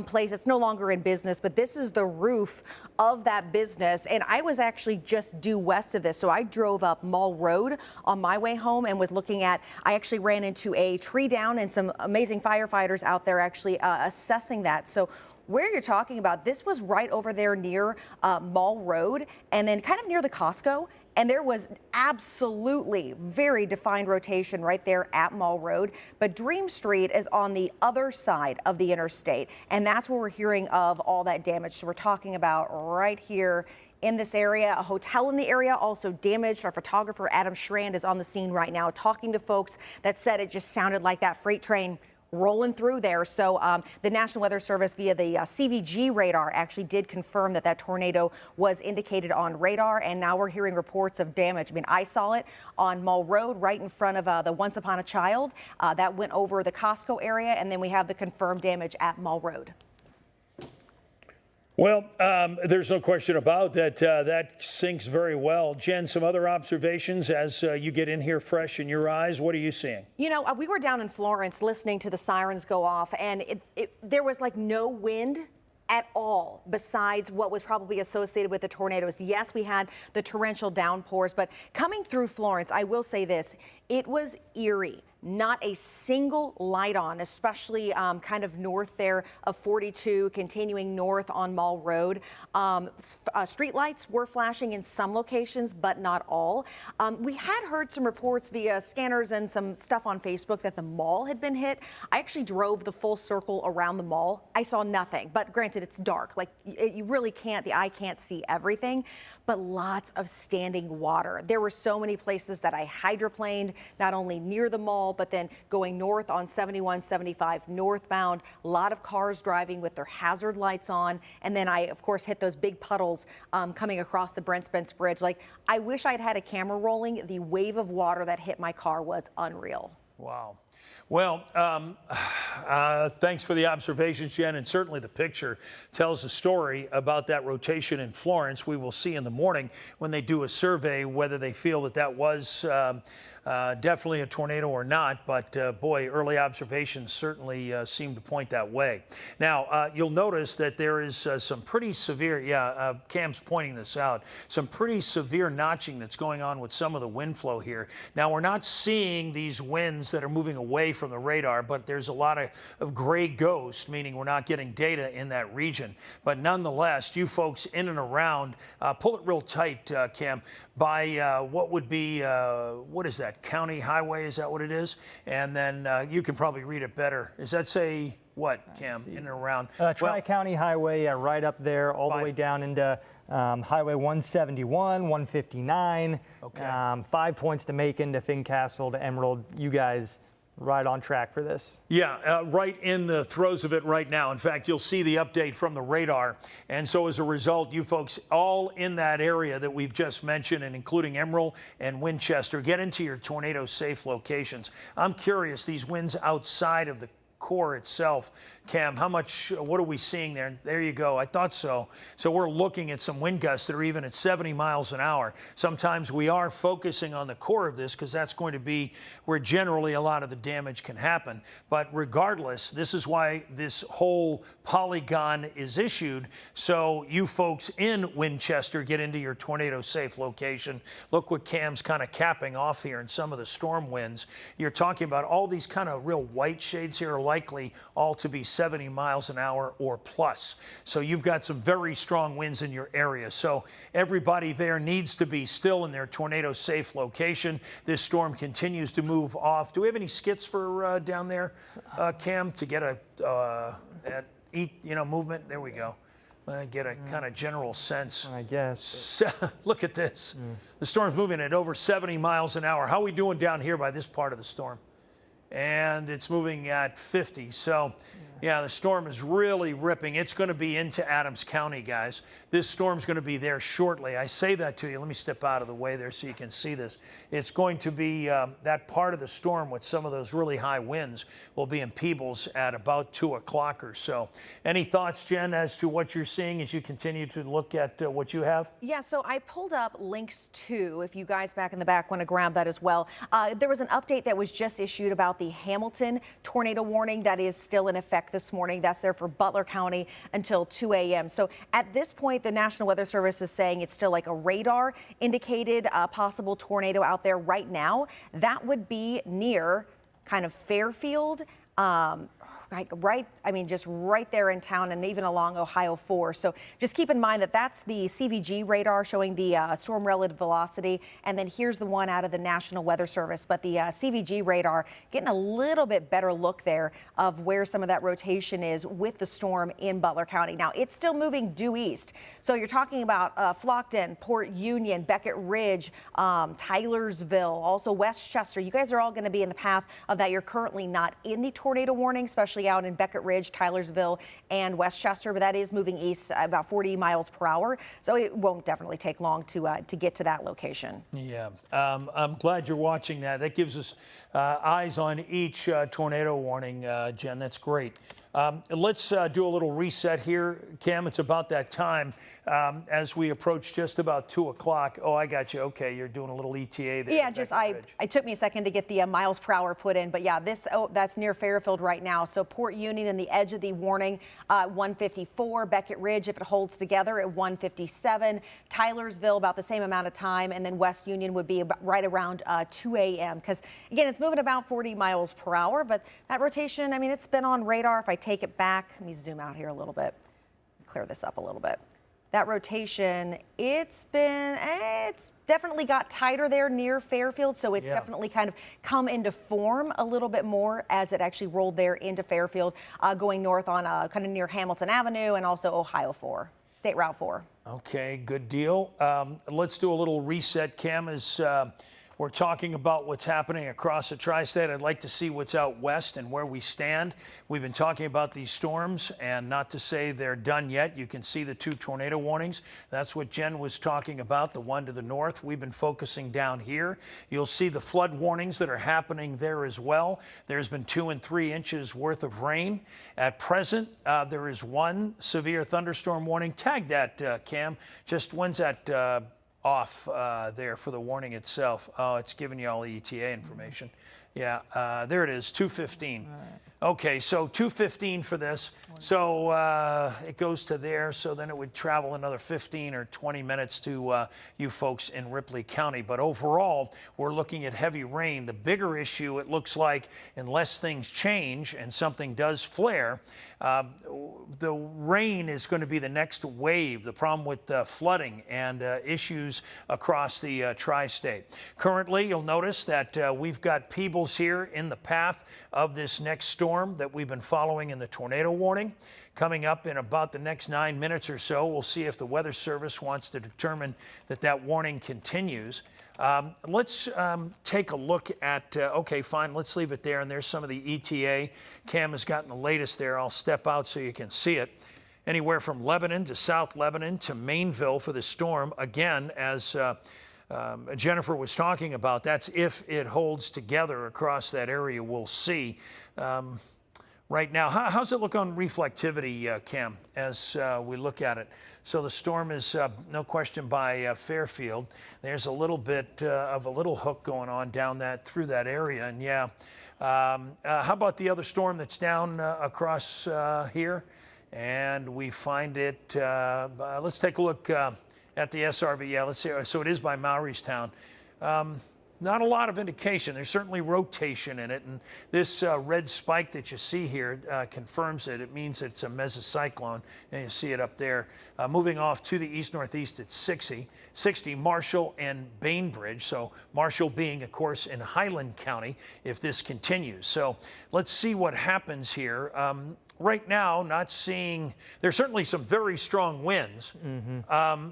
place. It's no longer in business, but this is the roof of that business. And I was actually just due west of this. So I drove up Mall Road on my way home and was looking at, I actually ran into a tree down and some amazing firefighters out there actually assessing that. So where you're talking about, this was right over there near Mall Road and then kind of near the Costco. And there was absolutely very defined rotation right there at Mall Road. But Dream Street is on the other side of the interstate. And that's where we're hearing of all that damage. So we're talking about right here in this area, a hotel in the area also damaged. Our photographer, Adam Schrand, is on the scene right now talking to folks that said it just sounded like that freight train rolling through there. So the National Weather Service via the CVG radar actually did confirm that that tornado was indicated on radar, and now we're hearing reports of damage. I mean, I saw it on Mall Road right in front of the Once Upon a Child. That went over the Costco area, and then we have the confirmed damage at Mall Road. Well, there's no question about that. That sinks very well. Jen, some other observations as you get in here fresh in your eyes. What are you seeing? You know, we were down in Florence listening to the sirens go off, and there was like no wind at all besides what was probably associated with the tornadoes. Yes, we had the torrential downpours, but coming through Florence, I will say this, it was eerie not a single light on, especially kind of north there of 42, continuing north on Mall Road. Street lights were flashing in some locations, but not all. We had heard some reports via scanners and some stuff on Facebook that the mall had been hit. I actually drove the full circle around the mall. I saw nothing, but granted, it's dark. Like, you really can't, the eye can't see everything, but lots of standing water. There were so many places that I hydroplaned, not only near the mall, but then going north on 71, 75 northbound. A lot of cars driving with their hazard lights on. And then I, of course, hit those big puddles coming across the Brent Spence Bridge. Like, I wish I'd had a camera rolling. The wave of water that hit my car was unreal. Wow. Well, thanks for the observations, Jen, and certainly the picture tells a story about that rotation in Florence. We will see in the morning when they do a survey whether they feel that that was definitely a tornado or not, but boy, early observations certainly seem to point that way. Now, you'll notice that there is some pretty severe, Cam's pointing this out, some pretty severe notching that's going on with some of the wind flow here. Now, we're not seeing these winds that are moving away from the radar, but there's a lot of gray ghost, meaning we're not getting data in that region. But nonetheless, you folks in and around, pull it real tight, Cam, by what would be, what is that, county highway, is that what it is? And then you can probably read it better. Does that say what, Cam, in and around? Tri-County Highway, right up there, all the way down into Highway 171, 159. Okay. 5 points to Macon, to Fincastle, to Emerald. You guys right on track for this. Yeah, right in the throes of it right now. In fact, you'll see the update from the radar. And so as a result, you folks all in that area that we've just mentioned, and including Emerald and Winchester, get into your tornado safe locations. I'm curious, these winds outside of the core itself, Cam, how much, what are we seeing there? There you go. I thought so. So we're looking at some wind gusts that are even at 70 miles an hour. Sometimes we are focusing on the core of this because that's going to be where generally a lot of the damage can happen. But regardless, this is why this whole polygon is issued. So you folks in Winchester get into your tornado safe location. Look what Cam's kind of capping off here in some of the storm winds. You're talking about all these kind of real white shades here are likely all to be 70 miles an hour or plus. So you've got some very strong winds in your area. So everybody there needs to be still in their tornado safe location. This storm continues to move off. Do we have any skits for down there, Cam, to get a movement? There we go. Get a kind of general sense. I guess. Look at this. The storm's moving at over 70 miles an hour. How are we doing down here by this part of the storm? And it's moving at 50. So, yeah, the storm is really ripping. It's going to be into Adams County, guys. This storm's going to be there shortly. I say that to you. Let me step out of the way there so you can see this. It's going to be that part of the storm with some of those really high winds will be in Peebles at about 2 o'clock or so. Any thoughts, Jen, as to what you're seeing as you continue to look at what you have? Yeah, so I pulled up links to, if you guys back in the back want to grab that as well. There was an update that was just issued about the Hamilton tornado warning that is still in effect this morning. That's there for Butler County until 2 a.m. So at this point, the National Weather Service is saying it's still like a radar indicated possible tornado out there right now. That would be near kind of Fairfield. Just right there in town and even along Ohio 4. So just keep in mind that that's the CVG radar showing the storm relative velocity. And then here's the one out of the National Weather Service. But the CVG radar getting a little bit better look there of where some of that rotation is with the storm in Butler County. Now, it's still moving due east. So you're talking about Flockton, Port Union, Beckett Ridge, Tylersville, also Westchester. You guys are all going to be in the path of that. You're currently not in the tornado warning, especially out in Beckett Ridge, Tylersville, and Westchester, but that is moving east about 40 miles per hour. So it won't definitely take long to get to that location. Yeah, I'm glad you're watching that. That gives us eyes on each tornado warning, Jen. That's great. Let's do a little reset here, Cam. It's about that time as we approach just about 2 o'clock. Oh, I got you. Okay, you're doing a little ETA there. Yeah, just it took me a second to get the miles per hour put in, but yeah, that's near Fairfield right now. So Port Union and the edge of the warning, 154. Beckett Ridge, if it holds together, at 157. Tylersville, about the same amount of time, and then West Union would be right around 2 a.m. Because again, it's moving about 40 miles per hour, but that rotation, I mean, it's been on radar. If I take it back, let me zoom out here a little bit, clear this up a little bit. That rotation, it's definitely got tighter there near Fairfield, so it's definitely kind of come into form a little bit more as it actually rolled there into Fairfield, going north on kind of near Hamilton Avenue and also Ohio 4, State Route 4. Okay, good deal. Let's do a little reset, Cam, as we're talking about what's happening across the tri-state. I'd like to see what's out west and where we stand. We've been talking about these storms, and not to say they're done yet. You can see the 2 tornado warnings. That's what Jen was talking about, the one to the north. We've been focusing down here. You'll see the flood warnings that are happening there as well. There's been 2 and 3 inches worth of rain. At present, there is 1 severe thunderstorm warning. Tag that, Cam. Just when's that off there for the warning itself? Oh, it's giving you all the ETA information. Yeah, there it is, 2:15. Okay, so 2:15 for this. So it goes to there, so then it would travel another 15 or 20 minutes to you folks in Ripley County. But overall, we're looking at heavy rain. The bigger issue, it looks like, unless things change and something does flare, the rain is going to be the next wave. The problem with flooding and issues across the tri-state. Currently, you'll notice that we've got Peebles here in the path of this next storm that we've been following in the tornado warning. Coming up in about the next 9 minutes or so, we'll see if the Weather Service wants to determine that that warning continues. Let's take a look at, okay, fine, let's leave it there. And there's some of the ETA. Cam has gotten the latest there. I'll step out so you can see it. Anywhere from Lebanon to South Lebanon to Mainville for the storm. Again, as Jennifer was talking about, that's if it holds together across that area. We'll see. Right now, how's it look on reflectivity, Cam, as we look at it? So the storm is, no question, by Fairfield. There's a little bit of a little hook going on down through that area. And yeah, how about the other storm that's down across here? And we find it, let's take a look at the SRV. Yeah, let's see. So it is by Maureystown. Not a lot of indication. There's certainly rotation in it, and this red spike that you see here confirms it. It means it's a mesocyclone, and you see it up there. Moving off to the east-northeast at 60, Marshall and Bainbridge. So Marshall being, of course, in Highland County if this continues. So let's see what happens here. Right now, not seeing, there's certainly some very strong winds.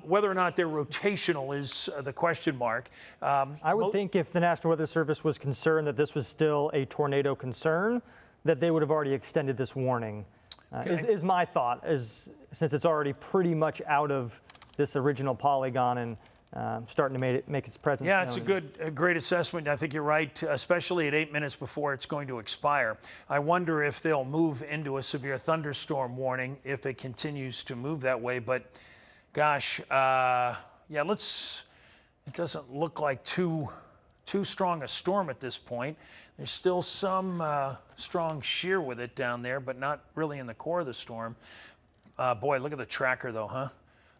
Whether or not they're rotational is the question mark. I would think if the National Weather Service was concerned that this was still a tornado concern, that they would have already extended this warning, is my thought, since it's already pretty much out of this original polygon and starting to make its presence known. Yeah, it's a great assessment. I think you're right, especially at 8 minutes before it's going to expire. I wonder if they'll move into a severe thunderstorm warning if it continues to move that way. But gosh, yeah, it doesn't look like too strong a storm at this point. There's still some strong shear with it down there, but not really in the core of the storm. Boy, look at the tracker though, huh?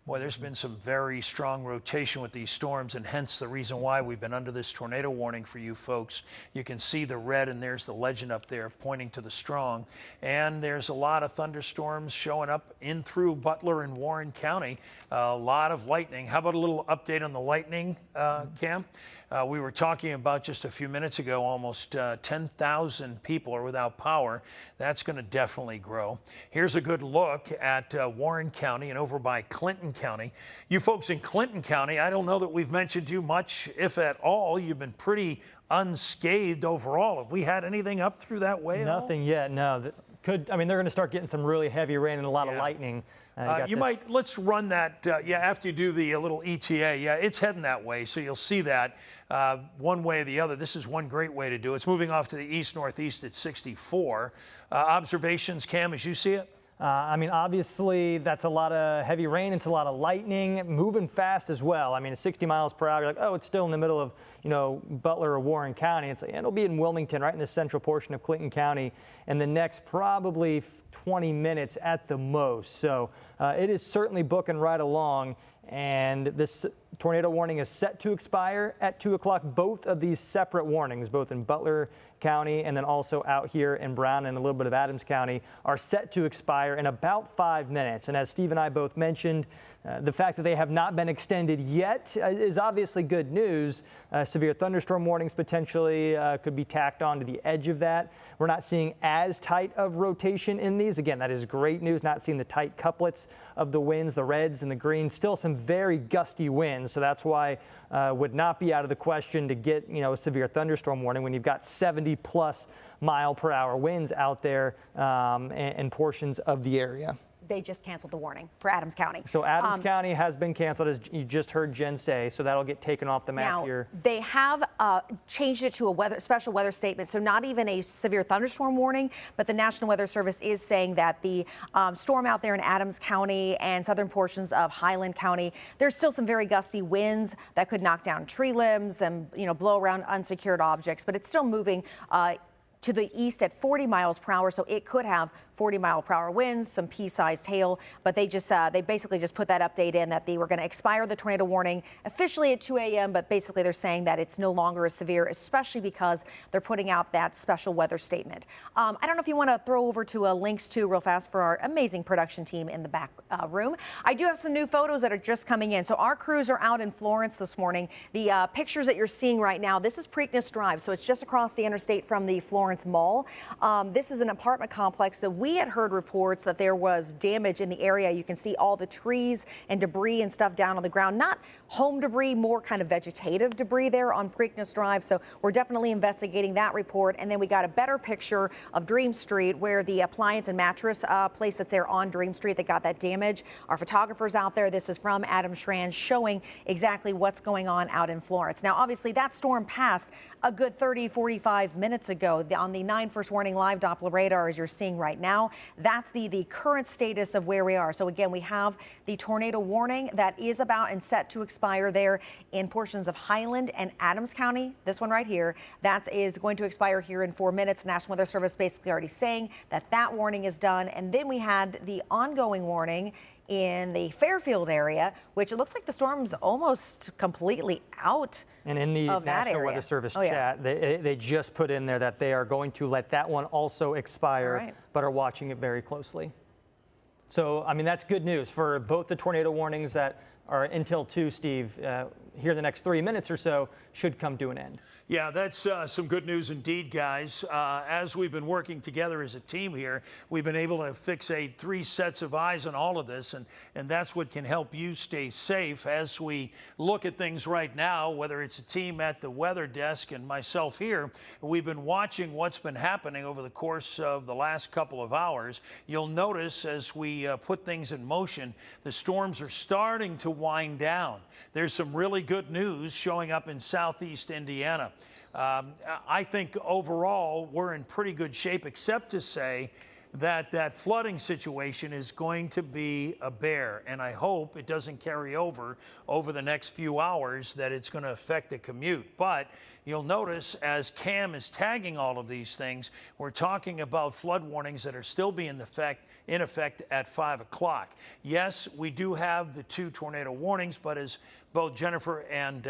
Boy, there's been some very strong rotation with these storms, and hence the reason why we've been under this tornado warning for you folks. You can see the red, and there's the legend up there pointing to the strong. And there's a lot of thunderstorms showing up in through Butler and Warren County. A lot of lightning. How about a little update on the lightning, Cam? We were talking about just a few minutes ago, almost 10,000 people are without power. That's going to definitely grow. Here's a good look at Warren County and over by Clinton County. You folks in Clinton County, I don't know that we've mentioned you much, if at all. You've been pretty unscathed overall. Have we had anything up through that way? Nothing yet, no. I mean, they're going to start getting some really heavy rain and a lot of lightning. Let's run that, after you do the little ETA. Yeah, it's heading that way, so you'll see that one way or the other. This is one great way to do it. It's moving off to the east-northeast at 64. Observations, Cam, as you see it? Obviously, that's a lot of heavy rain. It's a lot of lightning, moving fast as well. At 60 miles per hour, you're like, oh, it's still in the middle of, Butler or Warren County. It's like, it'll be in Wilmington, right in the central portion of Clinton County, in the next probably 20 minutes at the most. So it is certainly booking right along. And this tornado warning is set to expire at 2 o'clock. Both of these separate warnings, both in Butler County and then also out here in Brown and a little bit of Adams County, are set to expire in about 5 minutes. And as Steve and I both mentioned, the fact that they have not been extended yet is obviously good news. Severe thunderstorm warnings potentially could be tacked on to the edge of that. We're not seeing as tight of rotation in these. Again, that is great news, not seeing the tight couplets of the winds, the reds and the greens. Still some very gusty winds, so that's why would not be out of the question to get a severe thunderstorm warning when you've got 70+ mile per hour winds out there in portions of the area. They just canceled the warning for Adams County. So Adams County has been canceled, as you just heard Jen say, so that'll get taken off the map here. They have changed it to a special weather statement, so not even a severe thunderstorm warning, but the National Weather Service is saying that the storm out there in Adams County and southern portions of Highland County, there's still some very gusty winds that could knock down tree limbs and blow around unsecured objects, but it's still moving to the east at 40 miles per hour, so it could have 40-mile-per-hour winds, some pea-sized hail, but they basically just put that update in that they were going to expire the tornado warning officially at 2 a.m., but basically they're saying that it's no longer as severe, especially because they're putting out that special weather statement. I don't know if you want to throw over to links too real fast for our amazing production team in the back room. I do have some new photos that are just coming in. So our crews are out in Florence this morning. The pictures that you're seeing right now, this is Preakness Drive, so it's just across the interstate from the Florence Mall. This is an apartment complex that we had heard reports that there was damage in the area. You can see all the trees and debris and stuff down on the ground. Not home debris, more kind of vegetative debris there on Preakness Drive. So we're definitely investigating that report. And then we got a better picture of Dream Street, where the appliance and mattress place that's there on Dream Street that got that damage. Our photographers out there, this is from Adam Schran, showing exactly what's going on out in Florence. Now, obviously, that storm passed a good 30, 45 minutes ago on the 9 first warning live Doppler radar, as you're seeing right now. That's the current status of where we are. So again, we have the tornado warning that is about and set to expire there in portions of Highland and Adams County. This one right here, that is going to expire here in 4 minutes. National Weather Service basically already saying that that warning is done. And then we had the ongoing warning in the Fairfield area, which it looks like the storm's almost completely out. And in the National Weather Service chat, they just put in there that they are going to let that one also expire, but are watching it very closely. So, I mean, that's good news for both the tornado warnings that are until 2, Steve, here the next 3 minutes or so should come to an end. Yeah, that's some good news indeed, guys. As we've been working together as a team here, we've been able to fixate 3 sets of eyes on all of this, and that's what can help you stay safe as we look at things right now, whether it's a team at the weather desk and myself here. We've been watching what's been happening over the course of the last couple of hours. You'll notice as we put things in motion, the storms are starting to wind down. There's some really good news showing up in southeast Indiana. I think overall we're in pretty good shape, except to say that that flooding situation is going to be a bear, and I hope it doesn't carry over the next few hours, that it's going to affect the commute. But you'll notice as Cam is tagging all of these things, we're talking about flood warnings that are still being in effect at 5 o'clock. Yes, we do have the 2 tornado warnings, but as both Jennifer and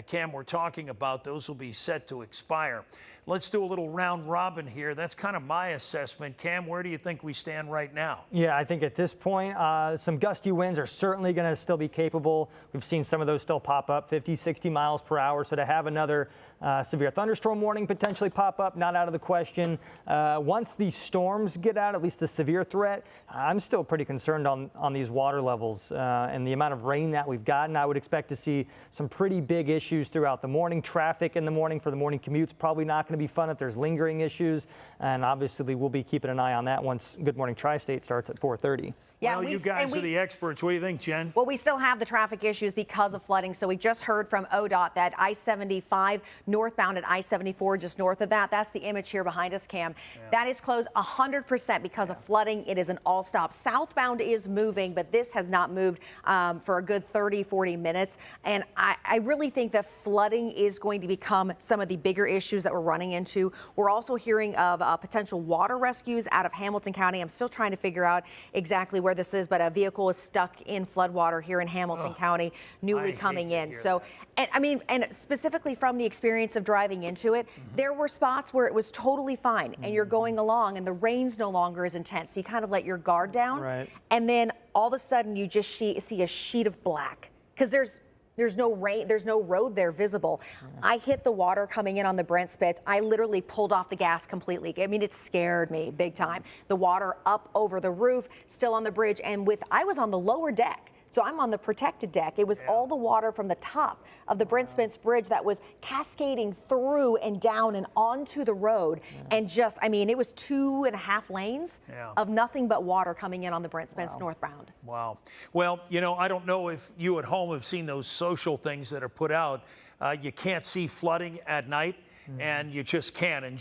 Cam were talking about, those will be set to expire. Let's do a little round robin here. That's kind of my assessment. Cam, where do you think we stand right now? Yeah, I think at this point, some gusty winds are certainly going to still be capable. We've seen some of those still pop up, 50, 60 miles per hour. So to have another severe thunderstorm warning potentially pop up, not out of the question. Once these storms get out, at least the severe threat, I'm still pretty concerned on these water levels and the amount of rain that we've gotten. I would expect to see some pretty big issues throughout the morning. Traffic in the morning for the morning commutes probably not going to be fun if there's lingering issues. And obviously we'll be keeping an eye on that once Good Morning Tri-State starts at 4:30. Yeah, well, you guys are the experts. What do you think, Jen? Well, we still have the traffic issues because of flooding. So we just heard from ODOT that I-75 northbound at I-74, just north of that. That's the image here behind us, Cam. Yeah. That is closed 100% because of flooding. It is an all-stop. Southbound is moving, but this has not moved for a good 30, 40 minutes. And I really think that flooding is going to become some of the bigger issues that we're running into. We're also hearing of potential water rescues out of Hamilton County. I'm still trying to figure out exactly where this is, but a vehicle is stuck in floodwater here in Hamilton County, newly coming in. So, and specifically from the experience of driving into it, there were spots where it was totally fine and you're going along and the rain's no longer as intense. So you kind of let your guard down. Right. And then all of a sudden you just see a sheet of black because there's no rain, there's no road there visible. I hit the water coming in on the Brent Spitz. I literally pulled off the gas completely. I mean, it scared me big time. The water up over the roof, still on the bridge, and I was on the lower deck. So I'm on the protected deck. It was all the water from the top of the Brent Spence Bridge that was cascading through and down and onto the road. And just, it was 2.5 lanes of nothing but water coming in on the Brent Spence northbound. Wow. Well, I don't know if you at home have seen those social things that are put out. You can't see flooding at night. And you just can't. And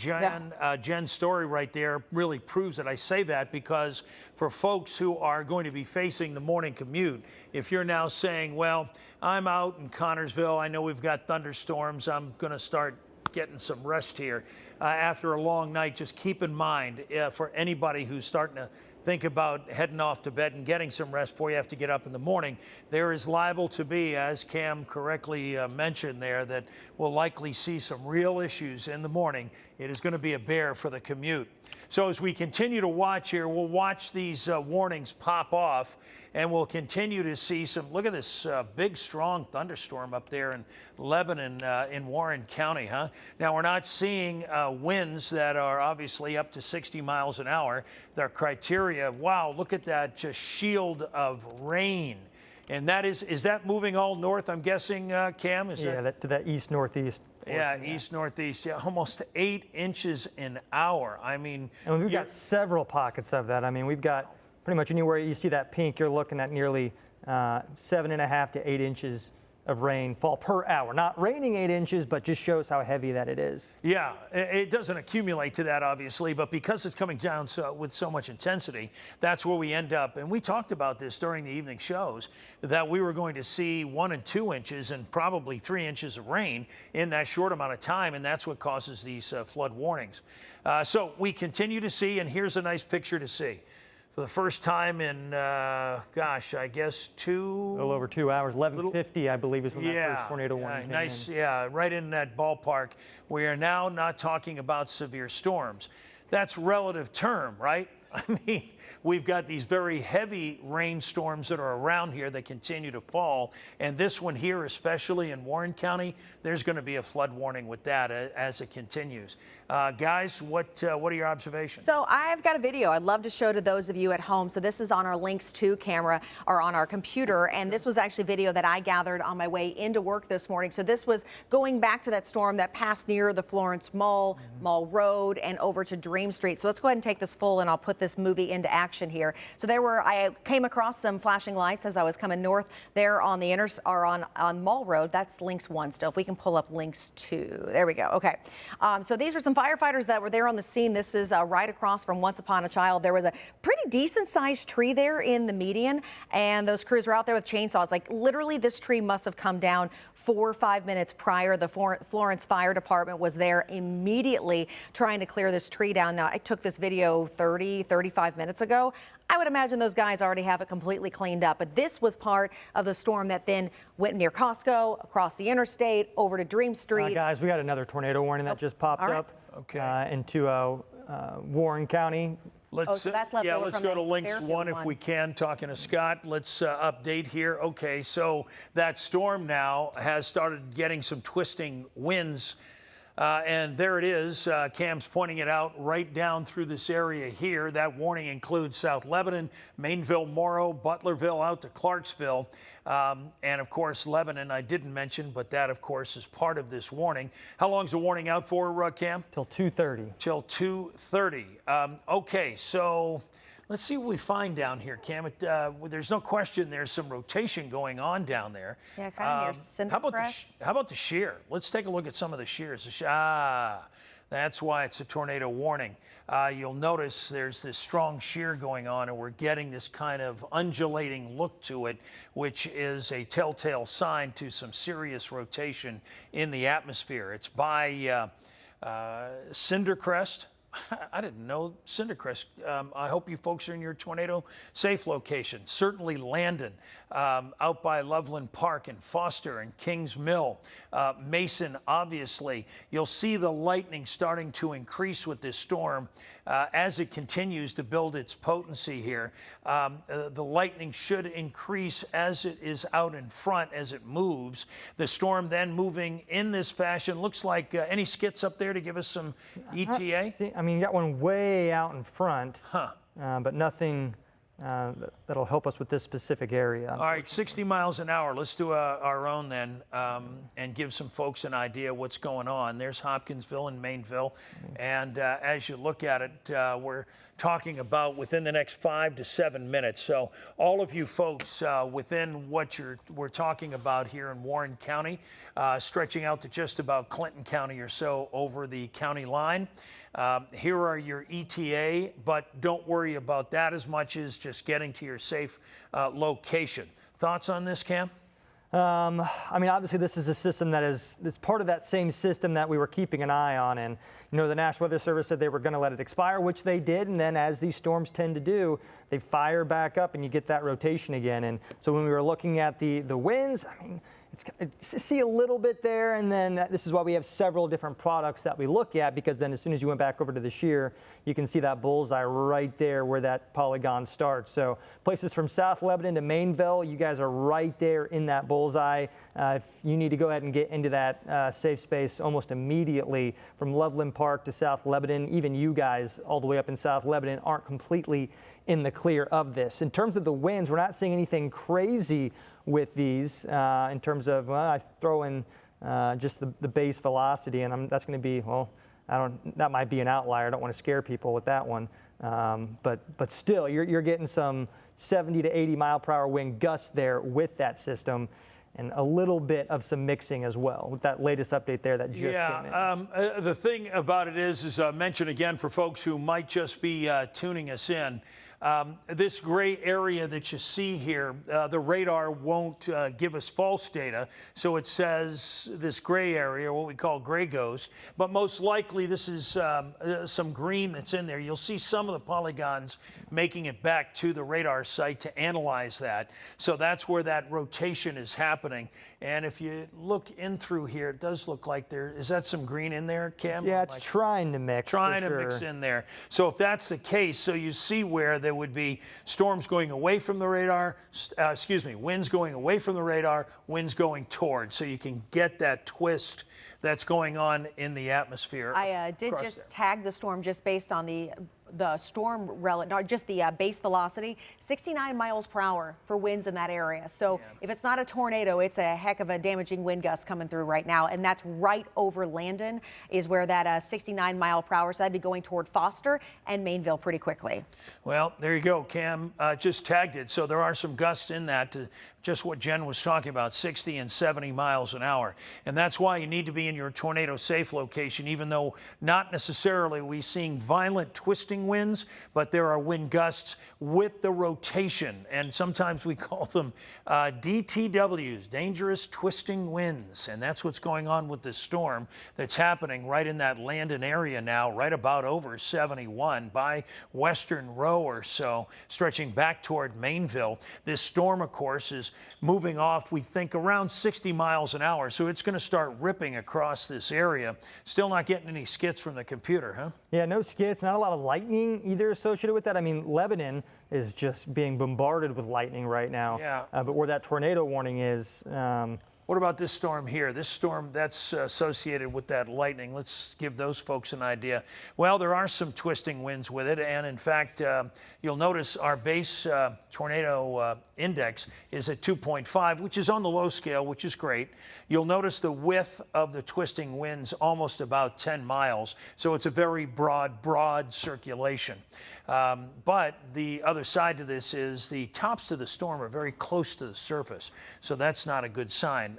Jen's story right there really proves it. I say that because for folks who are going to be facing the morning commute, if you're now saying, well, I'm out in Connorsville, I know we've got thunderstorms, I'm going to start getting some rest here. After a long night, just keep in mind for anybody who's starting to think about heading off to bed and getting some rest before you have to get up in the morning, there is liable to be, as Cam correctly mentioned there, that we'll likely see some real issues in the morning. It is going to be a bear for the commute. So as we continue to watch here, we'll watch these warnings pop off, and we'll continue to see some, look at this big, strong thunderstorm up there in Lebanon in Warren County, huh? Now, we're not seeing winds that are obviously up to 60 miles an hour. Their criteria, wow, look at that just shield of rain. And that is that moving all north, I'm guessing, Cam? That to that east-northeast. Yeah, east-northeast, almost 8 inches an hour. And we've got several pockets of that. We've got pretty much anywhere you see that pink, you're looking at nearly 7.5 to 8 inches of rainfall per hour. Not raining 8 inches, but just shows how heavy that it is. Yeah, it doesn't accumulate to that, obviously, but because it's coming down with so much intensity, that's where we end up. And we talked about this during the evening shows, that we were going to see 1 and 2 inches and probably 3 inches of rain in that short amount of time, and that's what causes these flood warnings. So we continue to see, and here's a nice picture to see. For the first time in, I guess a little over 2 hours, 11:50, I believe, is when that first tornado warning came in. Right in that ballpark. We are now not talking about severe storms. That's relative term, right? We've got these very heavy rainstorms that are around here that continue to fall. And this one here, especially in Warren County, there's going to be a flood warning with that as it continues. Guys, what are your observations? So I've got a video I'd love to show to those of you at home. So this is on our Lynx 2 camera or on our computer. And this was actually video that I gathered on my way into work this morning. So this was going back to that storm that passed near the Florence Mall, Mall Road, and over to Dream Street. So let's go ahead and take this full and I'll put this movie into action here. So I came across some flashing lights as I was coming north there on the on Mall Road. That's Lynx 1 still. If we can pull up Lynx 2. There we go. Okay. So these were some firefighters that were there on the scene. This is right across from Once Upon a Child. There was a pretty decent sized tree there in the median, and those crews were out there with chainsaws. Like literally this tree must have come down 4 or 5 minutes prior. The Florence Fire Department was there immediately trying to clear this tree down. Now, I took this video 35 minutes ago. I would imagine those guys already have it completely cleaned up. But this was part of the storm that then went near Costco, across the interstate, over to Dream Street. Guys, we got another tornado warning that just popped up into Warren County. Let's go to Lynx 1 if we can. Talking to Scott, let's update here. Okay, so that storm now has started getting some twisting winds. And there it is. Cam's pointing it out right down through this area here. That warning includes South Lebanon, Mainville, Morrow, Butlerville out to Clarksville. And, of course, Lebanon I didn't mention, but that, of course, is part of this warning. How long's the warning out for, Cam? Till 2:30. Till 2:30. Okay, so Let's see what we find down here, Cam. There's no question there's some rotation going on down there. Yeah, kind of near cinder crest. How about the shear? Let's take a look at some of the shears. That's why it's a tornado warning. You'll notice there's this strong shear going on, and we're getting this kind of undulating look to it, which is a telltale sign to some serious rotation in the atmosphere. It's by cinder crest. I didn't know Cindercrest. I hope you folks are in your tornado safe location. Certainly Landon, out by Loveland Park and Foster and Kings Mill. Mason, obviously. You'll see the lightning starting to increase with this storm as it continues to build its potency here. The lightning should increase as it is out in front as it moves. The storm then moving in this fashion. Looks like any skits up there to give us some ETA? I mean, you got one way out in front, but nothing that'll help us with this specific area. All right, 60 miles an hour. Let's do our own then and give some folks an idea what's going on. There's Hopkinsville and Maineville. And as you look at it, we're talking about within the next 5 to 7 minutes. So all of you folks within what we're talking about here in Warren County, stretching out to just about Clinton County or so over the county line. Here are your ETA, but don't worry about that as much as just getting to your safe location. Thoughts on this, Cam? I mean, obviously this is a system it's part of that same system that we were keeping an eye on. And, you know, the National Weather Service said they were going to let it expire, which they did. And then as these storms tend to do, they fire back up and you get that rotation again. And so when we were looking at the winds, I mean, see a little bit there, and then this is why we have several different products that we look at, because then as soon as you went back over to the shear, you can see that bullseye right there where that polygon starts. So places from South Lebanon to Maineville, you guys are right there in that bullseye. If you need to go ahead and get into that safe space almost immediately, from Loveland Park to South Lebanon, even you guys all the way up in South Lebanon aren't completely in the clear of this. In terms of the winds, we're not seeing anything crazy with these in terms of, well, I throw in just the base velocity, and that's going to be, well, that might be an outlier. I don't want to scare people with that one. But still, you're getting some 70 to 80 mile per hour wind gusts there with that system, and a little bit of some mixing as well with that latest update there that just came in. The thing about it is mentioned again for folks who might just be tuning us in. This gray area that you see here, the radar won't give us false data, so it says this gray area, what we call gray ghost, but most likely this is some green that's in there. You'll see some of the polygons making it back to the radar site to analyze that. So that's where that rotation is happening. And if you look in through here, it does look like is that some green in there, Cam? Yeah, it's trying to mix. Trying to mix in there. So if that's the case, so you see where there would be storms going away from the radar, winds going away from the radar, winds going towards, so you can get that twist that's going on in the atmosphere. I did just tag the storm just based on the storm not just the base velocity, 69 miles per hour for winds in that area. So if it's not a tornado, it's a heck of a damaging wind gust coming through right now. And that's right over Landon is where that 69 mile per hour. So that'd be going toward Foster and Maineville pretty quickly. Well, there you go. Cam just tagged it. So there are some gusts in that, just what Jen was talking about, 60 and 70 miles an hour. And that's why you need to be in your tornado safe location, even though not necessarily we seeing violent twisting winds, but there are wind gusts with the rotation. And sometimes we call them DTWs, dangerous twisting winds. And that's what's going on with this storm that's happening right in that Landon area now, right about over 71 by Western Row or so, stretching back toward Maineville. This storm, of course, is moving off, we think, around 60 miles an hour. So it's going to start ripping across this area. Still not getting any skits from the computer, huh? Yeah, no skits, not a lot of lightning either associated with that. I mean, Lebanon is just being bombarded with lightning right now. Yeah. But where that tornado warning is, What about this storm here? This storm that's associated with that lightning. Let's give those folks an idea. Well, there are some twisting winds with it, and in fact, you'll notice our base tornado index is at 2.5, which is on the low scale, which is great. You'll notice the width of the twisting winds almost about 10 miles, so it's a very broad circulation. But the other side to this is the tops of the storm are very close to the surface, so that's not a good sign.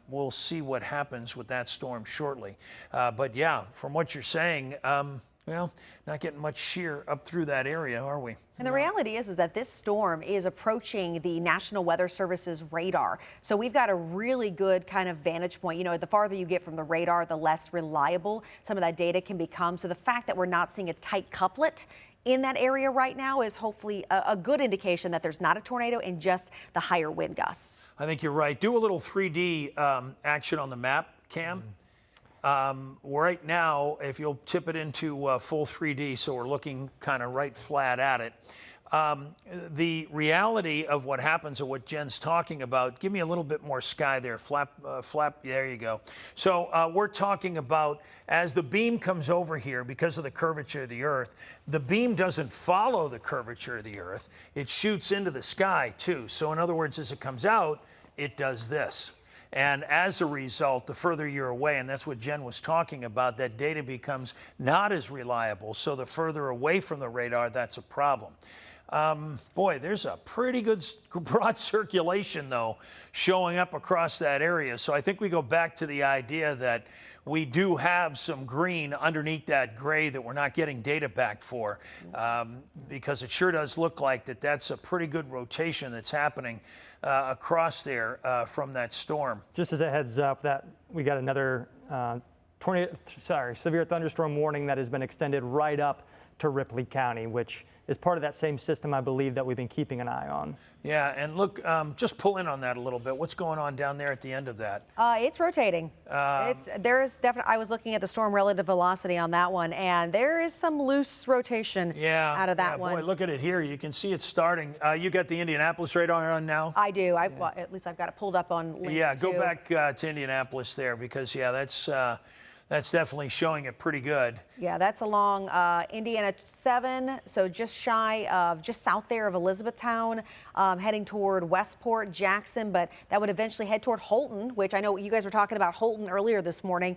We'll see what happens with that storm shortly. But yeah, from what you're saying, well, not getting much shear up through that area, are we? And the reality is that this storm is approaching the National Weather Service's radar. So we've got a really good kind of vantage point. You know, the farther you get from the radar, the less reliable some of that data can become. So the fact that we're not seeing a tight couplet in that area right now is hopefully a good indication that there's not a tornado and just the higher wind gusts. I think you're right. Do a little 3D action on the map, Cam. Right now, if you'll tip it into full 3D, so we're looking kind of right flat at it. The reality of what happens and what Jen's talking about, give me a little bit more sky there, flap, there you go. So we're talking about as the beam comes over here because of the curvature of the earth, the beam doesn't follow the curvature of the earth, it shoots into the sky too. So in other words, as it comes out, it does this. And as a result, the further you're away, and that's what Jen was talking about, that data becomes not as reliable. So the further away from the radar, that's a problem. Boy, there's a pretty good broad circulation, though, showing up across that area. So I think we go back to the idea that we do have some green underneath that gray that we're not getting data back for, because it sure does look like that's a pretty good rotation that's happening across there from that storm. Just as a heads up, that we got another severe thunderstorm warning that has been extended right up to Ripley County, which is part of that same system, I believe, that we've been keeping an eye on. Yeah, and look, just pull in on that a little bit. What's going on down there at the end of that? It's rotating. There's definitely. I was looking at the storm relative velocity on that one, and there is some loose rotation out of that one. Boy, look at it here. You can see it starting. You got the Indianapolis radar on now? I do. Well, at least I've got it pulled up on links. Yeah, go back to Indianapolis there, because that's definitely showing it pretty good. Yeah, that's along Indiana 7, so just shy of, just south there of Elizabethtown, heading toward Westport, Jackson, but that would eventually head toward Holton, which I know you guys were talking about Holton earlier this morning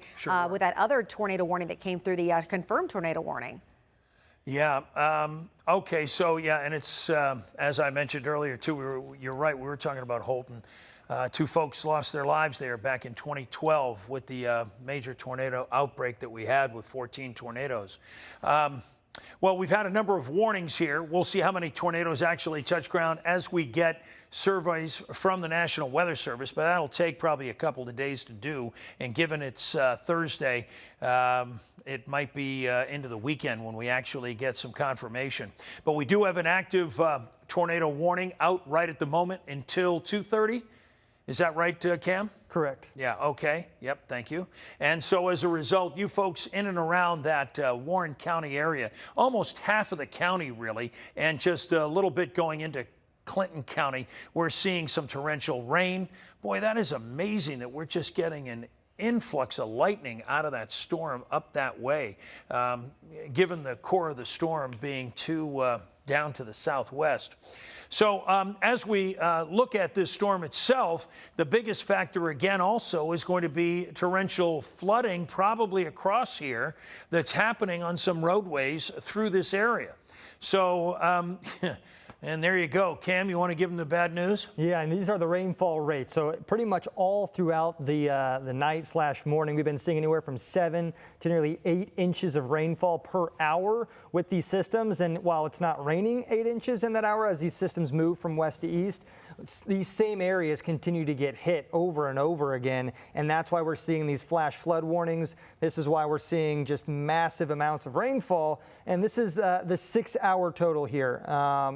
with that other tornado warning that came through, the confirmed tornado warning. Yeah. Okay. So yeah, and it's as I mentioned earlier too. You're right. We were talking about Holton. Two folks lost their lives there back in 2012 with the major tornado outbreak that we had with 14 tornadoes. Well, we've had a number of warnings here. We'll see how many tornadoes actually touch ground as we get surveys from the National Weather Service, but that'll take probably a couple of days to do. And given it's Thursday, it might be into the weekend when we actually get some confirmation. But we do have an active tornado warning out right at the moment until 2:30. Is that right, Cam? Correct. Yeah, okay. Yep, thank you. And so as a result, you folks in and around that Warren County area, almost half of the county really, and just a little bit going into Clinton County, we're seeing some torrential rain. Boy, that is amazing that we're just getting an influx of lightning out of that storm up that way, given the core of the storm being down to the southwest. So as we look at this storm itself, the biggest factor again also is going to be torrential flooding probably across here that's happening on some roadways through this area. So and there you go. Cam, you want to give them the bad news? Yeah, and these are the rainfall rates. So pretty much all throughout the night/morning, we've been seeing anywhere from 7 to nearly 8 inches of rainfall per hour with these systems. And while it's not raining 8 inches in that hour as these systems move from west to east, these same areas continue to get hit over and over again, and that's why we're seeing these flash flood warnings. This is why we're seeing just massive amounts of rainfall, and this is the 6-hour total here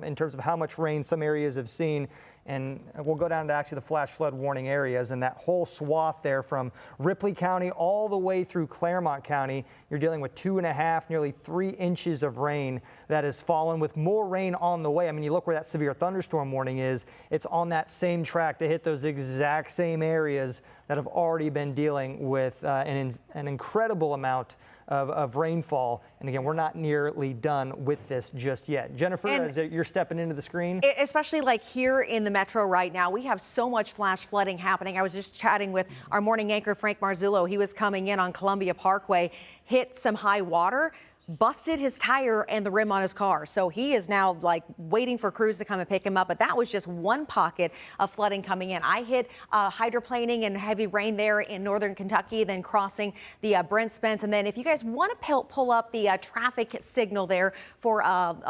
in terms of how much rain some areas have seen. And we'll go down to actually the flash flood warning areas, and that whole swath there from Ripley County all the way through Claremont County, you're dealing with 2.5, nearly 3 inches of rain that has fallen, with more rain on the way. I mean, you look where that severe thunderstorm warning is, it's on that same track to hit those exact same areas that have already been dealing with an incredible amount of rainfall. And again, we're not nearly done with this just yet. Jennifer, as you're stepping into the screen. Especially like here in the metro right now, we have so much flash flooding happening. I was just chatting with our morning anchor, Frank Marzullo. He was coming in on Columbia Parkway, hit some high water, busted his tire and the rim on his car. So he is now like waiting for crews to come and pick him up. But that was just one pocket of flooding coming in. I hit hydroplaning and heavy rain there in northern Kentucky, then crossing the Brent Spence. And then if you guys want to pull up the traffic signal there for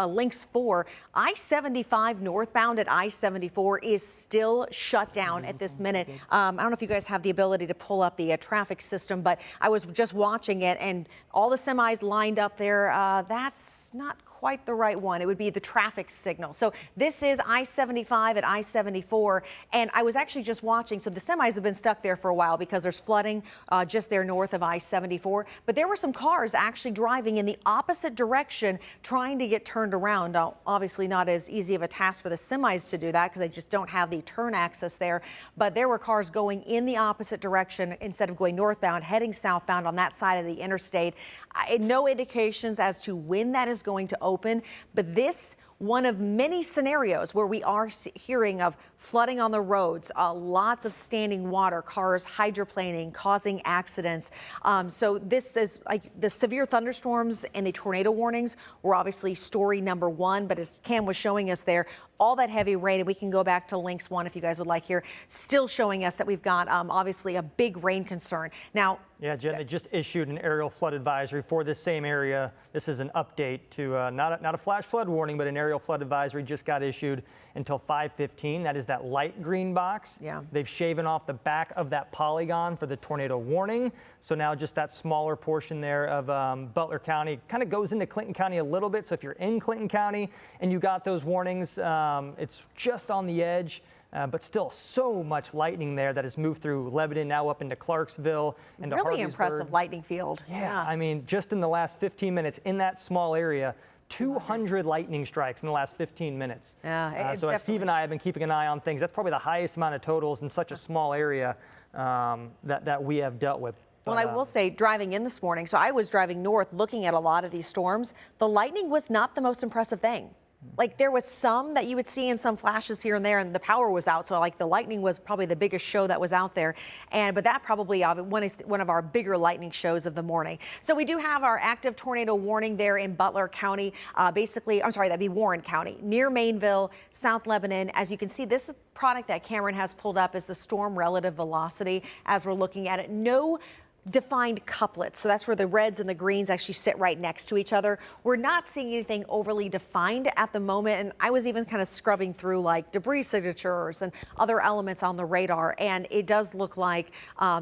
Lynx 4, I-75 northbound at I-74 is still shut down at this minute. I don't know if you guys have the ability to pull up the traffic system, but I was just watching it and all the semis lined up there. That's not quite the right one. It would be the traffic signal. So this is I-75 at I-74. And I was actually just watching. So the semis have been stuck there for a while because there's flooding just there north of I-74. But there were some cars actually driving in the opposite direction trying to get turned around. Now, obviously not as easy of a task for the semis to do that because they just don't have the turn access there. But there were cars going in the opposite direction instead of going northbound, heading southbound on that side of the interstate. No indications as to when that is going to open, but this one of many scenarios where we are hearing of flooding on the roads, lots of standing water, cars hydroplaning, causing accidents. So this is like the severe thunderstorms and the tornado warnings were obviously story number one, but as Cam was showing us there, all that heavy rain, and we can go back to Lynx 1 if you guys would like here, still showing us that we've got obviously a big rain concern. Now, yeah, Jen, they just issued an aerial flood advisory for this same area. This is an update to not a flash flood warning, but an aerial flood advisory just got issued until 5:15. That is that light green box. Yeah. They've shaven off the back of that polygon for the tornado warning. So now just that smaller portion there of Butler County kind of goes into Clinton County a little bit. So if you're in Clinton County and you got those warnings, it's just on the edge. But still so much lightning there that has moved through Lebanon, now up into Clarksville and to really Harveysburg. impressive lightning field. Yeah, I mean, just in the last 15 minutes in that small area, 200 lightning strikes in the last 15 minutes. Yeah, so as Steve and I have been keeping an eye on things, that's probably the highest amount of totals in such a small area that we have dealt with. Well, I will say, driving in this morning, so I was driving north looking at a lot of these storms, the lightning was not the most impressive thing. Like there was some that you would see in some flashes here and there, and the power was out. So like the lightning was probably the biggest show that was out there. But that probably one of our bigger lightning shows of the morning. So we do have our active tornado warning there in Butler County. Basically, I'm sorry, that'd be Warren County, near Mainville, South Lebanon. As you can see, this product that Cameron has pulled up is the storm relative velocity as we're looking at it. No defined couplets. So that's where the reds and the greens actually sit right next to each other. We're not seeing anything overly defined at the moment. And I was even kind of scrubbing through like debris signatures and other elements on the radar. And it does look like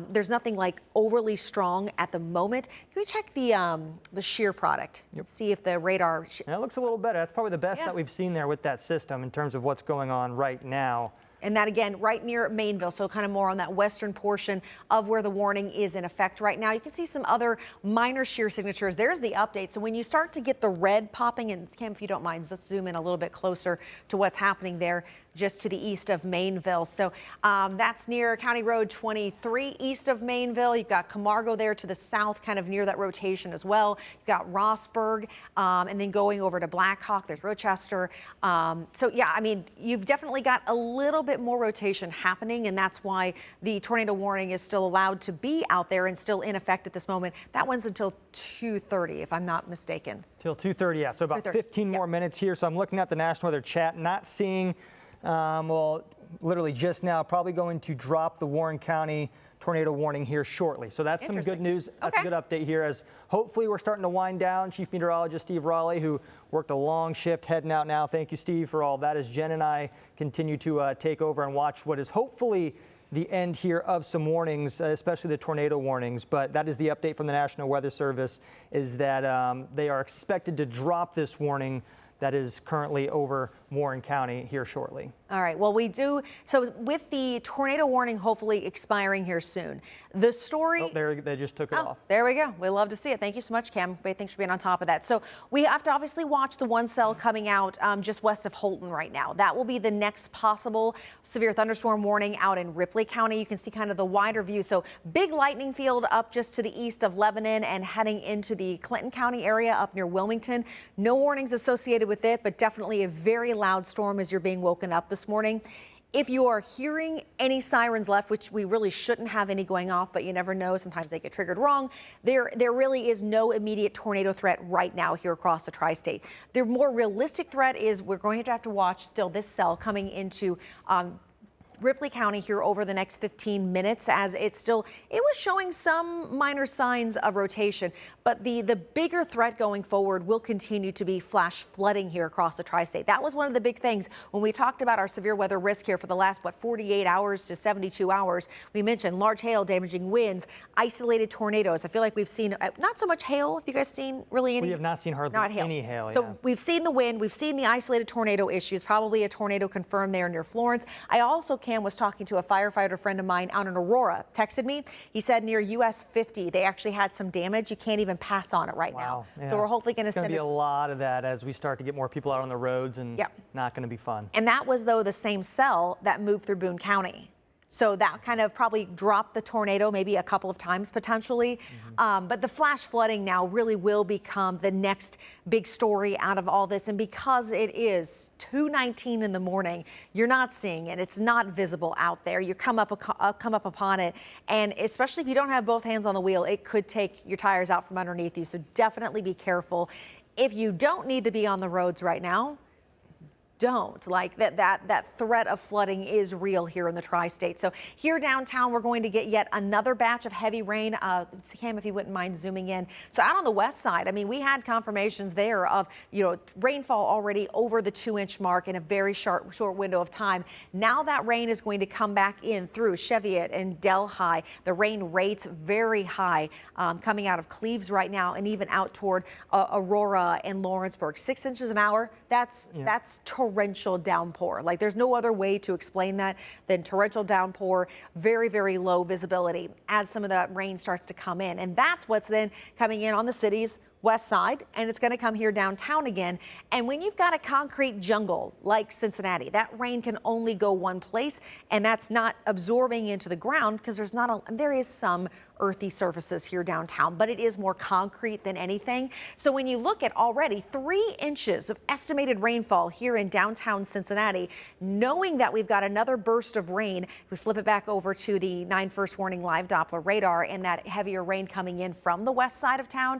there's nothing like overly strong at the moment. Can we check the shear product? Yep. See if the radar. That looks a little better. That's probably the best that we've seen there with that system in terms of what's going on right now. And that, again, right near Mainville, so kind of more on that western portion of where the warning is in effect right now. You can see some other minor shear signatures. There's the update. So when you start to get the red popping, and Cam, if you don't mind, let's zoom in a little bit closer to what's happening there just to the east of Mainville. So that's near County Road 23 east of Mainville. You've got Camargo there to the south, kind of near that rotation as well. You've got Rossburg, and then going over to Blackhawk, there's Rochester. So yeah, I mean, you've definitely got a little bit more rotation happening, and that's why the tornado warning is still allowed to be out there and still in effect at this moment. That one's until 2:30, if I'm not mistaken. Till 2:30, yeah. So about 15 more minutes here. So I'm looking at the National Weather Chat, not seeing, well, literally just now, probably going to drop the Warren County tornado warning here shortly. So that's some good news. That's a good update here as hopefully we're starting to wind down. Chief Meteorologist Steve Raleigh, who worked a long shift, heading out now. Thank you, Steve, for all that as Jen and I continue to take over and watch what is hopefully the end here of some warnings, especially the tornado warnings. But that is the update from the National Weather Service, is that they are expected to drop this warning that is currently over Warren County here shortly. All right. Well, we do. So with the tornado warning hopefully expiring here soon, the story. Oh, there, they just took it off. There we go. We love to see it. Thank you so much, Cam. Thanks for being on top of that. So we have to obviously watch the one cell coming out just west of Holton right now. That will be the next possible severe thunderstorm warning out in Ripley County. You can see kind of the wider view. So big lightning field up just to the east of Lebanon and heading into the Clinton County area up near Wilmington. No warnings associated with it, but definitely a very loud storm as you're being woken up this morning. If you are hearing any sirens left, which we really shouldn't have any going off, but you never know, sometimes they get triggered wrong, there really is no immediate tornado threat right now here across the tri-state. The more realistic threat is we're going to have to watch still this cell coming into Ripley County here over the next 15 minutes as it was showing some minor signs of rotation, but the bigger threat going forward will continue to be flash flooding here across the tri-state. That was one of the big things when we talked about our severe weather risk here for the last 48 hours to 72 hours. We mentioned large hail, damaging winds, isolated tornadoes. I feel like we've seen not so much hail. Have you guys seen really any? We have not seen hardly any hail. So we've seen the wind, we've seen the isolated tornado issues, probably a tornado confirmed there near Florence. I also Cam was talking to a firefighter friend of mine out in Aurora, texted me. He said near US 50, they actually had some damage. You can't even pass on it right now. Yeah. So we're hopefully going to send be a lot of that as we start to get more people out on the roads, and not going to be fun. And that was, though, the same cell that moved through Boone County. So that kind of probably dropped the tornado maybe a couple of times potentially. But the flash flooding now really will become the next big story out of all this. And because it is 2:19 in the morning, you're not seeing it. It's not visible out there. You come up upon it. And especially if you don't have both hands on the wheel, it could take your tires out from underneath you. So definitely be careful. If you don't need to be on the roads right now, don't. Like that threat of flooding is real here in the tri-state. So here downtown, we're going to get yet another batch of heavy rain. Cam, if you wouldn't mind zooming in. So out on the west side, I mean, we had confirmations there of, rainfall already over the 2-inch mark in a very short window of time. Now that rain is going to come back in through Cheviot and Delhi. The rain rates very high coming out of Cleves right now and even out toward Aurora and Lawrenceburg. 6 inches an hour. That's torrential downpour. Like there's no other way to explain that than torrential downpour, very, very low visibility as some of that rain starts to come in. And that's what's then coming in on the city's west side, and it's going to come here downtown again. And when you've got a concrete jungle like Cincinnati, that rain can only go one place, and that's not absorbing into the ground because there is some earthy surfaces here downtown, but it is more concrete than anything. So when you look at already 3 inches of estimated rainfall here in downtown Cincinnati, knowing that we've got another burst of rain, if we flip it back over to the 9 first warning live Doppler radar and that heavier rain coming in from the west side of town,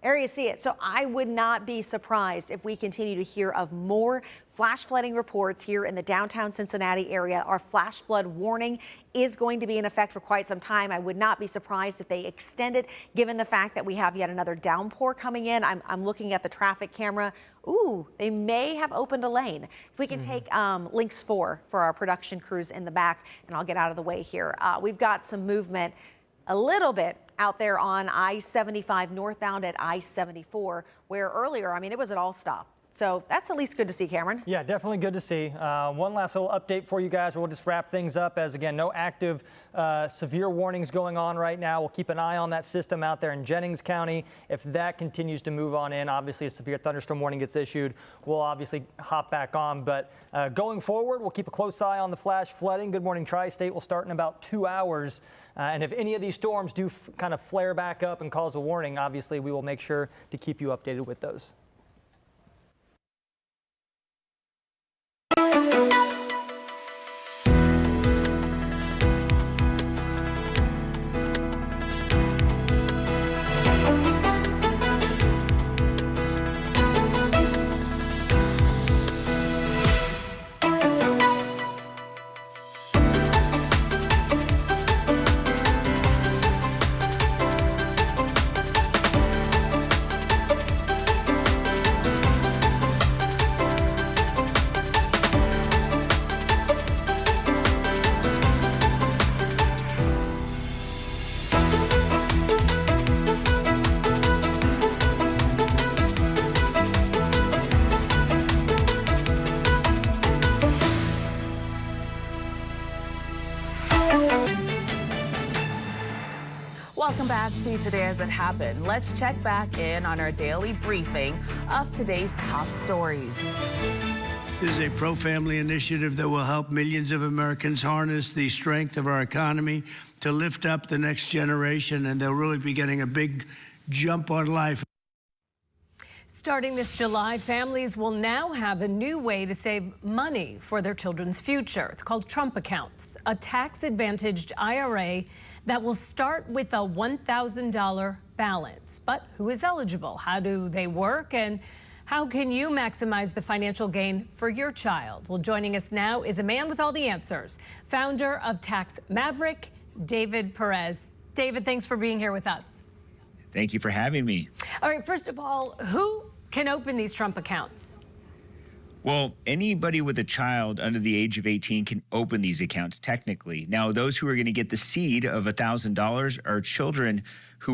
there you see it. So I would not be surprised if we continue to hear of more flash flooding reports here in the downtown Cincinnati area. Our flash flood warning is going to be in effect for quite some time. I would not be surprised if they extend it, given the fact that we have yet another downpour coming in. I'm looking at the traffic camera. Ooh, they may have opened a lane. If we can take links 4 for our production crews in the back, and I'll get out of the way here. We've got some movement a little bit out there on I-75 northbound at I-74, where earlier, I mean, it was an all-stop. So that's at least good to see, Cameron. Yeah, definitely good to see. One last little update for you guys. We'll just wrap things up as, again, no active severe warnings going on right now. We'll keep an eye on that system out there in Jennings County. If that continues to move on in, obviously a severe thunderstorm warning gets issued, we'll obviously hop back on. But going forward, we'll keep a close eye on the flash flooding. Good Morning Tri-State will start in about 2 hours. And if any of these storms do kind of flare back up and cause a warning, obviously we will make sure to keep you updated with those. Welcome back to Today As It Happened. Let's check back in on our daily briefing of today's top stories. This is a pro-family initiative that will help millions of Americans harness the strength of our economy to lift up the next generation, and they'll really be getting a big jump on life. Starting this July, families will now have a new way to save money for their children's future. It's called Trump Accounts, a tax-advantaged IRA that will start with a $1,000 balance. But who is eligible? How do they work? And how can you maximize the financial gain for your child? Well, joining us now is a man with all the answers, founder of Tax Maverick, David Perez. David, thanks for being here with us. Thank you for having me. All right, first of all, who can open these Trump accounts? Well, anybody with a child under the age of 18 can open these accounts technically. Now, those who are going to get the seed of $1,000 are children who